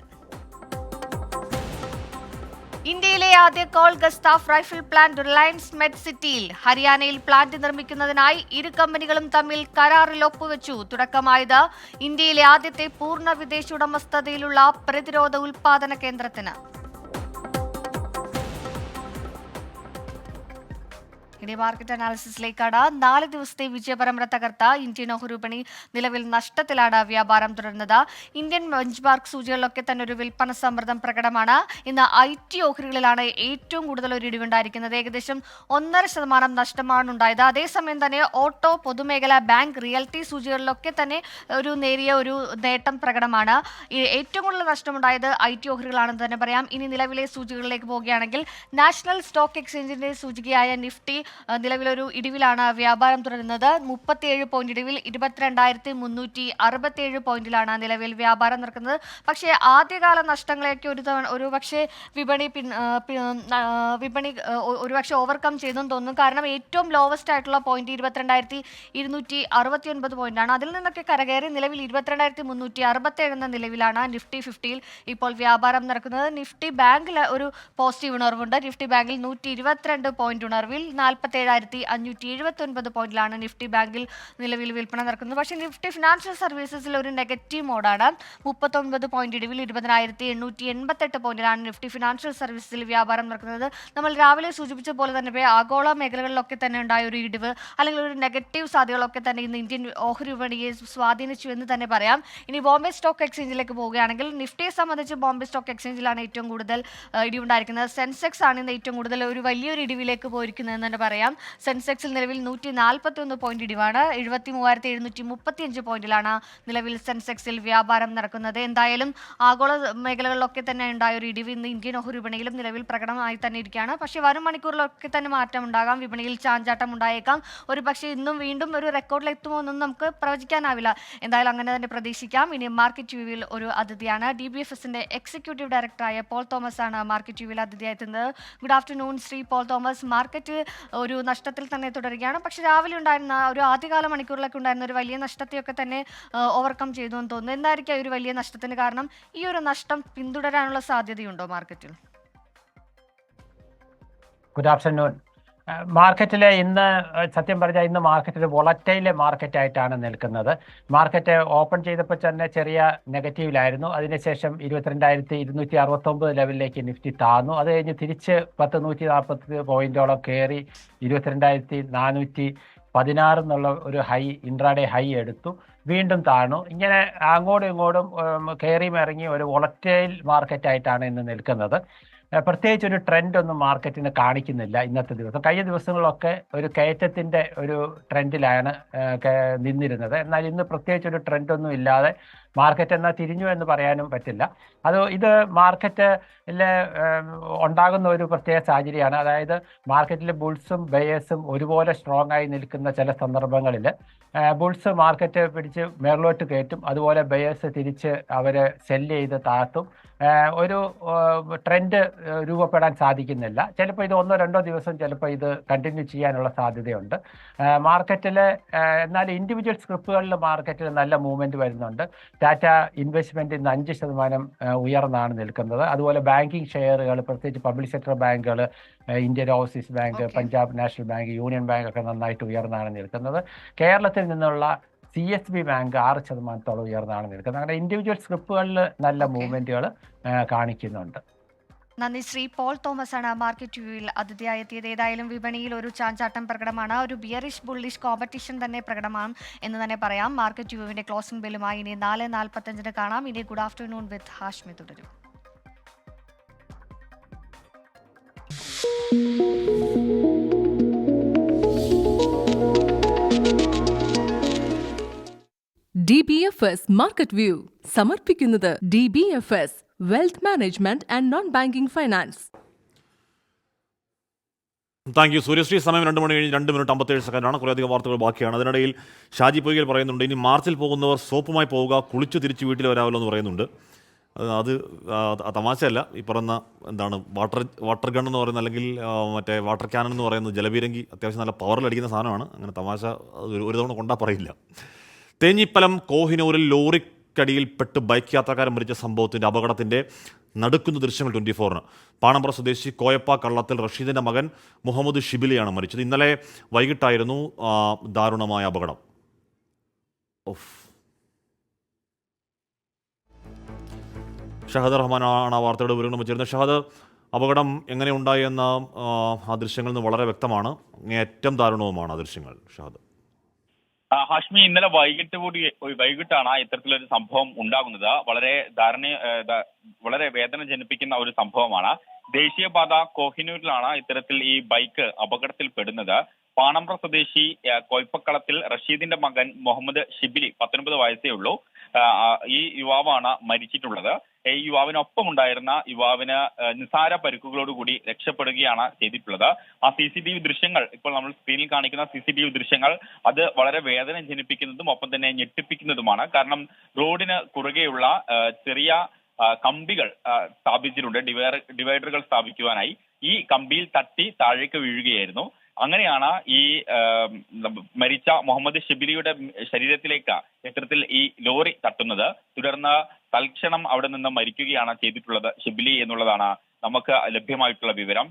ഇന്ത്യയിലെ ആദ്യ കോൾ ഗസ്താഫ് റൈഫിൾ പ്ലാന്റ് റിലയൻസ് മെഡ് സിറ്റിയിൽ. ഹരിയാനയിൽ പ്ലാന്റ് നിർമ്മിക്കുന്നതിനായി ഇരു കമ്പനികളും തമ്മിൽ കരാറിൽ ഒപ്പുവെച്ചു. തുടക്കമായത് ഇന്ത്യയിലെ ആദ്യത്തെ പൂർണ്ണ വിദേശ ഉടമസ്ഥതയിലുള്ള പ്രതിരോധ ഉൽപാദന കേന്ദ്രത്തിന്. ഇനി മാർക്കറ്റ് അനാലിസിസിലേക്കാണ്. 4 ദിവസത്തെ വിജയപരമ്പര തകർത്ത ഇന്ത്യൻ ഓഹരി വിപണി നിലവിൽ നഷ്ടത്തിലാണ് വ്യാപാരം തുടരുന്നത്. ഇന്ത്യൻ ബെഞ്ച് മാർക്ക് സൂചികളിലൊക്കെ തന്നെ ഒരു വിൽപ്പന സമ്മർദ്ദം പ്രകടമാണ്. ഇന്ന് IT ഓഹരികളിലാണ് ഏറ്റവും കൂടുതൽ ഒരു ഇടിവുണ്ടായിരിക്കുന്നത്. ഏകദേശം 1.5% നഷ്ടമാണ് ഉണ്ടായത്. അതേസമയം തന്നെ ഓട്ടോ, പൊതുമേഖല, ബാങ്ക്, റിയൽറ്റി സൂചികളിലൊക്കെ തന്നെ ഒരു നേരിയ ഒരു നേട്ടം പ്രകടമാണ്. ഏറ്റവും കൂടുതൽ നഷ്ടമുണ്ടായത് IT ഓഹരികളാണെന്ന് തന്നെ പറയാം. ഇനി നിലവിലെ സൂചികളിലേക്ക് പോവുകയാണെങ്കിൽ നാഷണൽ സ്റ്റോക്ക് എക്സ്ചേഞ്ചിന്റെ സൂചികയായ നിഫ്റ്റി നിലവിലൊരു ഇടിവിലാണ് വ്യാപാരം തുടരുന്നത്. 37 പോയിന്റ് ഇടിവിൽ 22,367 പോയിന്റിലാണ് നിലവിൽ വ്യാപാരം നടക്കുന്നത്. പക്ഷേ ആദ്യകാല നഷ്ടങ്ങളെയൊക്കെ ഒരു പക്ഷേ വിപണി ഒരുപക്ഷെ ഓവർകം ചെയ്തെന്ന് തോന്നുന്നു. കാരണം ഏറ്റവും ലോവസ്റ്റ് ആയിട്ടുള്ള പോയിന്റ് 22,269 പോയിന്റാണ്. അതിൽ നിന്നൊക്കെ കരകയറി നിലവിൽ 22,367 എന്ന നിലവിലാണ് നിഫ്റ്റി 50യിൽ ഇപ്പോൾ വ്യാപാരം നടക്കുന്നത്. നിഫ്റ്റി ബാങ്കിൽ ഒരു പോസിറ്റീവ് ഉണർവുണ്ട്. നിഫ്റ്റി ബാങ്കിൽ 122 പോയിന്റ് ഉണർവിൽ 47,579 പോയിന്റിലാണ് നിഫ്റ്റി ബാങ്കിൽ നിലവിൽ വിൽപ്പന നടക്കുന്നത്. പക്ഷേ നിഫ്റ്റി ഫിനാൻഷ്യൽ സർവീസസിൽ ഒരു നെഗറ്റീവ് മോഡാണ്. 39 പോയിന്റ് ഇടിവിൽ 20,888 പോയിന്റിലാണ് നിഫ്റ്റി ഫിനാൻഷ്യൽ സർവീസസിൽ വ്യാപാരം നടക്കുന്നത്. നമ്മൾ രാവിലെ സൂചിപ്പിച്ച പോലെ തന്നെ ആഗോള മേഖലകളിലൊക്കെ തന്നെ ഉണ്ടായ ഒരു ഇടിവ് അല്ലെങ്കിൽ ഒരു നെഗറ്റീവ് സാധ്യതകളൊക്കെ തന്നെ ഇന്ന് ഇന്ത്യൻ ഓഹരി വിപണിയെ സ്വാധീനിച്ചു എന്ന് തന്നെ പറയാം. ഇനി ബോംബെ സ്റ്റോക്ക് എക്സ്ചേഞ്ചിലേക്ക് പോവുകയാണെങ്കിൽ നിഫ്റ്റിയെ സംബന്ധിച്ച് ബോംബെ സ്റ്റോക്ക് എക്സ്ചേഞ്ചിലാണ് ഏറ്റവും കൂടുതൽ ഇടിവുണ്ടായിരിക്കുന്നത്. സെൻസെക്സ് ആണ് ഇന്ന് ഏറ്റവും കൂടുതൽ ഒരു വലിയൊരു ഇടിവിലേക്ക് പോയിരിക്കുന്നതെന്ന് തന്നെ പറയാം. സെൻസെക്സിൽ നിലവിൽ 141 പോയിന്റ് ഇടിവാണ്. 73,735 പോയിന്റിലാണ് നിലവിൽ സെൻസെക്സിൽ വ്യാപാരം നടക്കുന്നത്. എന്തായാലും ആഗോള മേഖലകളിലൊക്കെ തന്നെ ഉണ്ടായ ഒരു ഇടിവ് ഇന്ന് ഇന്ത്യൻ ഓഹരി വിപണിയിലും നിലവിൽ പ്രകടമായി തന്നെ ഇരിക്കുകയാണ്. പക്ഷേ വരും മണിക്കൂറിലൊക്കെ തന്നെ മാറ്റം ഉണ്ടാകാം. വിപണിയിൽ ചാഞ്ചാട്ടം ഉണ്ടായേക്കാം. ഒരു പക്ഷേ ഇന്നും വീണ്ടും ഒരു റെക്കോർഡിലെത്തുമോ എന്നൊന്നും നമുക്ക് പ്രവചിക്കാനാവില്ല. എന്തായാലും അങ്ങനെ തന്നെ പ്രതീക്ഷിക്കാം. ഇനി മാർക്കറ്റ് വ്യൂവിൽ ഒരു അതിഥിയാണ്. DBFSന്റെ എക്സിക്യൂട്ടീവ് ഡയറക്ടറായ പോൾ തോമസ് ആണ് മാർക്കറ്റ് വ്യൂവിൽ അതിഥിയായെത്തുന്നത്. Good afternoon Sri Paul Thomas. Market ഒരു നഷ്ടത്തിൽ തന്നെ തുടരുകയാണ്. പക്ഷെ രാവിലെ ഉണ്ടായിരുന്ന ഒരു ആദ്യകാല മണിക്കൂറിലൊക്കെ ഉണ്ടായിരുന്ന ഒരു വലിയ നഷ്ടത്തെയൊക്കെ തന്നെ ഓവർകം ചെയ്തു എന്ന് തോന്നുന്നു. എന്തായിരിക്കും ഒരു വലിയ നഷ്ടത്തിന് കാരണം? ഈ ഒരു നഷ്ടം പിന്തുടരാനുള്ള സാധ്യതയുണ്ടോ മാർക്കറ്റിൽ? Good afternoon. മാർക്കറ്റിൽ ഇന്ന് സത്യം പറഞ്ഞാൽ ഇന്ന് മാർക്കറ്റ് ഒരു വോളറ്റൈൽ മാർക്കറ്റായിട്ടാണ് നിൽക്കുന്നത്. മാർക്കറ്റ് ഓപ്പൺ ചെയ്തപ്പോൾ തന്നെ ചെറിയ നെഗറ്റീവിലായിരുന്നു. അതിനുശേഷം 22,269 ലെവലിലേക്ക് നിഫ്റ്റി താന്നു. അത് കഴിഞ്ഞ് തിരിച്ച് 140 പോയിന്റോളം കയറി 22,416 എന്നുള്ള ഒരു ഹൈ ഇൻട്രാഡേ ഹൈ എടുത്തു. വീണ്ടും താണു. ഇങ്ങനെ അങ്ങോട്ടും ഇങ്ങോട്ടും കയറിയും ഇറങ്ങി ഒരു വോളറ്റൈൽ മാർക്കറ്റായിട്ടാണ് ഇന്ന് നിൽക്കുന്നത്. പ്രത്യേകിച്ച് ഒരു ട്രെൻഡ് ഒന്നും മാർക്കറ്റിന് കാണിക്കുന്നില്ല ഇന്നത്തെ ദിവസം. കഴിഞ്ഞ ദിവസങ്ങളിലൊക്കെ ഒരു കയറ്റത്തിൻ്റെ ഒരു ട്രെൻഡിലാണ് നിന്നിരുന്നത്. എന്നാൽ ഇന്ന് പ്രത്യേകിച്ച് ഒരു ട്രെൻഡൊന്നും ഇല്ലാതെ മാർക്കറ്റ് എന്നാൽ തിരിഞ്ഞു എന്ന് പറയാനും പറ്റില്ല. ഇത് മാർക്കറ്റിൽ ഉണ്ടാകുന്ന ഒരു പ്രത്യേക സാഹചര്യമാണ്. അതായത് മാർക്കറ്റിൽ ബുൾസും ബയേഴ്സും ഒരുപോലെ സ്ട്രോങ് ആയി നിൽക്കുന്ന ചില സന്ദർഭങ്ങളിൽ ബുൾസ് മാർക്കറ്റ് പിടിച്ച് മേളിലോട്ട് കയറ്റും, അതുപോലെ ബയേഴ്സ് തിരിച്ച് അവർ സെല്ല് ചെയ്ത് താഴ്ത്തും. ഒരു ട്രെൻഡ് രൂപപ്പെടാൻ സാധിക്കുന്നില്ല. ചിലപ്പോൾ ഇത് 1-2 ദിവസം ചിലപ്പോൾ ഇത് കണ്ടിന്യൂ ചെയ്യാനുള്ള സാധ്യതയുണ്ട് മാർക്കറ്റിൽ. എന്നാൽ ഇൻഡിവിജ്വൽ സ്ക്രിപ്പുകളിൽ മാർക്കറ്റിൽ നല്ല മൂവ്മെൻറ്റ് വരുന്നുണ്ട്. ടാറ്റ ഇൻവെസ്റ്റ്മെൻറ്റ് ഇന്ന് 5% ഉയർന്നാണ് നിൽക്കുന്നത്. അതുപോലെ ബാങ്കിങ് ഷെയറുകൾ, പ്രത്യേകിച്ച് പബ്ലിക് സെക്ടർ ബാങ്കുകൾ, Indian overseas bank, Punjab national bank, union bank ഒക്കെ നന്നായിട്ട് ഉയർന്നാണ് നിൽക്കുന്നത്. കേരളത്തിൽ നിന്നുള്ള CSB ബാങ്ക് 6% ഉയർന്നാണ് നിൽക്കുന്നത്. അങ്ങനെ ഇൻഡിവിജ്വൽ സ്ക്രിപ്പുകളിൽ നല്ല മൂവ്മെൻറ്റുകൾ കാണിക്കുന്നുണ്ട്. നന്ദി. ശ്രീ പോൾ തോമസ് ആണ് മാർക്കറ്റ് വ്യൂവിൽ അതിഥിയായി എത്തിയത്. ഏതായാലും വിപണിയിൽ ഒരു ചാഞ്ചാട്ടം പ്രകടമാണ്, ഒരു ബിയറിഷ് ബുള്ളിഷ് കോമ്പറ്റീഷൻ തന്നെ പ്രകടമാണ് എന്ന് തന്നെ പറയാം. മാർക്കറ്റ് വ്യൂവിന്റെ ക്ലോസിംഗ് ബെല്ലുമായി ഇനി 4:45 കാണാം. ഇനി ഗുഡ് ആഫ്റ്റർനൂൺ വിത്ത് ഹാഷ്മി തുടരും. DBFS മാർക്കറ്റ് വ്യൂ സമർപ്പിക്കുന്നത് DBFS wealth management and non banking finance. Thank you Suryasree. സമയം 2 മണി കഴിഞ്ഞ് 2 മിനിറ്റ് 57 സെക്കൻഡാണ്. കുറേയധികം വാർത്തകൾ ബാക്കിയാണ്. അതിനിടയിൽ ഷാജി പൊയ്കൽ പറയുന്നുണ്ട്, ഇനി മാർച്ചിൽ പോകുന്നവർ സോപ്പുമായി പോവുക, കുളിച്ചു തിരിച്ച് വീട്ടിൽ വരാമല്ലോ എന്ന് പറയുന്നുണ്ട്. അത് തമാശയല്ല. ഈ പറയുന്ന എന്താണ് വാട്ടർ ഗൺ എന്ന് പറയുന്നത്, അല്ലെങ്കിൽ മറ്റേ വാട്ടർ ക്യാനൺ എന്ന് പറയുന്നത് ജലബീരങ്കി അത്യാവശ്യം നല്ല പവറിൽ അടിക്കുന്ന സാധനമാണ്. അങ്ങനെ തമാശ ഒരു തവണ കൊണ്ടാ പറയില്ല. തേഞ്ഞിപ്പലം കോഹിനൂരിൽ ലോറിക്കടിയിൽപ്പെട്ട് ബൈക്ക് യാത്രക്കാരൻ മരിച്ച സംഭവത്തിൻ്റെ അപകടത്തിൻ്റെ നടുക്കുന്ന ദൃശ്യങ്ങൾ 24-ന്. പാണമ്പ്ര സ്വദേശി കോയപ്പ കള്ളത്തിൽ റഷീദിൻ്റെ മകൻ മുഹമ്മദ് ഷിബിലിയാണ് മരിച്ചത്. ഇന്നലെ വൈകിട്ടായിരുന്നു ദാരുണമായ അപകടം. ഷഹദ് റഹ്മാനാണ് ആ വാർത്തയുടെ വിവരങ്ങൾ വെച്ചിരുന്നത്. ഷഹദ്, അപകടം എങ്ങനെ ഉണ്ടായി എന്ന ആ ദൃശ്യങ്ങളിൽ നിന്ന് വളരെ വ്യക്തമാണ്. ഏറ്റവും ദാരുണവുമാണ് ആ ദൃശ്യങ്ങൾ. ഷഹദ്. ഹാഷ്മി, ഇന്നലെ വൈകിട്ടാണ് ഇത്തരത്തിലൊരു സംഭവം ഉണ്ടാകുന്നത്. വളരെ വേദന ജനിപ്പിക്കുന്ന ഒരു സംഭവമാണ്. ദേശീയപാത കോഹിനൂരിലാണ് ഇത്തരത്തിൽ ഈ ബൈക്ക് അപകടത്തിൽപ്പെടുന്നത്. പാണമ്പ്ര സ്വദേശി കോയ്പക്കളത്തിൽ റഷീദിന്റെ മകൻ മുഹമ്മദ് ഷിബിലി 19 വയസ്സേ ഉള്ളൂ. ഈ യുവാവാണ് മരിച്ചിട്ടുള്ളത്. ഈ യുവാവിനൊപ്പം ഉണ്ടായിരുന്ന യുവാവിന് നിസാര പരിക്കുകളോടുകൂടി രക്ഷപ്പെടുകയാണ് ചെയ്തിട്ടുള്ളത്. ആ CCTV ദൃശ്യങ്ങൾ, ഇപ്പോൾ നമ്മൾ സ്ക്രീനിൽ കാണിക്കുന്ന CCTV ദൃശ്യങ്ങൾ, അത് വളരെ വേദന ജനിപ്പിക്കുന്നതും ഒപ്പം തന്നെ ഞെട്ടിപ്പിക്കുന്നതുമാണ്. കാരണം റോഡിന് കുറുകെയുള്ള ചെറിയ കമ്പികൾ സ്ഥാപിച്ചിട്ടുണ്ട്, ഡിവൈഡറുകൾ സ്ഥാപിക്കുവാനായി. ഈ കമ്പിയിൽ തട്ടി താഴേക്ക് വീഴുകയായിരുന്നു. അങ്ങനെയാണ് ഈ മരിച്ച മുഹമ്മദ് ഷിബിലിയുടെ ശരീരത്തിലേക്ക് ഇത്തരത്തിൽ ഈ ലോറി തട്ടുന്നത്. തുടർന്ന് തൽക്ഷണം അവിടെ നിന്ന് മരിക്കുകയാണ് ചെയ്തിട്ടുള്ളത് ഷിബിലി എന്നുള്ളതാണ് നമുക്ക് ലഭ്യമായിട്ടുള്ള വിവരം.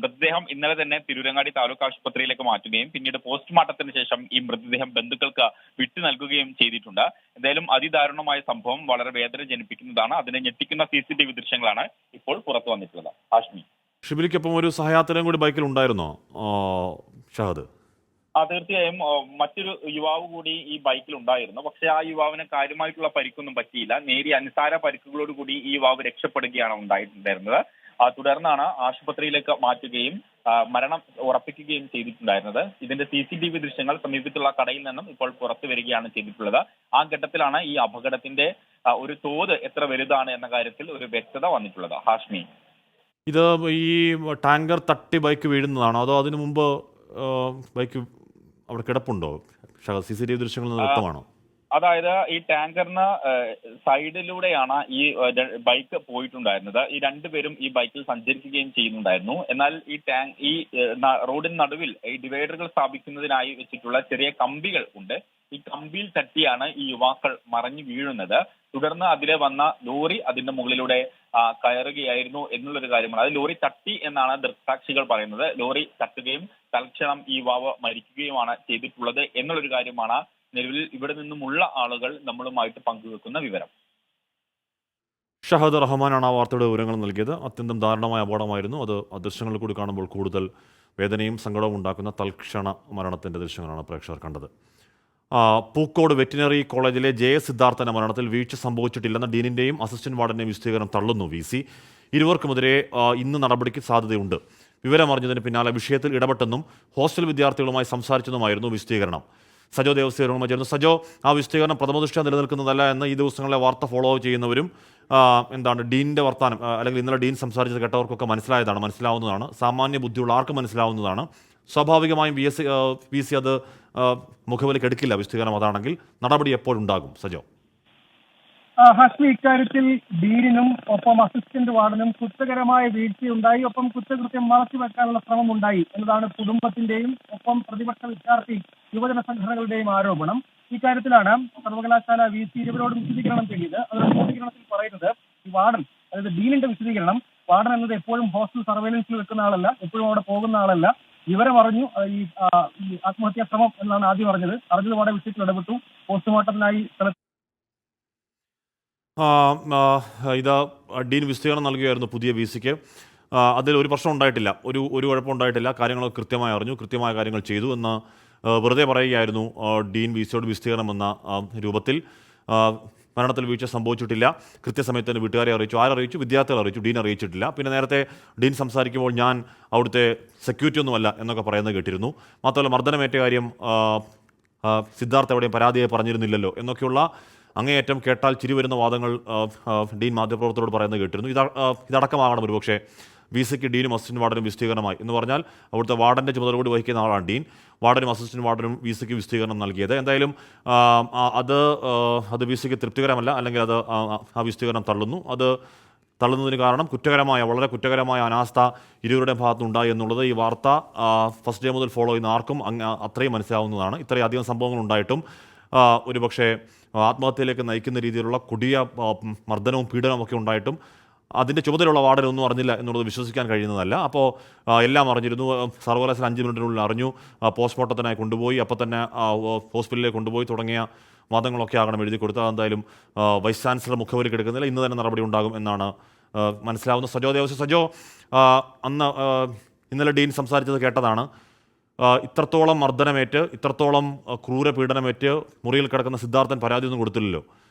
മൃതദേഹം ഇന്നലെ തന്നെ തിരൂരങ്ങാടി താലൂക്ക് ആശുപത്രിയിലേക്ക് മാറ്റുകയും പിന്നീട് പോസ്റ്റ്മോർട്ടത്തിന് ശേഷം ഈ മൃതദേഹം ബന്ധുക്കൾക്ക് വിട്ടു നൽകുകയും ചെയ്തിട്ടുണ്ട്. എന്തായാലും അതിദാരുണമായ സംഭവം വളരെ വേദന ജനിപ്പിക്കുന്നതാണ്. അതിനെ ഞെട്ടിക്കുന്ന CCTV ദൃശ്യങ്ങളാണ് ഇപ്പോൾ പുറത്തു വന്നിട്ടുള്ളത്. ഹാഷ്മി, ഷിബിലിക്കൊപ്പം ഒരു സഹയാത്രികൻ കൂടി ബൈക്കിൽ ഉണ്ടായിരുന്നോ ഷഹദ്? തീർച്ചയായും മറ്റൊരു യുവാവ് കൂടി ഈ ബൈക്കിൽ ഉണ്ടായിരുന്നു. പക്ഷെ ആ യുവാവിന് കാര്യമായിട്ടുള്ള പരിക്കൊന്നും പറ്റിയില്ല. നേരിയ നിസാര പരിക്കുകളോടുകൂടി ഈ യുവാവ് രക്ഷപ്പെടുകയാണ് ഉണ്ടായിരുന്നത്. തുടർന്നാണ് ആശുപത്രിയിലേക്ക് മാറ്റുകയും മരണം ഉറപ്പിക്കുകയും ചെയ്തിട്ടുണ്ടായിരുന്നത്. ഇതിന്റെ CCTV ദൃശ്യങ്ങൾ സമീപത്തുള്ള കടയിൽ നിന്നും ഇപ്പോൾ പുറത്തു വരികയാണ് ചെയ്തിട്ടുള്ളത്. ആ ഘട്ടത്തിലാണ് ഈ അപകടത്തിന്റെ ഒരു തോത് എത്ര വലുതാണ് എന്ന കാര്യത്തിൽ ഒരു വ്യക്തത വന്നിട്ടുള്ളത്. ഹാഷ്മി, ഇത് ഈ ടാങ്കർ തട്ടി ബൈക്ക് വീഴുന്നതാണോ, അതോ അതിനു മുമ്പ് ബൈക്ക് അവിടെ കിടപ്പുണ്ടോ? CCTV ദൃശ്യങ്ങളിൽ നിന്ന് വ്യക്തമാണോ? അതായത് ഈ ടാങ്കറിന് സൈഡിലൂടെയാണ് ഈ ബൈക്ക് പോയിട്ടുണ്ടായിരുന്നത്. ഈ രണ്ടുപേരും ഈ ബൈക്കിൽ സഞ്ചരിക്കുകയും ചെയ്യുന്നുണ്ടായിരുന്നു. എന്നാൽ ഈ റോഡിന് നടുവിൽ ഈ ഡിവൈഡറുകൾ സ്ഥാപിക്കുന്നതിനായി വെച്ചിട്ടുള്ള ചെറിയ കമ്പികൾ ഉണ്ട്. ഈ കമ്പിയിൽ തട്ടിയാണ് ഈ യുവാക്കൾ മറിഞ്ഞു വീഴുന്നത്. തുടർന്ന് അതിലെ വന്ന ലോറി അതിന്റെ മുകളിലൂടെ കയറുകയായിരുന്നു എന്നുള്ളൊരു കാര്യമാണ്. അത് ലോറി തട്ടി എന്നാണ് ദൃക്സാക്ഷികൾ പറയുന്നത്. ലോറി തട്ടുകയും തൽക്ഷണം ഈ യുവാവ് മരിക്കുകയുമാണ് ചെയ്തിട്ടുള്ളത് എന്നുള്ളൊരു കാര്യമാണ് നിലവിൽ ഇവിടെ നിന്നുമുള്ള ആളുകൾ നമ്മളുമായിട്ട് പങ്കുവെക്കുന്ന വിവരം. ഷഹദ് റഹ്മാനാണ് ആ വാർത്തയുടെ വിവരങ്ങൾ നൽകിയത്. അത്യന്തം ദാരുണമായ അപകടമായിരുന്നു. അത് ദൃശ്യങ്ങളിൽ കൂടി കാണുമ്പോൾ കൂടുതൽ വേദനയും സങ്കടവും ഉണ്ടാക്കുന്ന തൽക്ഷണ മരണത്തിൻ്റെ ദൃശ്യങ്ങളാണ് പ്രേക്ഷകർ കണ്ടത്. പൂക്കോട് വെറ്റിനറി കോളേജിലെ സിദ്ധാർത്ഥന്റെ മരണത്തിൽ വീഴ്ച സംഭവിച്ചിട്ടില്ലെന്ന ഡീനിൻ്റെയും അസിസ്റ്റന്റ് വാർഡന്റെയും വിശദീകരണം തള്ളുന്നു VC. ഇരുവർക്കുമെതിരെ ഇന്ന് നടപടിക്ക് സാധ്യതയുണ്ട്. വിവരമറിഞ്ഞതിന് പിന്നാലെ വിഷയത്തിൽ ഇടപെട്ടെന്നും ഹോസ്റ്റൽ വിദ്യാർത്ഥികളുമായി സംസാരിച്ചെന്നുമായിരുന്നു വിശദീകരണം. സജോ ദേവസ്വരുമായി ചേർന്നു. സജോ, ആ വിശദീകരണം പ്രഥമദൃഷ്ട്യാ നിലനിൽക്കുന്നതല്ല എന്ന് ഈ ദിവസങ്ങളിലെ വാർത്ത ഫോളോ ചെയ്യുന്നവരും ഡീനിൻ്റെ വർത്താനം അല്ലെങ്കിൽ ഇന്നലെ ഡീൻ സംസാരിച്ചത് കേട്ടവർക്കൊക്കെ മനസ്സിലാവുന്നതാണ്. സാമാന്യ ബുദ്ധിയുള്ള ആർക്കും മനസ്സിലാവുന്നതാണ്. സ്വാഭാവികമായും VC അത് മുഖവിലേക്ക് എടുക്കില്ല. വിശദീകരണം അതാണെങ്കിൽ നടപടി എപ്പോഴുണ്ടാകും? സജോ. ഹാഷ്മി, ഇക്കാര്യത്തിൽ ഡീനിനും ഒപ്പം അസിസ്റ്റന്റ് വാർഡനും കുറ്റകരമായ വീഴ്ചയുണ്ടായി, ഒപ്പം കുറ്റകൃത്യം മറച്ചുവെക്കാനുള്ള ശ്രമം ഉണ്ടായി എന്നതാണ് കുടുംബത്തിന്റെയും ഒപ്പം പ്രതിപക്ഷ വിദ്യാർത്ഥി യുവജന സംഘടനകളുടെയും ആരോപണം. ഇക്കാര്യത്തിലാണ് സർവകലാശാല VC ഇവരോട് വിശദീകരണം തേടിയത്. അതിന്റെ വിശദീകരണത്തിൽ പറയുന്നത് ഈ വാർഡൻ, അതായത് ഡീനിന്റെ വിശദീകരണം, വാർഡൻ എന്നത് എപ്പോഴും ഹോസ്റ്റൽ സർവൈലൻസിൽ വെക്കുന്ന ആളല്ല, എപ്പോഴും അവിടെ പോകുന്ന ആളല്ല. വിവരം അറിഞ്ഞു ഈ ആത്മഹത്യാ ശ്രമം എന്നാണ് ആദ്യം പറഞ്ഞത്. അറിഞ്ഞതുപാടെ വിഷയത്തിൽ ഇടപെട്ടു. പോസ്റ്റ്മോർട്ടത്തിനായി ഇത് ഡീൻ വിശദീകരണം നൽകുകയായിരുന്നു പുതിയ VCക്ക്. അതിൽ ഒരു പ്രശ്നം ഉണ്ടായിട്ടില്ല, ഒരു കുഴപ്പം ഉണ്ടായിട്ടില്ല, കാര്യങ്ങളൊക്കെ കൃത്യമായി അറിഞ്ഞു, കൃത്യമായ കാര്യങ്ങൾ ചെയ്തു എന്ന് വെറുതെ പറയുകയായിരുന്നു ഡീൻ വിസിയോട് വിശദീകരണമെന്ന രൂപത്തിൽ. മരണത്തിൽ വീഴ്ച സംഭവിച്ചിട്ടില്ല, കൃത്യസമയത്ത് തന്നെ വീട്ടുകാരെ അറിയിച്ചു. ആരറിയിച്ചു? വിദ്യാർത്ഥികൾ അറിയിച്ചു, ഡീൻ അറിയിച്ചിട്ടില്ല. പിന്നെ നേരത്തെ ഡീൻ സംസാരിക്കുമ്പോൾ ഞാൻ അവിടുത്തെ സെക്യൂരിറ്റി ഒന്നുമല്ല എന്നൊക്കെ പറയുന്നത് കേട്ടിരുന്നു. മാത്രമല്ല മർദ്ദനമേറ്റ കാര്യം സിദ്ധാർത്ഥ എവിടെയും പരാതിയായി പറഞ്ഞിരുന്നില്ലല്ലോ എന്നൊക്കെയുള്ള അങ്ങേയറ്റം കേട്ടാൽ ചിരി വരുന്ന വാദങ്ങൾ ഡീൻ മാധ്യമപ്രവർത്തകരോട് പറയുന്നത് കേട്ടിരുന്നു. ഇതടക്കമാകണം ഒരുപക്ഷെ വിസിക്ക് ഡീനും അസിസ്റ്റന്റ് വാർഡനും വിശദീകരണമായി എന്ന് പറഞ്ഞാൽ അവിടുത്തെ വാർഡൻ്റെ ചുമതല കൂടി വഹിക്കുന്ന ആളാണ് ഡീൻ. വാർഡനും അസിസ്റ്റന്റ് വാർഡനും വിസിക്ക് വിശദീകരണം നൽകിയത്. എന്തായാലും അത് വിസിക്ക് തൃപ്തികരമല്ല, അല്ലെങ്കിൽ അത് ആ വിശദീകരണം തള്ളുന്നു. അത് തള്ളുന്നതിന് കാരണം വളരെ കുറ്റകരമായ അനാസ്ഥ ഇരുവരുടെയും ഭാഗത്തുനിന്നുണ്ടായി എന്നുള്ളത് ഈ വാർത്ത ഫസ്റ്റ് ഡേ മുതൽ ഫോളോ ചെയ്യുന്ന ആർക്കും അത്രയും മനസ്സിലാവുന്നതാണ്. ഇത്രയധികം സംഭവങ്ങൾ ഉണ്ടായിട്ടും ഒരുപക്ഷെ ആത്മഹത്യയിലേക്ക് നയിക്കുന്ന രീതിയിലുള്ള കൊടിയ മർദ്ദനവും പീഡനവും ഒക്കെ ഉണ്ടായിട്ടും അതിൻ്റെ ചുമതലയുള്ള വാർഡനൊന്നും അറിഞ്ഞില്ല എന്നുള്ളത് വിശ്വസിക്കാൻ കഴിയുന്നതല്ല. അപ്പോൾ എല്ലാം അറിഞ്ഞിരുന്നു. സർവകലാശാല 5 മിനിറ്റിനുള്ളിൽ അറിഞ്ഞു, പോസ്റ്റ്മോർട്ടത്തിനായി കൊണ്ടുപോയി, അപ്പോൾ തന്നെ ഹോസ്പിറ്റലിലേക്ക് കൊണ്ടുപോയി തുടങ്ങിയ വാദങ്ങളൊക്കെ ആകണം എഴുതി കൊടുത്തത്. എന്തായാലും വൈസ് ചാൻസലർ മുഖവരി എടുക്കുന്നില്ല, ഇന്ന് തന്നെ നടപടി ഉണ്ടാകും എന്നാണ് മനസ്സിലാവുന്നത്. സജോ ദേവസ്വം, സജോ, ഇന്നലെ ഡീൻ സംസാരിച്ചത് കേട്ടതാണ്. ഇത്രത്തോളം മർദ്ദനമേറ്റ്, ഇത്രത്തോളം ക്രൂരപീഡനമേറ്റ് മുറിയിൽ കിടക്കുന്ന സിദ്ധാർത്ഥൻ പരാതിയൊന്നും കൊടുത്തില്ലല്ലോ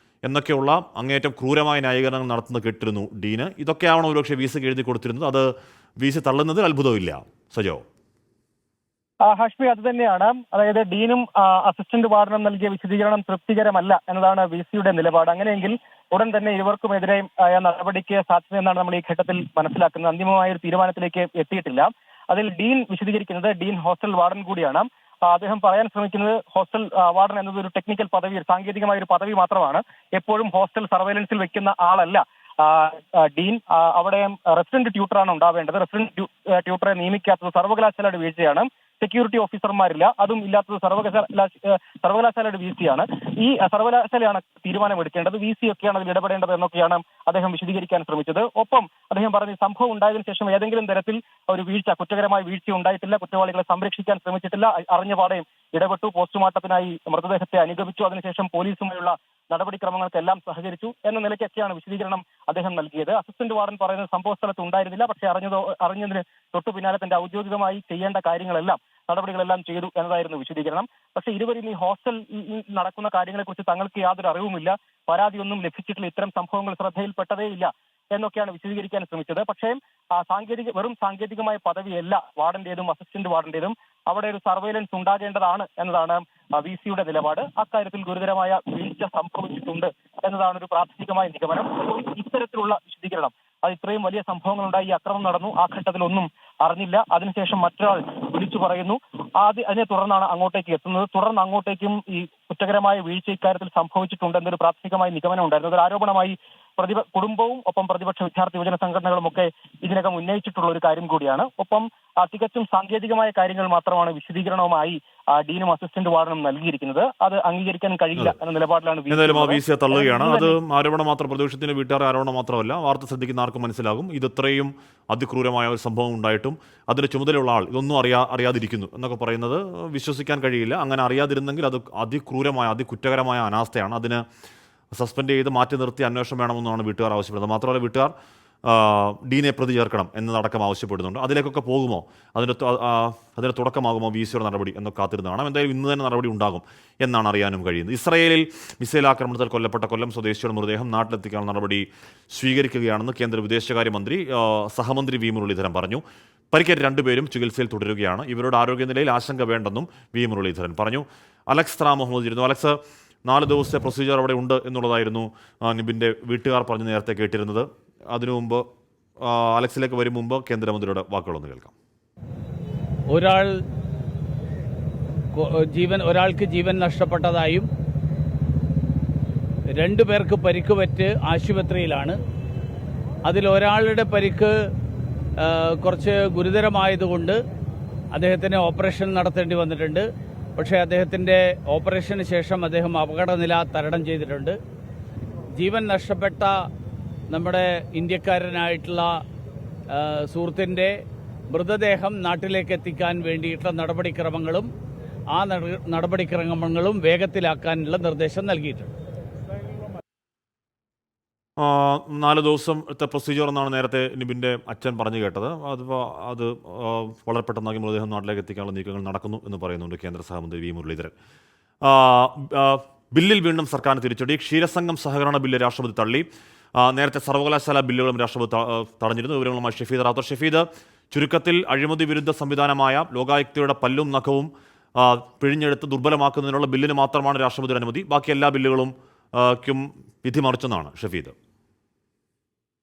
എന്നൊക്കെയുള്ള അങ്ങേയറ്റം ക്രൂരമായ ന്യായീകരണങ്ങൾ നടത്തുന്നത് കേട്ടിരുന്നു ഡീന്. ഇതൊക്കെയാവണം ഒരുപക്ഷെ വിസിക്ക് എഴുതി കൊടുത്തിരുന്നത്. അത് വിസി തള്ളുന്നതിൽ അത്ഭുതമില്ല. സജോ? ഹാഷ്മി, അത് തന്നെയാണ്. അതായത് ഡീനും അസിസ്റ്റന്റ് വാർഡനും നൽകിയ വിശദീകരണം തൃപ്തികരമല്ല എന്നതാണ് വിസിയുടെ നിലപാട്. അങ്ങനെയെങ്കിൽ ഉടൻ തന്നെ ഇരുവർക്കുമെതിരെ നടപടിക്ക് സാധ്യതയെന്നാണ് നമ്മൾ ഈ ഘട്ടത്തിൽ മനസ്സിലാക്കുന്നത്. അന്തിമമായ ഒരു തീരുമാനത്തിലേക്ക് എത്തിയിട്ടില്ല. അതിൽ ഡീൻ വിശദീകരിക്കുന്നത്, ഡീൻ ഹോസ്റ്റൽ വാർഡൻ കൂടിയാണ്. അദ്ദേഹം പറയാൻ ശ്രമിക്കുന്നത് ഹോസ്റ്റൽ വാർഡൻ എന്നത് ഒരു ടെക്നിക്കൽ പദവി, സാങ്കേതികമായ ഒരു പദവി മാത്രമാണ്. എപ്പോഴും ഹോസ്റ്റൽ സർവൈലൻസിൽ വെക്കുന്ന ആളല്ല ഡീൻ. അവിടെ റെസിഡന്റ് ട്യൂട്ടറാണ് ഉണ്ടാവേണ്ടത്. റെസിഡന്റ് ട്യൂട്ടറെ നിയമിക്കാത്തത് സർവകലാശാലയുടെ വീഴ്ചയാണ്. സെക്യൂരിറ്റി ഓഫീസർമാരില്ല, അതും ഇല്ലാത്തത് സർവകലാശാലയുടെ വിസിയാണ്. ഈ സർവകലാശാലയാണ് തീരുമാനമെടുക്കേണ്ടത്, വിസി ഒക്കെയാണ് അതിൽ ഇടപെടേണ്ടത് എന്നൊക്കെയാണ് അദ്ദേഹം വിശദീകരിക്കാൻ ശ്രമിച്ചത്. ഒപ്പം അദ്ദേഹം പറഞ്ഞു, സംഭവം ഉണ്ടായതിനു ശേഷം ഏതെങ്കിലും തരത്തിൽ ഒരു കുറ്റകരമായ വീഴ്ച ഉണ്ടായിട്ടില്ല, കുറ്റവാളികളെ സംരക്ഷിക്കാൻ ശ്രമിച്ചിട്ടില്ല, അറിഞ്ഞപാടെയും ഇടപെട്ടു, പോസ്റ്റ്മോർട്ടത്തിനായി മൃതദേഹത്തെ അനുഗമിച്ചു, അതിനുശേഷം പോലീസുമായുള്ള നടപടിക്രമങ്ങൾക്കെല്ലാം സഹകരിച്ചു എന്ന നിലയ്ക്കൊക്കെയാണ് വിശദീകരണം അദ്ദേഹം നൽകിയത്. അസിസ്റ്റന്റ് വാർഡൻ പറയുന്നത് സംഭവ സ്ഥലത്ത് ഉണ്ടായിരുന്നില്ല, പക്ഷേ അറിഞ്ഞതിന് തൊട്ടു പിന്നാലെ തന്റെ ഔദ്യോഗികമായി ചെയ്യേണ്ട കാര്യങ്ങളെല്ലാം നടപടികളെല്ലാം ചെയ്തു എന്നതായിരുന്നു വിശദീകരണം. പക്ഷേ ഇരുവരും ഈ ഹോസ്റ്റലിൽ നടക്കുന്ന കാര്യങ്ങളെക്കുറിച്ച് തങ്ങൾക്ക് യാതൊരു അറിവുമില്ല, പരാതിയൊന്നും ലഭിച്ചിട്ടില്ല, ഇത്തരം സംഭവങ്ങൾ ശ്രദ്ധയിൽപ്പെട്ടതേയില്ല എന്നൊക്കെയാണ് വിശദീകരിക്കാൻ ശ്രമിച്ചത്. പക്ഷേ വെറും സാങ്കേതികമായ പദവിയല്ല വാർഡന്റേതും അസിസ്റ്റന്റ് വാർഡന്റേതും. അവിടെ ഒരു സർവൈലൻസ് ഉണ്ടാകേണ്ടതാണ് എന്നതാണ് വിസിയുടെ നിലപാട്. അക്കാര്യത്തിൽ ഗുരുതരമായ വീഴ്ച സംഭവിച്ചിട്ടുണ്ട് എന്നതാണ് ഒരു പ്രാഥമികമായ നിഗമനം. ഇത്തരത്തിലുള്ള വിശദീകരണം, അത് ഇത്രയും വലിയ സംഭവങ്ങളുണ്ടായി, അക്രമം നടന്നു, ആ ഘട്ടത്തിലൊന്നും അറിഞ്ഞില്ല, അതിനുശേഷം മറ്റൊരാൾ വിളിച്ചു പറയുന്നു, അതിനെ തുടർന്നാണ് അങ്ങോട്ടേക്ക് എത്തുന്നത്, തുടർന്ന് അങ്ങോട്ടേക്കും ഈ കുറ്റകരമായ വീഴ്ച ഇക്കാര്യത്തിൽ സംഭവിച്ചിട്ടുണ്ട് എന്നൊരു പ്രാഥമികമായ നിഗമനം ഉണ്ടായിരുന്നു. അതൊരു ആരോപണമായി കുടുംബവും ഒപ്പം പ്രതിപക്ഷ വിദ്യാർത്ഥി യുവജന സംഘടനകളും ഒക്കെ ഇതിനകം ഉന്നയിച്ചിട്ടുള്ള ഒരു കാര്യം കൂടിയാണ്. ഒപ്പം തികച്ചും സാങ്കേതികമായ കാര്യങ്ങൾ മാത്രമാണ് വിശദീകരണവുമായി ഡീനും അസിസ്റ്റന്റ് വാർഡനും നൽകിയിരിക്കുന്നത്. അത് അംഗീകരിക്കാൻ കഴിയില്ല എന്ന നിലപാടിലാണ് എന്തായാലും വിസിയെ തള്ളുകയാണ്. അത് ആരോപണം മാത്രം, പ്രതിപക്ഷത്തിന്റെ വീട്ടുകാർ ആരോപണം മാത്രമല്ല, വാർത്ത ശ്രദ്ധിക്കുന്ന ആർക്കും മനസ്സിലാകും ഇത് ഇത്രയും അതിക്രൂരമായ ഒരു സംഭവം ഉണ്ടായിട്ടും അതിന്റെ ചുമതലയുള്ള ആൾ ഇതൊന്നും അറിയാതിരിക്കുന്നു എന്നൊക്കെ പറയുന്നത് വിശ്വസിക്കാൻ കഴിയില്ല. അങ്ങനെ അറിയാതിരുന്നെങ്കിൽ അത് അതിക്രൂരമായ അതികുറ്റകരമായ അനാസ്ഥയാണ്. അതിന് സസ്പെൻഡ് ചെയ്ത് മാറ്റി നിർത്തി അന്വേഷണം വേണമെന്നാണ് വീട്ടുകാർ ആവശ്യപ്പെടുന്നത്. മാത്രമല്ല വീട്ടുകാർ ഡീനെ പ്രതി ചേർക്കണം എന്നതടക്കം ആവശ്യപ്പെടുന്നുണ്ട്. അതിലേക്കൊക്കെ പോകുമോ, അതിൻ്റെ തുടക്കമാകുമോ വിസിയുടെ നടപടി എന്നൊക്കെ കാത്തിരുന്നതാണ്. എന്തായാലും ഇന്ന് തന്നെ നടപടി ഉണ്ടാകും എന്നാണ് അറിയാനും കഴിയുന്നത്. ഇസ്രായേലിൽ മിസൈൽ ആക്രമണത്തിൽ കൊല്ലപ്പെട്ട കൊല്ലം സ്വദേശിയുടെ മൃതദേഹം നാട്ടിലെത്തിക്കാനുള്ള നടപടി സ്വീകരിക്കുകയാണെന്ന് കേന്ദ്ര വിദേശകാര്യമന്ത്രി സഹമന്ത്രി വി മുരളീധരൻ പറഞ്ഞു. പരിക്കേറ്റ 2 പേരും ചികിത്സയിൽ തുടരുകയാണ്. ഇവരുടെ ആരോഗ്യനിലയിൽ ആശങ്ക വേണ്ടെന്നും വി മുരളീധരൻ പറഞ്ഞു. അലക്സ് റാം മുഹമ്മദ് ഇരുന്നു. അലക്സ്, 4 ദിവസത്തെ പ്രൊസീജിയർ അവിടെ ഉണ്ട് എന്നുള്ളതായിരുന്നു നിബിൻ്റെ വീട്ടുകാർ പറഞ്ഞ് നേരത്തെ കേട്ടിരുന്നത്. അതിനു മുമ്പ് അലക്സിലേക്ക് വരും മുമ്പ് കേന്ദ്രമന്ത്രിയുടെ വാക്കുകളൊന്ന് കേൾക്കാം. ഒരാൾക്ക് ജീവൻ നഷ്ടപ്പെട്ടതായും 2 പേർക്ക് പരിക്ക് പറ്റ് ആശുപത്രിയിലാണ്. അതിലൊരാളുടെ പരിക്ക് കുറച്ച് ഗുരുതരമായതുകൊണ്ട് അദ്ദേഹത്തിന് ഓപ്പറേഷൻ നടത്തേണ്ടി വന്നിട്ടുണ്ട്. പക്ഷേ അദ്ദേഹത്തിൻ്റെ ഓപ്പറേഷന് ശേഷം അദ്ദേഹം അപകടനില തരണം ചെയ്തിട്ടുണ്ട്. ജീവൻ നഷ്ടപ്പെട്ട നമ്മുടെ ഇന്ത്യക്കാരനായിട്ടുള്ള സുഹൃത്തിൻ്റെ മൃതദേഹം നാട്ടിലേക്ക് എത്തിക്കാൻ വേണ്ടിയിട്ടുള്ള നടപടിക്രമങ്ങളും വേഗത്തിലാക്കാനുള്ള നിർദ്ദേശം നൽകിയിട്ടുണ്ട്. 4 ദിവസത്തെ പ്രൊസീജിയർ എന്നാണ് നേരത്തെ നിബിൻ്റെ അച്ഛൻ പറഞ്ഞു കേട്ടത്. അത് വളരെ പെട്ടെന്നാക്കി മൃതദേഹം നാട്ടിലേക്ക് എത്തിക്കാനുള്ള നീക്കങ്ങൾ നടക്കുന്നു എന്ന് പറയുന്നുണ്ട് കേന്ദ്ര സഹമന്ത്രി വി മുരളീധരൻ. ബില്ലിൽ വീണ്ടും സർക്കാരിന് തിരിച്ചടി. ക്ഷീരസംഘം സഹകരണ ബില്ല് രാഷ്ട്രപതി തള്ളി. നേരത്തെ സർവകലാശാല ബില്ലുകളും രാഷ്ട്രപതി തടഞ്ഞിരുന്നു. വിവരങ്ങളുമായി ഷഫീദ് റാത്തർ. ഷഫീദ്, ചുരുക്കത്തിൽ അഴിമതി വിരുദ്ധ സംവിധാനമായ ലോകായുക്തയുടെ പല്ലും നഖവും പിഴിഞ്ഞെടുത്ത് ദുർബലമാക്കുന്നതിനുള്ള ബില്ലിന് മാത്രമാണ് രാഷ്ട്രപതിയുടെ അനുമതി. ബാക്കി എല്ലാ ബില്ലുകളും വിധി മറിച്ചെന്നാണ് ഷഫീദ്.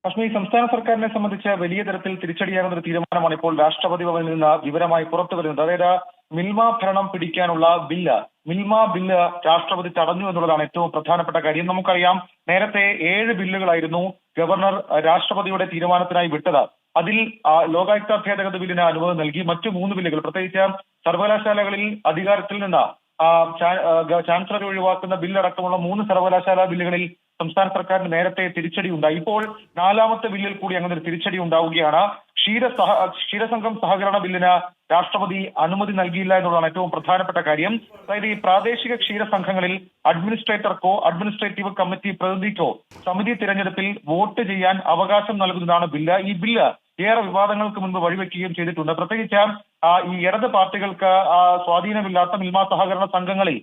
കശ്മീർ സംസ്ഥാന സർക്കാരിനെ സംബന്ധിച്ച് വലിയ തരത്തിൽ തിരിച്ചടിയാകുന്ന ഒരു തീരുമാനമാണ് ഇപ്പോൾ രാഷ്ട്രപതി ഭവനിൽ നിന്ന് വിവരമായി പുറത്തു വരുന്നത്. അതായത് മിൽമ ഭരണം പിടിക്കാനുള്ള മിൽമ ബില്ല് രാഷ്ട്രപതി തടഞ്ഞു എന്നുള്ളതാണ് ഏറ്റവും പ്രധാനപ്പെട്ട കാര്യം. നമുക്കറിയാം, നേരത്തെ 7 ബില്ലുകളായിരുന്നു ഗവർണർ രാഷ്ട്രപതിയുടെ തീരുമാനത്തിനായി വിട്ടത്. അതിൽ ലോകായുക്ത ഭേദഗതി ബില്ലിന് അനുമതി നൽകി. മറ്റു 3 ബില്ലുകൾ, പ്രത്യേകിച്ച് സർവകലാശാലകളിൽ അധികാരത്തിൽ നിന്ന് ചാൻസലറെ ഒഴിവാക്കുന്ന ബില്ലടക്കമുള്ള 3 സർവകലാശാല ബില്ലുകളിൽ സംസ്ഥാന സർക്കാരിന് നേരത്തെ തിരിച്ചടി ഉണ്ടായി. ഇപ്പോൾ 4ാമത്തെ ബില്ലിൽ കൂടി അങ്ങനെ ഒരു തിരിച്ചടി ഉണ്ടാവുകയാണ്. ക്ഷീരസംഘം സഹകരണ ബില്ലിന് രാഷ്ട്രപതി അനുമതി നൽകിയില്ല എന്നുള്ളതാണ് ഏറ്റവും പ്രധാനപ്പെട്ട കാര്യം. അതായത് ഈ പ്രാദേശിക ക്ഷീരസംഘങ്ങളിൽ അഡ്മിനിസ്ട്രേറ്റർക്കോ അഡ്മിനിസ്ട്രേറ്റീവ് കമ്മിറ്റി പ്രതിനിധിക്കോ സമിതി തിരഞ്ഞെടുപ്പിൽ വോട്ട് ചെയ്യാൻ അവകാശം നൽകുന്നതാണ് ബില്ല്. ഈ ബില്ല് ഏറെ വിവാദങ്ങൾക്ക് മുൻപ് വഴിവെക്കുകയും ചെയ്തിട്ടുണ്ട്. പ്രത്യേകിച്ച് ഈ ഇടത് പാർട്ടികൾക്ക് സ്വാധീനമില്ലാത്ത മിൽമ സഹകരണ സംഘങ്ങളിൽ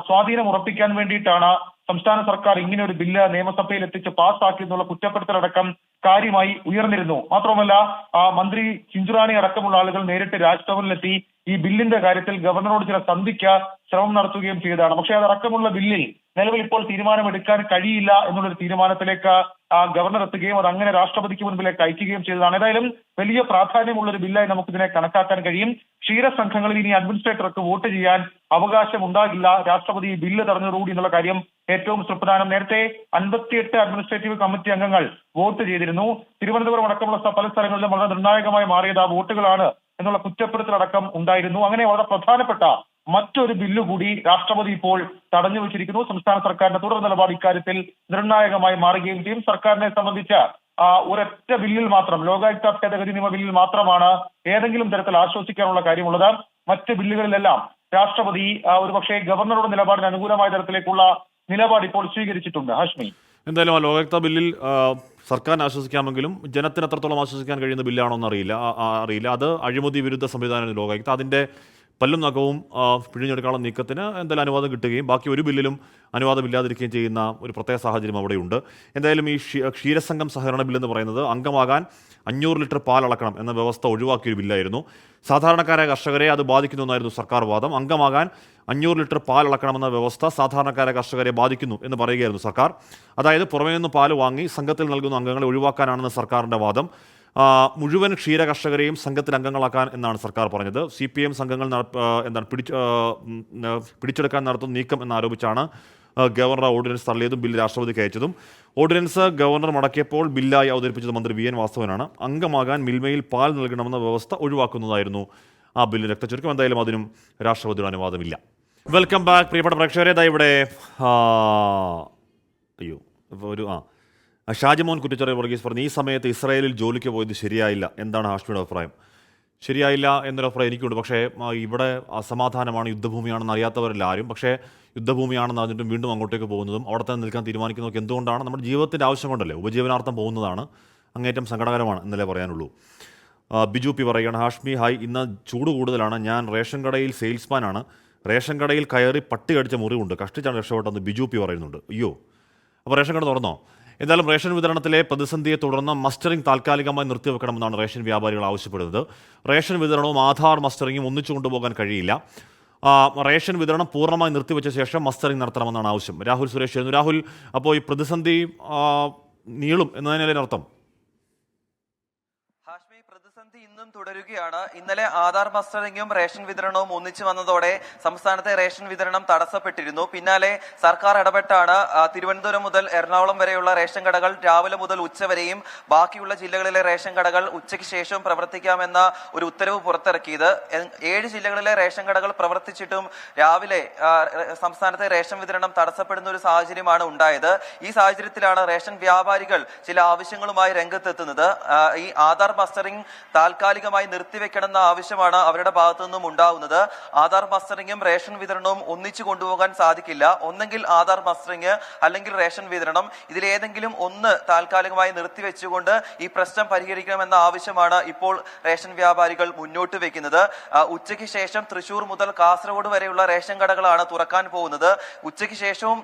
സ്വാധീനം ഉറപ്പിക്കാൻ വേണ്ടിയിട്ടാണ് സംസ്ഥാന സർക്കാർ ഇങ്ങനെ ഒരു ബില്ല് നിയമസഭയിൽ എത്തിച്ച് പാസ്സാക്കി എന്നുള്ള കുറ്റപ്പെടുത്തലടക്കം കാര്യമായി ഉയർന്നിരുന്നു. മാത്രമല്ല, മന്ത്രി ചിഞ്ചുറാണി അടക്കമുള്ള ആളുകൾ നേരിട്ട് രാജ്ഭവനിലെത്തി ഈ ബില്ലിന്റെ കാര്യത്തിൽ ഗവർണറോട് ചില സന്ധിക്ക് ശ്രമം നടത്തുകയും ചെയ്തതാണ്. പക്ഷേ അതടക്കമുള്ള ബില്ലിൽ നിലവിൽ ഇപ്പോൾ തീരുമാനമെടുക്കാൻ കഴിയില്ല എന്നുള്ളൊരു തീരുമാനത്തിലേക്ക് ഗവർണർ എത്തുകയും അത് അങ്ങനെ രാഷ്ട്രപതിക്ക് മുൻപിലേക്ക് അയക്കുകയും ചെയ്തതാണ്. ഏതായാലും വലിയ പ്രാധാന്യമുള്ള ഒരു ബില്ലായി നമുക്കിതിനെ കണക്കാക്കാൻ കഴിയും. ക്ഷീരസംഘങ്ങളിൽ ഇനി അഡ്മിനിസ്ട്രേറ്റർക്ക് വോട്ട് ചെയ്യാൻ അവകാശം ഉണ്ടാകില്ല. രാഷ്ട്രപതി ഈ ബില്ല് തടഞ്ഞതോടുകൂടി എന്നുള്ള കാര്യം ഏറ്റവും സുപ്രധാനം. നേരത്തെ 58 അഡ്മിനിസ്ട്രേറ്റീവ് കമ്മിറ്റി അംഗങ്ങൾ വോട്ട് ചെയ്തിരുന്നു. തിരുവനന്തപുരം അടക്കമുള്ള പല സ്ഥലങ്ങളിലും വളരെ നിർണായകമായി മാറിയത് ആ വോട്ടുകളാണ് എന്നുള്ള കുറ്റപ്പെടുത്തലടക്കം ഉണ്ടായിരുന്നു. അങ്ങനെ വളരെ പ്രധാനപ്പെട്ട മറ്റൊരു ബില്ല് കൂടി രാഷ്ട്രപതി ഇപ്പോൾ തടഞ്ഞു വെച്ചിരിക്കുന്നു. സംസ്ഥാന സർക്കാരിന്റെ തുടർ നിലപാട് ഇക്കാര്യത്തിൽ നിർണായകമായി മാറുകയും ചെയ്യും. സർക്കാരിനെ സംബന്ധിച്ച് ഒരൊറ്റ ബില്ലിൽ മാത്രം, ലോകായുക്ത ഭേദഗതി നിയമ ബില്ലിൽ മാത്രമാണ് ഏതെങ്കിലും തരത്തിൽ ആശ്വസിക്കാനുള്ള കാര്യമുള്ളത്. മറ്റ് ബില്ലുകളിലെല്ലാം രാഷ്ട്രപതി ഒരുപക്ഷെ ഗവർണറുടെ നിലപാടിന് അനുകൂലമായ തരത്തിലേക്കുള്ള നിലപാട് ഇപ്പോൾ സ്വീകരിച്ചിട്ടുണ്ട്. ഹാഷ്മി, എന്തായാലും ആ ലോകായുക്ത ബില്ലിൽ സർക്കാരിന് ആശ്വസിക്കാമെങ്കിലും ജനത്തിന് എത്രത്തോളം ആശ്വസിക്കാൻ കഴിയുന്ന ബില്ലാണോ എന്ന് അറിയില്ല. അത് അഴിമതി വിരുദ്ധ സംവിധാനം ലോകായുക്ത, അതിൻ്റെ പല്ലും നഖവും പിഴിഞ്ഞെടുക്കാനുള്ള നീക്കത്തിന് എന്തായാലും അനുവാദം കിട്ടുകയും ബാക്കി ഒരു ബില്ലിലും അനുവാദമില്ലാതിരിക്കുകയും ചെയ്യുന്ന ഒരു പ്രത്യേക സാഹചര്യം അവിടെയുണ്ട്. എന്തായാലും ഈ ക്ഷീരസംഘം സഹകരണ ബില്ലെന്ന് പറയുന്നത് അംഗമാകാൻ 500 ലിറ്റർ പാൽ അളക്കണം എന്ന വ്യവസ്ഥ ഒഴിവാക്കിയൊരു ബില്ലായിരുന്നു. സാധാരണക്കാരായ കർഷകരെ അത് ബാധിക്കുന്നുവെന്നായിരുന്നു സർക്കാർ വാദം. അംഗമാകാൻ 500 ലിറ്റർ പാൽ അളക്കണമെന്ന വ്യവസ്ഥ സാധാരണക്കാരായ കർഷകരെ ബാധിക്കുന്നു എന്ന് പറയുകയായിരുന്നു സർക്കാർ. അതായത് പുറമേ നിന്ന് പാൽ വാങ്ങി സംഘത്തിൽ നൽകുന്ന അംഗങ്ങളെ ഒഴിവാക്കാനാണെന്ന് സർക്കാരിൻ്റെ വാദം. മുഴുവൻ ക്ഷീര കർഷകരെയും സംഘത്തിൽ അംഗങ്ങളാക്കാൻ എന്നാണ് സർക്കാർ പറഞ്ഞത്. CPM സംഘങ്ങൾ പിടിച്ചെടുക്കാൻ നടത്തുന്ന നീക്കം എന്നാരോപിച്ചാണ് ഗവർണർ ഓർഡിനൻസ് തള്ളിയതും ബില്ല് രാഷ്ട്രപതിക്ക് അയച്ചതും. ഓർഡിനൻസ് ഗവർണർ മടക്കിയപ്പോൾ ബില്ലായി അവതരിപ്പിച്ചത് മന്ത്രി VN വാസവനാണ്. അംഗമാകാൻ മിൽമയിൽ പാൽ നൽകണമെന്ന വ്യവസ്ഥ ഒഴിവാക്കുന്നതായിരുന്നു ആ ബില്ലിന് രക്തചുരുക്കം. എന്തായാലും അതിനും രാഷ്ട്രപതിയുടെ അനുവാദമില്ല. വെൽക്കം ബാക്ക് പ്രിയപ്പെട്ട പ്രേക്ഷകരെ. ഇവിടെ ഷാജിമോൻ കുറ്റിച്ചെറിയ വർഗീസ് പറഞ്ഞു, ഈ സമയത്ത് ഇസ്രായേലിൽ ജോലിക്ക് പോയത് ശരിയായില്ല. എന്താണ് ഹാഷ്മിയുടെ അഭിപ്രായം? ശരിയായില്ല എന്നൊരു അഭിപ്രായം എനിക്കുണ്ട്. പക്ഷേ ഇവിടെ അസമാധാനമാണ്, യുദ്ധഭൂമിയാണെന്ന് അറിയാത്തവരല്ല ആരും. പക്ഷേ യുദ്ധഭൂമിയാണെന്ന് അറിഞ്ഞിട്ടും വീണ്ടും അങ്ങോട്ടേക്ക് പോകുന്നതും അവിടെ തന്നെ നിൽക്കാൻ തീരുമാനിക്കുന്നതൊക്കെ എന്തുകൊണ്ടാണ്? നമ്മുടെ ജീവിതത്തിൻ്റെ ആവശ്യം കൊണ്ടല്ലേ, ഉപജീവനാർത്ഥം പോകുന്നതാണ്. അങ്ങേറ്റം സങ്കടകരമാണ് എന്നല്ലേ പറയാനുള്ളൂ. ബിജു പി പറയുകയാണ്, ഹാഷ്മി ഹായ്, ഇന്ന് ചൂട് കൂടുതലാണ്. ഞാൻ റേഷൻ കടയിൽ സെയിൽസ്മാനാണ്. റേഷൻ കടയിൽ കയറി പട്ടി കടിച്ച മുറിവുണ്ട്, കഷ്ടിച്ചാണ് രക്ഷപ്പെട്ടെന്ന് ബിജു പി പറയുന്നുണ്ട്. അയ്യോ, അപ്പോൾ റേഷൻ കട തുറന്നോ? എന്തായാലും റേഷൻ വിതരണത്തിലെ പ്രതിസന്ധിയെ തുടർന്ന് മസ്റ്ററിംഗ് താൽക്കാലികമായി നിർത്തിവെക്കണമെന്നാണ് റേഷൻ വ്യാപാരികൾ ആവശ്യപ്പെടുന്നത്. റേഷൻ വിതരണവും ആധാർ മസ്റ്ററിങ്ങും ഒന്നിച്ചു കൊണ്ടുപോകാൻ കഴിയില്ല. റേഷൻ വിതരണം പൂർണ്ണമായി നിർത്തിവെച്ച ശേഷം മസ്റ്ററിംഗ് നടത്തണമെന്നാണ് ആവശ്യം. രാഹുൽ സുരേഷ് ആയിരുന്നു. രാഹുൽ, അപ്പോൾ ഈ പ്രതിസന്ധി നീളും എന്നതിനല്ലേ അർത്ഥം? ഇന്നും തുടരുകയാണ്. ഇന്നലെ ആധാർ മസ്റ്ററിംഗും റേഷൻ വിതരണവും ഒന്നിച്ചു വന്നതോടെ സംസ്ഥാനത്തെ റേഷൻ വിതരണം തടസ്സപ്പെട്ടിരുന്നു. പിന്നാലെ സർക്കാർ ഇടപെട്ടാണ് തിരുവനന്തപുരം മുതൽ എറണാകുളം വരെയുള്ള റേഷൻ കടകൾ രാവിലെ മുതൽ ഉച്ചവരെയും ബാക്കിയുള്ള ജില്ലകളിലെ റേഷൻ കടകൾ ഉച്ചയ്ക്ക് ശേഷവും പ്രവർത്തിക്കാമെന്ന ഒരു ഉത്തരവ് പുറത്തിറക്കിയത്. 7 ജില്ലകളിലെ റേഷൻ കടകൾ പ്രവർത്തിച്ചിട്ടും രാവിലെ സംസ്ഥാനത്തെ റേഷൻ വിതരണം തടസ്സപ്പെടുന്ന ഒരു സാഹചര്യമാണ് ഉണ്ടായത്. ഈ സാഹചര്യത്തിലാണ് റേഷൻ വ്യാപാരികൾ ചില ആവശ്യങ്ങളുമായി രംഗത്തെത്തുന്നത്. ഈ ആധാർ മസ്റ്ററിംഗ് താൽക്കാലിക താൽക്കാലികമായി നിർത്തിവെക്കണമെന്ന ആവശ്യമാണ് അവരുടെ ഭാഗത്തു നിന്നും ഉണ്ടാവുന്നത്. ആധാർ മസ്റ്ററിങ്ങും റേഷൻ വിതരണവും ഒന്നിച്ചു കൊണ്ടുപോകാൻ സാധിക്കില്ല. ഒന്നെങ്കിൽ ആധാർ മസ്റ്ററിങ് അല്ലെങ്കിൽ റേഷൻ വിതരണം, ഇതിലേതെങ്കിലും ഒന്ന് താൽക്കാലികമായി നിർത്തിവെച്ചുകൊണ്ട് ഈ പ്രശ്നം പരിഹരിക്കണമെന്ന ആവശ്യമാണ് ഇപ്പോൾ റേഷൻ വ്യാപാരികൾ മുന്നോട്ട് വെക്കുന്നത്. ഉച്ചയ്ക്ക് ശേഷം തൃശൂർ മുതൽ കാസർഗോഡ് വരെയുള്ള റേഷൻ കടകളാണ് തുറക്കാൻ പോകുന്നത്. ഉച്ചയ്ക്ക് ശേഷവും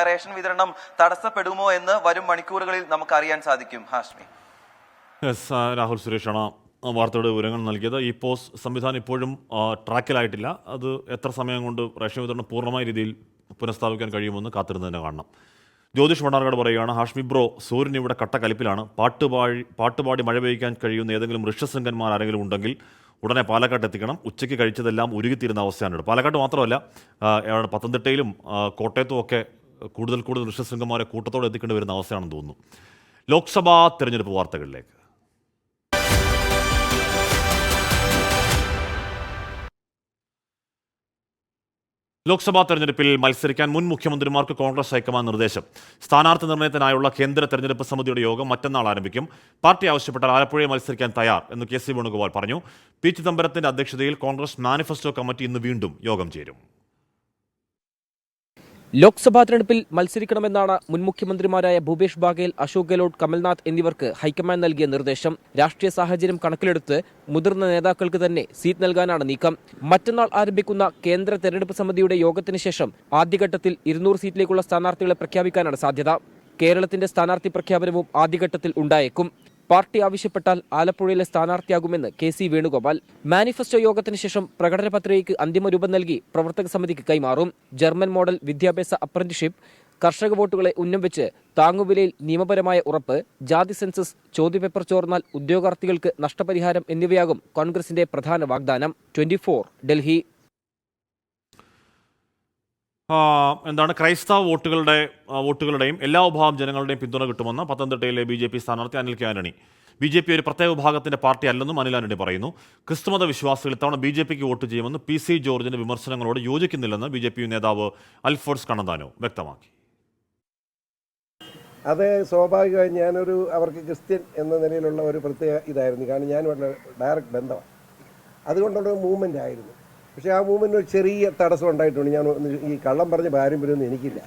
റേഷൻ വിതരണം തടസ്സപ്പെടുമോ എന്ന് വരും മണിക്കൂറുകളിൽ നമുക്ക് അറിയാൻ സാധിക്കും. ഹാഷ്മി. രാഹുൽ സുരേഷാണ് വാർത്തയുടെ വിവരങ്ങൾ നൽകിയത്. ഈ പോസ് സംവിധാനം ഇപ്പോഴും ട്രാക്കിലായിട്ടില്ല. അത് എത്ര സമയം കൊണ്ട് റേഷൻ വിതരണം പൂർണ്ണമായ രീതിയിൽ പുനഃസ്ഥാപിക്കാൻ കഴിയുമെന്ന് കാത്തിരുന്ന് തന്നെ കാണണം. ജ്യോതിഷ് മണ്ണാർക്കാട് പറയുകയാണ്, ഹാഷ്മി ബ്രോ, സൂര്യൻ ഇവിടെ കട്ടക്കലിപ്പിലാണ്. പാട്ടുപാടി മഴ പെയ്യിക്കാൻ കഴിയുന്ന ഏതെങ്കിലും ഋഷ്യശൃംഗന്മാർ ആരെങ്കിലും ഉണ്ടെങ്കിൽ ഉടനെ പാലക്കാട്ട് എത്തിക്കണം. ഉച്ചയ്ക്ക് കഴിച്ചതെല്ലാം ഉരുകിത്തീരുന്ന അവസ്ഥയാണ്. പാലക്കാട്ട് മാത്രമല്ല, പത്തനംതിട്ടയിലും കോട്ടയത്തും ഒക്കെ കൂടുതൽ ഋഷ്യശൃംഗന്മാരെ കൂട്ടത്തോടെ എത്തിക്കേണ്ടി വരുന്ന അവസ്ഥയാണെന്ന് തോന്നുന്നു. ലോക്സഭാ തെരഞ്ഞെടുപ്പ് വാർത്തകളിലേക്ക്. ലോക്സഭാ തെരഞ്ഞെടുപ്പിൽ മത്സരിക്കാൻ മുൻ മുഖ്യമന്ത്രിമാർക്ക് കോൺഗ്രസ് ഹൈക്കമാൻഡ് നിർദ്ദേശം. സ്ഥാനാർത്ഥി നിർണയത്തിനായുള്ള കേന്ദ്ര തെരഞ്ഞെടുപ്പ് സമിതിയുടെ യോഗം മറ്റന്നാൾ ആരംഭിക്കും. പാർട്ടി ആവശ്യപ്പെട്ടാൽ ആലപ്പുഴയിൽ മത്സരിക്കാൻ തയ്യാർ എന്ന് കെ സി വേണുഗോപാൽ പറഞ്ഞു. പി ചിദംബരത്തിന്റെ അധ്യക്ഷതയിൽ കോൺഗ്രസ് മാനിഫെസ്റ്റോ കമ്മിറ്റി ഇന്ന് വീണ്ടും യോഗം ചേരും. ലോക്സഭാ തെരഞ്ഞെടുപ്പിൽ മത്സരിക്കണമെന്നാണ് മുൻ മുഖ്യമന്ത്രിമാരായ ഭൂപേഷ് ബാഗേൽ, അശോക് ഗെഹ്ലോട്ട്, കമൽനാഥ് എന്നിവർക്ക് ഹൈക്കമാൻഡ് നൽകിയ നിർദ്ദേശം. രാഷ്ട്രീയ സാഹചര്യം കണക്കിലെടുത്ത് മുതിർന്ന നേതാക്കൾക്ക് തന്നെ സീറ്റ് നൽകാനാണ് നീക്കം. മറ്റന്നാൾ ആരംഭിക്കുന്ന കേന്ദ്ര തെരഞ്ഞെടുപ്പ് സമിതിയുടെ യോഗത്തിന് ശേഷം ആദ്യഘട്ടത്തിൽ 200 സീറ്റിലേക്കുള്ള സ്ഥാനാർത്ഥികളെ പ്രഖ്യാപിക്കാനാണ് സാധ്യത. കേരളത്തിന്റെ സ്ഥാനാർത്ഥി പ്രഖ്യാപനവും ആദ്യഘട്ടത്തിൽ ഉണ്ടായേക്കും. പാർട്ടി ആവശ്യപ്പെട്ടാൽ ആലപ്പുഴയിലെ സ്ഥാനാർത്ഥിയാകുമെന്ന് കെ സി വേണുഗോപാൽ. മാനിഫെസ്റ്റോ യോഗത്തിന് ശേഷം പ്രകടന പത്രികയ്ക്ക് അന്തിമ രൂപം നൽകി പ്രവർത്തക സമിതിക്ക് കൈമാറും. ജർമ്മൻ മോഡൽ വിദ്യാഭ്യാസ അപ്രന്റീസ്ഷിപ്പ്, കർഷക വോട്ടുകളെ ഉന്നം വെച്ച് താങ്ങുവിലയിൽ നിയമപരമായ ഉറപ്പ്, ജാതി സെൻസസ്, ചോദ്യപേപ്പർ ചോർന്നാൽ ഉദ്യോഗാർത്ഥികൾക്ക് നഷ്ടപരിഹാരം എന്നിവയാകും കോൺഗ്രസിന്റെ പ്രധാന വാഗ്ദാനം. 24 ഡൽഹി. എന്താണ് ക്രൈസ്തവ വോട്ടുകളുടെയും എല്ലാ വിഭാഗം ജനങ്ങളുടെയും പിന്തുണ കിട്ടുമെന്ന് പത്തനംതിട്ടയിലെ BJP സ്ഥാനാർത്ഥി അനിൽ കെ ആന്റണി. BJP ഒരു പ്രത്യേക വിഭാഗത്തിന്റെ പാർട്ടി അല്ലെന്നും അനിൽ ആന്റണി പറയുന്നു. ക്രിസ്തുമത വിശ്വാസികൾ ഇത്തവണ BJPക്ക് വോട്ട് ചെയ്യുമെന്ന് PC ജോർജിന്റെ വിമർശനങ്ങളോട് യോജിക്കുന്നില്ലെന്ന് BJP നേതാവ് അൽഫോൺസ് കണ്ണന്താനോ വ്യക്തമാക്കി. അത് സ്വാഭാവികമായി ഞാനൊരു അവർക്ക് ക്രിസ്ത്യൻ എന്ന നിലയിലുള്ള ഒരു പ്രത്യേക ഇതായിരുന്നു. കാരണം ഞാൻ വളരെ ഡയറക്റ്റ് ബന്ധമാണ്, അതുകൊണ്ടുള്ള മൂവ്മെൻ്റ് ആയിരുന്നു. പക്ഷേ ആ മൂവ്മെൻറ്റിന് ഒരു ചെറിയ തടസ്സം ഉണ്ടായിട്ടുണ്ട്. ഞാൻ ഈ കള്ളം പറഞ്ഞ പാരമ്പര്യമൊന്നും എനിക്കില്ല.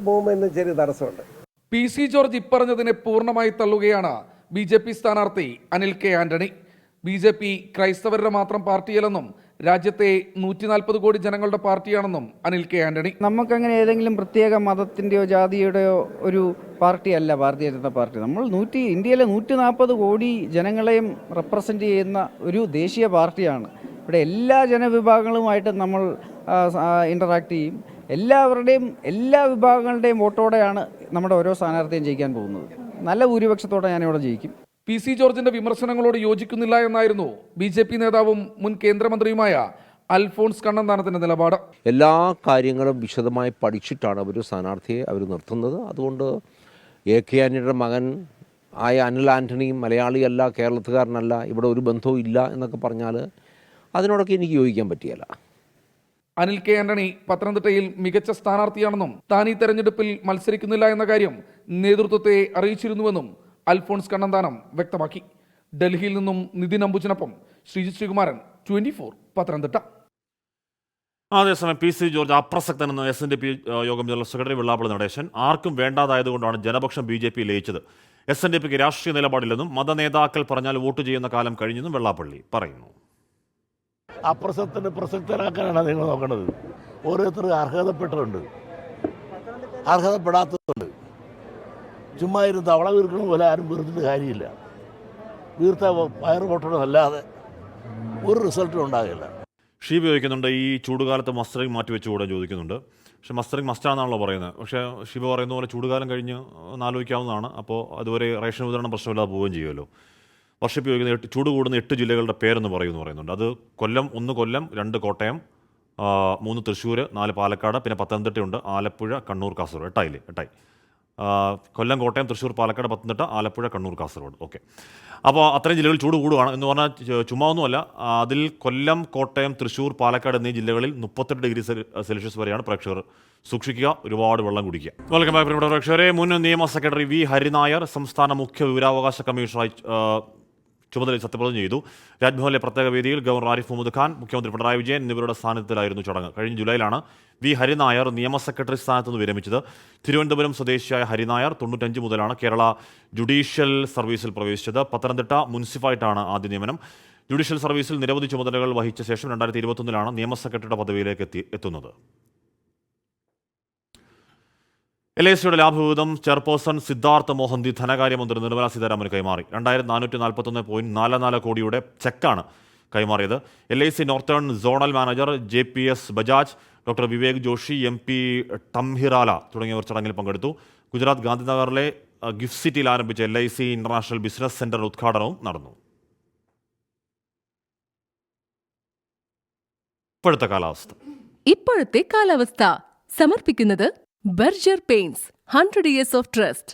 മൂവ്മെൻറ്റിന് ചെറിയ തടസ്സമുണ്ട്. PC ജോർജ് ഇപ്പറഞ്ഞതിനെ പൂർണ്ണമായി തള്ളുകയാണ് BJP സ്ഥാനാർത്ഥി അനിൽ കെ ആന്റണി. BJP ക്രൈസ്തവരുടെ മാത്രം പാർട്ടിയല്ലെന്നും രാജ്യത്തെ 140 കോടി ജനങ്ങളുടെ പാർട്ടിയാണെന്നും അനിൽ കെ ആന്റണി. നമുക്കങ്ങനെ ഏതെങ്കിലും പ്രത്യേക മതത്തിൻ്റെയോ ജാതിയുടെയോ ഒരു പാർട്ടിയല്ല ഭാരതീയ ജനതാ പാർട്ടി. നമ്മൾ ഇന്ത്യയിലെ 140 കോടി ജനങ്ങളെയും റെപ്രസെൻ്റ് ചെയ്യുന്ന ഒരു ദേശീയ പാർട്ടിയാണ്. ഇവിടെ എല്ലാ ജനവിഭാഗങ്ങളുമായിട്ട് നമ്മൾ ഇൻ്ററാക്ട് ചെയ്യും. എല്ലാ വിഭാഗങ്ങളുടെയും വോട്ടോടെയാണ് നമ്മുടെ ഓരോ സ്ഥാനാർത്ഥിയും ജയിക്കാൻ പോകുന്നത്. നല്ല ഭൂരിപക്ഷത്തോടെ ഞാനിവിടെ ജയിക്കും. PC ജോർജിന്റെ വിമർശനങ്ങളോട് യോജിക്കുന്നില്ല എന്നായിരുന്നു BJP നേതാവും മുൻ കേന്ദ്രമന്ത്രിയുമായ അൽഫോൺസ് കണ്ണന്താനത്തിന്റെ നിലപാട്. എല്ലാ കാര്യങ്ങളും വിശദമായി പഠിച്ചിട്ടാണ് അവർ സ്ഥാനാർത്ഥിയെ അവർ നിർത്തുന്നത്. അതുകൊണ്ട് AK ആന്റണിയുടെ മകൻ ആയ അനിൽ ആന്റണിയും മലയാളിയല്ല, കേരളത്തുകാരനല്ല, ഇവിടെ ഒരു ബന്ധവും ഇല്ല എന്നൊക്കെ പറഞ്ഞാൽ അതിനോടൊക്കെ എനിക്ക് യോജിക്കാൻ പറ്റിയല്ല. അനിൽ കെ ആന്റണി പത്തനംതിട്ടയിൽ മികച്ച സ്ഥാനാർത്ഥിയാണെന്നും താൻ ഈ തെരഞ്ഞെടുപ്പിൽ മത്സരിക്കുന്നില്ല എന്ന കാര്യം നേതൃത്വത്തെ അറിയിച്ചിരുന്നുവെന്നും അൽഫോൺസ് കണ്ണന്താനം വ്യക്തമാക്കി. ഡൽഹിയിൽ നിന്നും നിതിൻ അംബുജനൊപ്പം ശ്രീജിത് ശ്രീകുമാരൻ, 24 പത്തനംതിട്ട. അതേസമയം PC ജോർജ് അപ്രസക്തനെന്ന് SNDP യോഗം ജനറൽ സെക്രട്ടറി വെള്ളാപ്പള്ളി നടേശൻ. ആർക്കും വേണ്ടാതായതുകൊണ്ടാണ് ജനപക്ഷം BJP ലയിച്ചത്. SNDPക്ക് രാഷ്ട്രീയ നിലപാടില്ലെന്നും മതനേതാക്കൾ പറഞ്ഞാൽ വോട്ട് ചെയ്യുന്ന കാലം കഴിഞ്ഞെന്നും വെള്ളാപ്പള്ളി പറയുന്നു. അപ്രസക്തന് പ്രസക്തനാക്കാനാണ് നിങ്ങൾ നോക്കേണ്ടത്. ഓരോരുത്തർക്ക് അർഹതപ്പെട്ടിട്ടുണ്ട്, അർഹതപ്പെടാത്തതുണ്ട്. ചുമ്മാ ഇരുന്ന് തവള വീർക്കണ പോലെ ആരും വീർത്തിട്ട് കാര്യമില്ല. വീർത്ത വയറ് പൊട്ടണമല്ലാതെ ഒരു റിസൾട്ടും ഉണ്ടാകില്ല. ഷീബ ചോദിക്കുന്നുണ്ട്, ഈ ചൂടുകാലത്ത് മസ്റ്ററിങ് മാറ്റിവെച്ചുകൂടെ ചോദിക്കുന്നുണ്ട്. പക്ഷേ മസ്റ്ററിങ് മസ്റ്റാണെന്നാണല്ലോ പറയുന്നത്. പക്ഷേ ഷീബ പറയുന്ന പോലെ ചൂടുകാലം കഴിഞ്ഞ് ആലോചിക്കാവുന്നതാണ്. അപ്പോൾ അതുവരെ റേഷൻ വിതരണം പ്രശ്നമില്ലാതെ പോവുകയും ചെയ്യുമല്ലോ. വർഷിപ്പ് ചോദിക്കുന്ന ചൂട് കൂടുന്ന 8 ജില്ലകളുടെ പേരെന്ന് പറയുന്നുണ്ട്. അത് 1 കൊല്ലം, 2 കോട്ടയം, 3 തൃശ്ശൂർ, 4 പാലക്കാട്, പിന്നെ പത്തനംതിട്ടയുണ്ട്, ആലപ്പുഴ, കണ്ണൂർ, കാസർഗോഡ്. 8 കൊല്ലം, കോട്ടയം, തൃശ്ശൂർ, പാലക്കാട്, പത്തനംതിട്ട, ആലപ്പുഴ, കണ്ണൂർ, കാസർഗോഡ്. ഓക്കെ. അപ്പോൾ അത്രയും ജില്ലകളിൽ ചൂട് കൂടുകയാണ് എന്ന് പറഞ്ഞാൽ ചുമ്മാ ഒന്നുമല്ല. അതിൽ കൊല്ലം, കോട്ടയം, തൃശ്ശൂർ, പാലക്കാട് എന്നീ ജില്ലകളിൽ 38 ഡിഗ്രി സെൽഷ്യസ് വരെയാണ് പ്രേക്ഷകർ സൂക്ഷിക്കുക. ഒരുപാട് വെള്ളം കുടിക്കുക. വെൽക്കം ബാക്ക് പ്രിയപ്പെട്ട പ്രേക്ഷകരെ. മുൻ നിയമ സെക്രട്ടറി V ഹരിനായർ സംസ്ഥാന മുഖ്യ വിവരാവകാശ കമ്മീഷണറായി ചുമതലയിൽ സത്യപ്രതിജ്ഞ ചെയ്തു. രാജ്ഭവനിലെ പ്രത്യേക വേദിയിൽ ഗവർണർ ആരിഫ് മുഹമ്മദ് ഖാൻ, മുഖ്യമന്ത്രി പിണറായി വിജയൻ എന്നിവരുടെ സാന്നിധ്യത്തിലായിരുന്നു ചടങ്ങ്. കഴിഞ്ഞ ജൂലൈയിലാണ് വി ഹരിനായർ നിയമ സെക്രട്ടറി സ്ഥാനത്ത് നിന്ന് വിരമിച്ചത്. തിരുവനന്തപുരം സ്വദേശിയായ ഹരിനായർ 95 മുതലാണ് കേരള ജുഡീഷ്യൽ സർവീസിൽ പ്രവേശിച്ചത്. പത്തനംതിട്ട മുനിസിപ്പായിട്ടാണ് ആദ്യ നിയമനം. ജുഡീഷ്യൽ സർവീസിൽ നിരവധി ചുമതലകൾ വഹിച്ച ശേഷം 2021 നിയമ സെക്രട്ടറിയുടെ പദവിയിലേക്ക് എത്തുന്നത്. LICയുടെ ലാഭവിഹിതം ചെയർപേഴ്സൺ സിദ്ധാർത്ഥ് മോഹന്തി ധനകാര്യമന്ത്രി നിർമ്മല സീതാരാമന് കൈമാറി. 2441.44 കോടിയുടെ ചെക്കാണ് കൈമാറിയത്. LIC northern zonal manager JPS Bajaj, doctor Vivek Joshi, MP ടംഹിറാല തുടങ്ങിയവർ ചടങ്ങിൽ പങ്കെടുത്തു. ഗുജറാത്ത് ഗാന്ധിനഗറിലെ ഗിഫ്റ്റ് സിറ്റിയിൽ ആരംഭിച്ച LIC ഇന്റർനാഷണൽ ബിസിനസ് സെന്റർ ഉദ്ഘാടനവും നടന്നു. ഇപ്പോഴത്തെ കാലാവസ്ഥ സമർപ്പിക്കുന്നത് Berger paints 100 years of trust.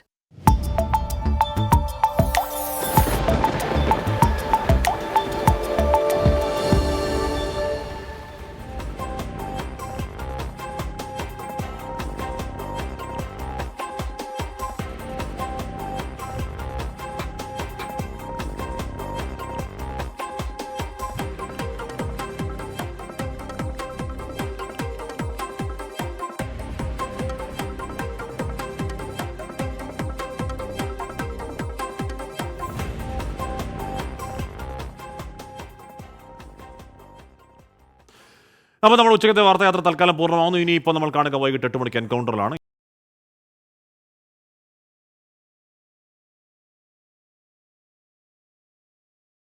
അപ്പോൾ നമ്മൾ ഉച്ചക്കത്തെ വാർത്തായാത്ര തൽക്കാലം പൂർണ്ണമാകുന്നു. ഇനിയിപ്പോൾ നമ്മൾ കാണുക വൈകിട്ട് 8 മണിക്ക് എൻകൗണ്ടറിലാണ്.